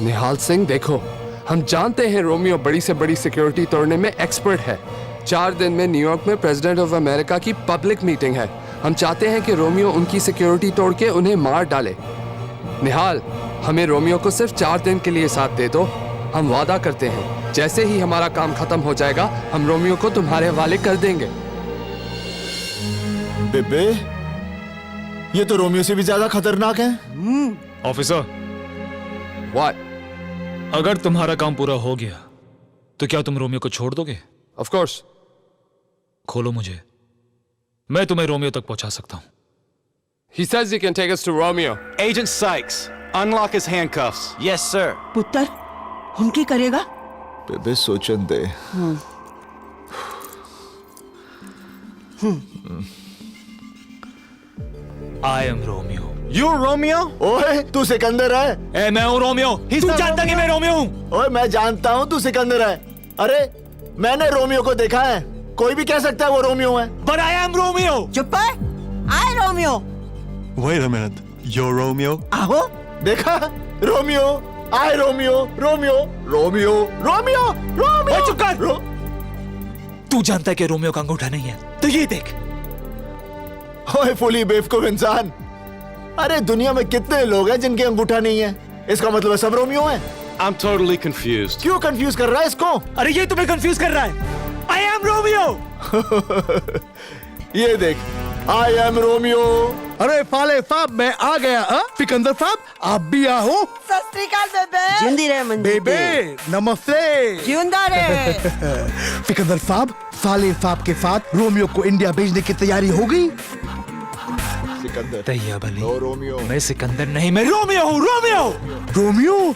Speaker 19: निहाल सिंह, देखो, हम जानते हैं रोमियो बड़ी से बड़ी सिक्योरिटी तोड़ने में एक्सपर्ट है। 4 दिन में न्यूयॉर्क में प्रेसिडेंट ऑफ अमेरिका की पब्लिक मीटिंग है। हम चाहते हैं कि रोमियो उनकी सिक्योरिटी तोड़ के उन्हें मार डाले। निहाल, हमें रोमियो को सिर्फ 4 दिन के लिए साथ दे दो। हम वादा करते हैं जैसे ही हमारा काम खत्म हो जाएगा हम रोमियो को तुम्हारे हवाले कर देंगे।
Speaker 1: बेबे, ये तो रोमियो से भी ज्यादा खतरनाक है।
Speaker 2: Officer,
Speaker 19: what?
Speaker 2: अगर तुम्हारा काम पूरा हो गया तो क्या तुम रोमियो को छोड़ दोगे?
Speaker 19: Of course.
Speaker 2: खोलो मुझे, मैं तुम्हें रोमियो तक पहुंचा सकता हूं।
Speaker 19: He says he can take us to Romeo.
Speaker 17: Agent Sykes, unlock his handcuffs.
Speaker 8: Yes, sir.
Speaker 7: पुत्र, उनकी करेगा?
Speaker 1: बेबे सोचन दे।
Speaker 2: I am Romeo.
Speaker 17: You're Romeo?
Speaker 1: ओए, तू सिकंदर है?
Speaker 2: ए, मैं हूं रोमियो। तू जानता कि मैं रोमियो हूं?
Speaker 1: ओए, मैं जानता हूं तू सिकंदर है। अरे, मैंने रोमियो को देखा है। कोई भी कह सकता है वो रोमियो है।
Speaker 2: But I am Romeo.
Speaker 7: चुप है? I Romeo.
Speaker 20: Wait a minute. You're Romeo?
Speaker 1: आहो, देखा? Romeo, I Romeo, Romeo, Romeo, Romeo, Romeo.
Speaker 2: चुप कर। तू जानता है कि रोमियो का अंगूठा नहीं है, तो ये देख।
Speaker 1: ओए फुली बेवकूफ इंसान, अरे दुनिया में कितने लोग हैं जिनके अंगूठा नहीं है? इसका मतलब है सब रोमियो हैं?
Speaker 17: I'm totally confused.
Speaker 1: क्यों कंफ्यूज कर रहा है इसको?
Speaker 2: अरे ये तुम्हें कंफ्यूज कर रहा है। I am Romeo.
Speaker 1: ये देख, I am Romeo.
Speaker 16: अरे फाले फाब, मैं आ गया। सिकंदर साहब, आप भी आओ।
Speaker 13: सत श्री अकाल बेबे।
Speaker 7: जिंदी रहे मंजी।
Speaker 16: बेबे, नमस्ते।
Speaker 13: जिंदा रहे।
Speaker 16: सिकंदर साहब, फाले फाब के साथ रोमियो को इंडिया भेजने की तैयारी हो गई?
Speaker 1: सिकंदर।
Speaker 2: तैयार भली।
Speaker 1: No Romeo.
Speaker 2: मैं सिकंदर नहीं, मैं रोमियो हूँ। रोमियो।
Speaker 16: रोमियो?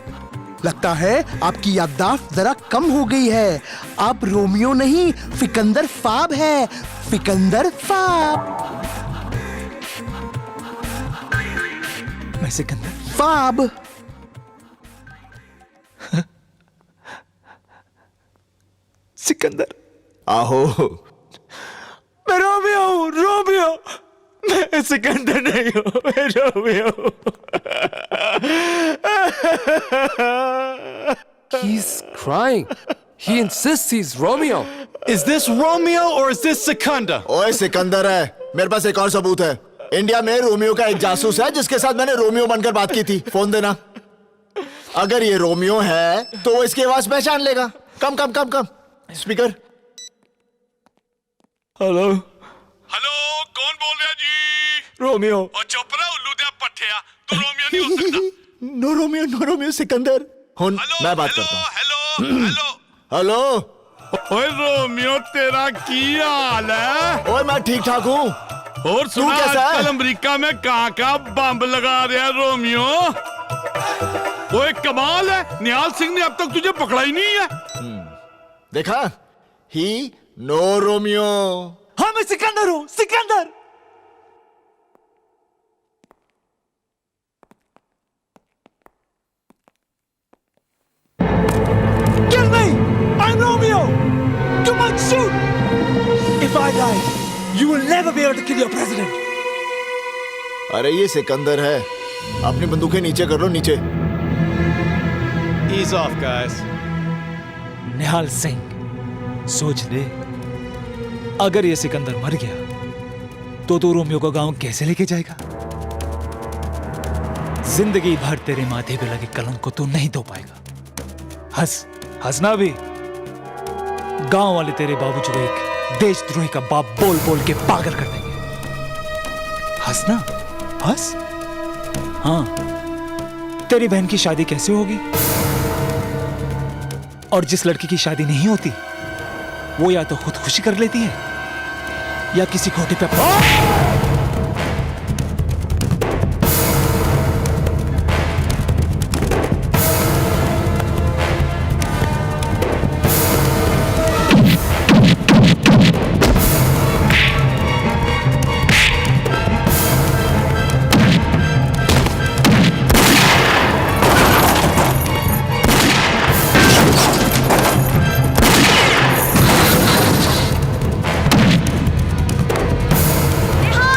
Speaker 16: लगता है आपकी याददाश्त जरा कम हो गई है। आप रोमियो नहीं, सिकंदर फाब है। सिकंदर फाब।
Speaker 2: मैं सिकंदर
Speaker 16: फाब।
Speaker 2: सिकंदर।
Speaker 1: आहो।
Speaker 2: मैं रोमियो हूँ। रोमियो। मैं सिकंदर नहीं हूँ, मैं रोमियो हूँ।
Speaker 19: He's crying. He insists he's Romeo.
Speaker 17: Is this Romeo or is this Sikandar?
Speaker 1: ओए सिकंदर है। मेरे पास एक और सबूत है। इंडिया में रोमियो का एक जासूस है जिसके साथ मैंने रोमियो बनकर बात की थी। फोन देना। अगर ये रोमियो है तो वो इसकी आवाज पहचान लेगा। कम कम कम कम स्पीकर।
Speaker 2: हेलो।
Speaker 21: हेलो, कौन बोल रहा जी?
Speaker 2: रोमियो।
Speaker 21: और चुप रहा उल्लू दे पट्टिया, तू रोमियो नहीं हो सकता।
Speaker 1: No Romeo, no Romeo, Sikandar. हुन मैं बात करता हूँ।
Speaker 21: Hello hello
Speaker 1: hello.
Speaker 21: ओए रोमियो, तेरा की हाल है?
Speaker 1: ओए मैं ठीक ठाक हूँ।
Speaker 21: और सुना,
Speaker 1: कैसा है?
Speaker 21: आजकल अमेरिका में कहाँ बम लगा रहा है रोमियो। ओए कमाल है, निहाल सिंह ने अब तक तुझे पकड़ा ही नहीं है।
Speaker 1: देखा? ही नो रोमियो।
Speaker 2: हाँ, मैं सिकंदर हूँ। Sikandar. Kill me! I'm Romeo! You must shoot! If I die, you will never be able to kill your president.
Speaker 1: अरे ये सिकंदर है। अपनी बंदूकें नीचे कर लो, नीचे।
Speaker 17: Ease off, guys.
Speaker 2: निहाल सिंह, सोच ले, अगर ये सिकंदर मर गया तो तू रोमियो को गांव कैसे लेके जाएगा? जिंदगी भर तेरे माथे पे लगे कलंक को तू नहीं धो पाएगा। हंसना भी। गांव वाले तेरे बाबूजी को एक देशद्रोही का बाप बोल बोल के पागल कर देंगे। हंसना, हंस। हाँ, तेरी बहन की शादी कैसे होगी? और जिस लड़की की शादी नहीं होती वो या तो खुदकुशी कर लेती है या किसी खोटे पे
Speaker 9: निहाल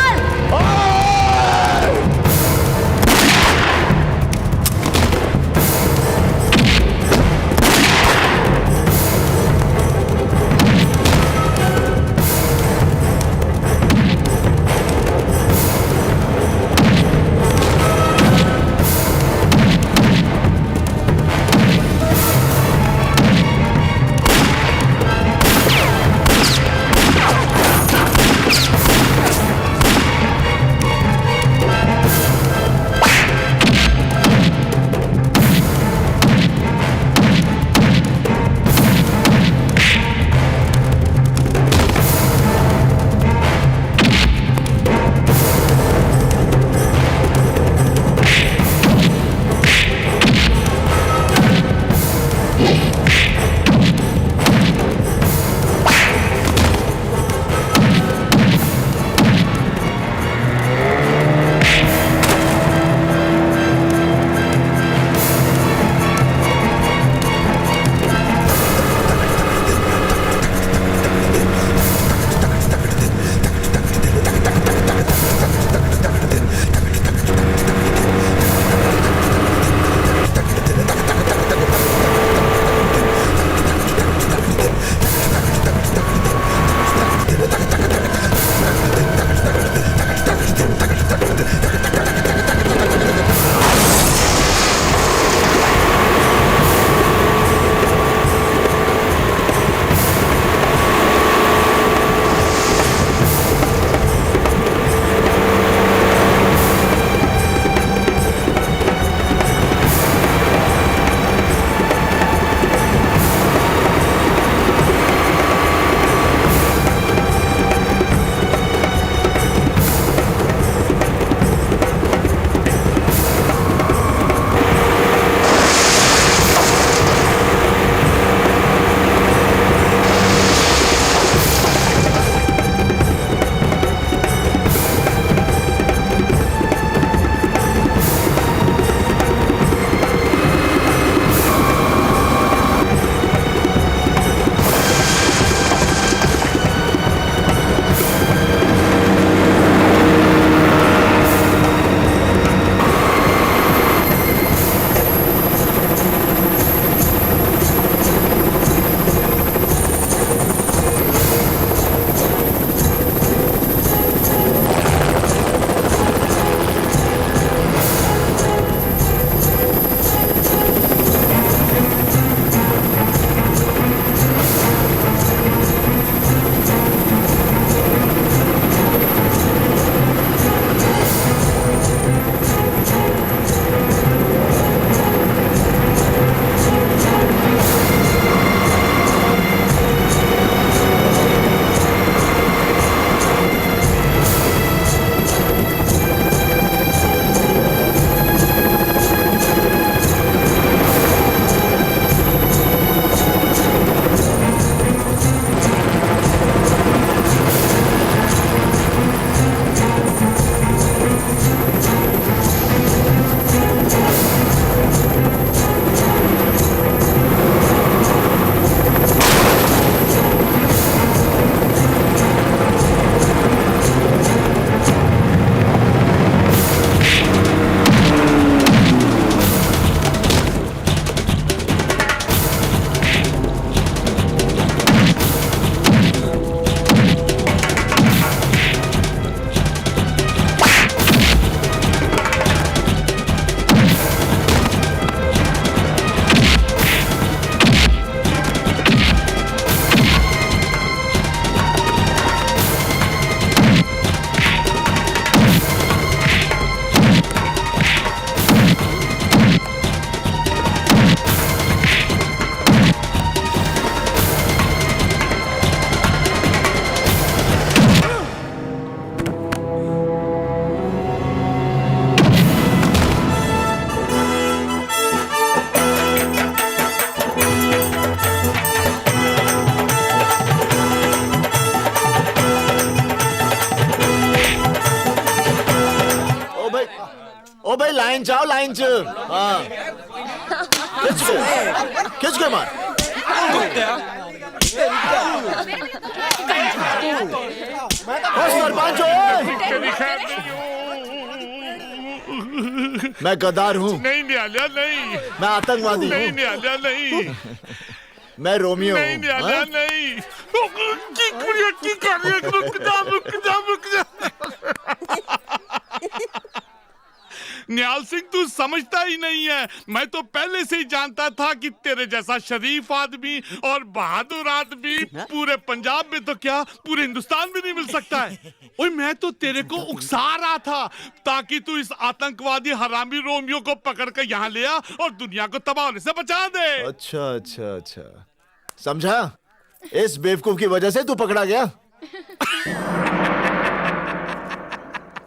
Speaker 1: लाइन च हाँ खिंच के मार सरपंच मैं गद्दार हूँ
Speaker 21: नहीं न्याला नहीं
Speaker 1: मैं आतंकवादी
Speaker 21: नहीं
Speaker 1: हूँ
Speaker 21: न्याला नहीं
Speaker 1: मैं रोमियो
Speaker 21: नहीं
Speaker 1: हूँ
Speaker 21: न्याला नहीं की कर रही है रुक जा निहाल सिंह तू समझता ही नहीं है मैं तो पहले से ही जानता था कि तेरे जैसा शरीफ आदमी और बहादुर आदमी पूरे पंजाब में तो क्या पूरे हिंदुस्तान में नहीं मिल सकता है ओए मैं तो तेरे को उकसा रहा था ताकि तू इस आतंकवादी हरामी रोमियो को पकड़ कर यहाँ ले आ और दुनिया को तबाह होने से बचा दे।
Speaker 1: अच्छा अच्छा अच्छा समझा इस बेवकूफ की वजह से तू पकड़ा गया।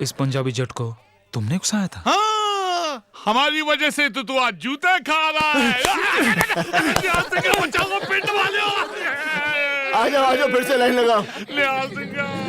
Speaker 2: इस पंजाबी जट को तुमने उकसाया था?
Speaker 21: हाँ, हमारी वजह से तो तू आज जूते खा रहा है। बचाओ पेट वाले
Speaker 1: आ जाओ फिर से लाइन लगाओ।
Speaker 21: निहाल सिंह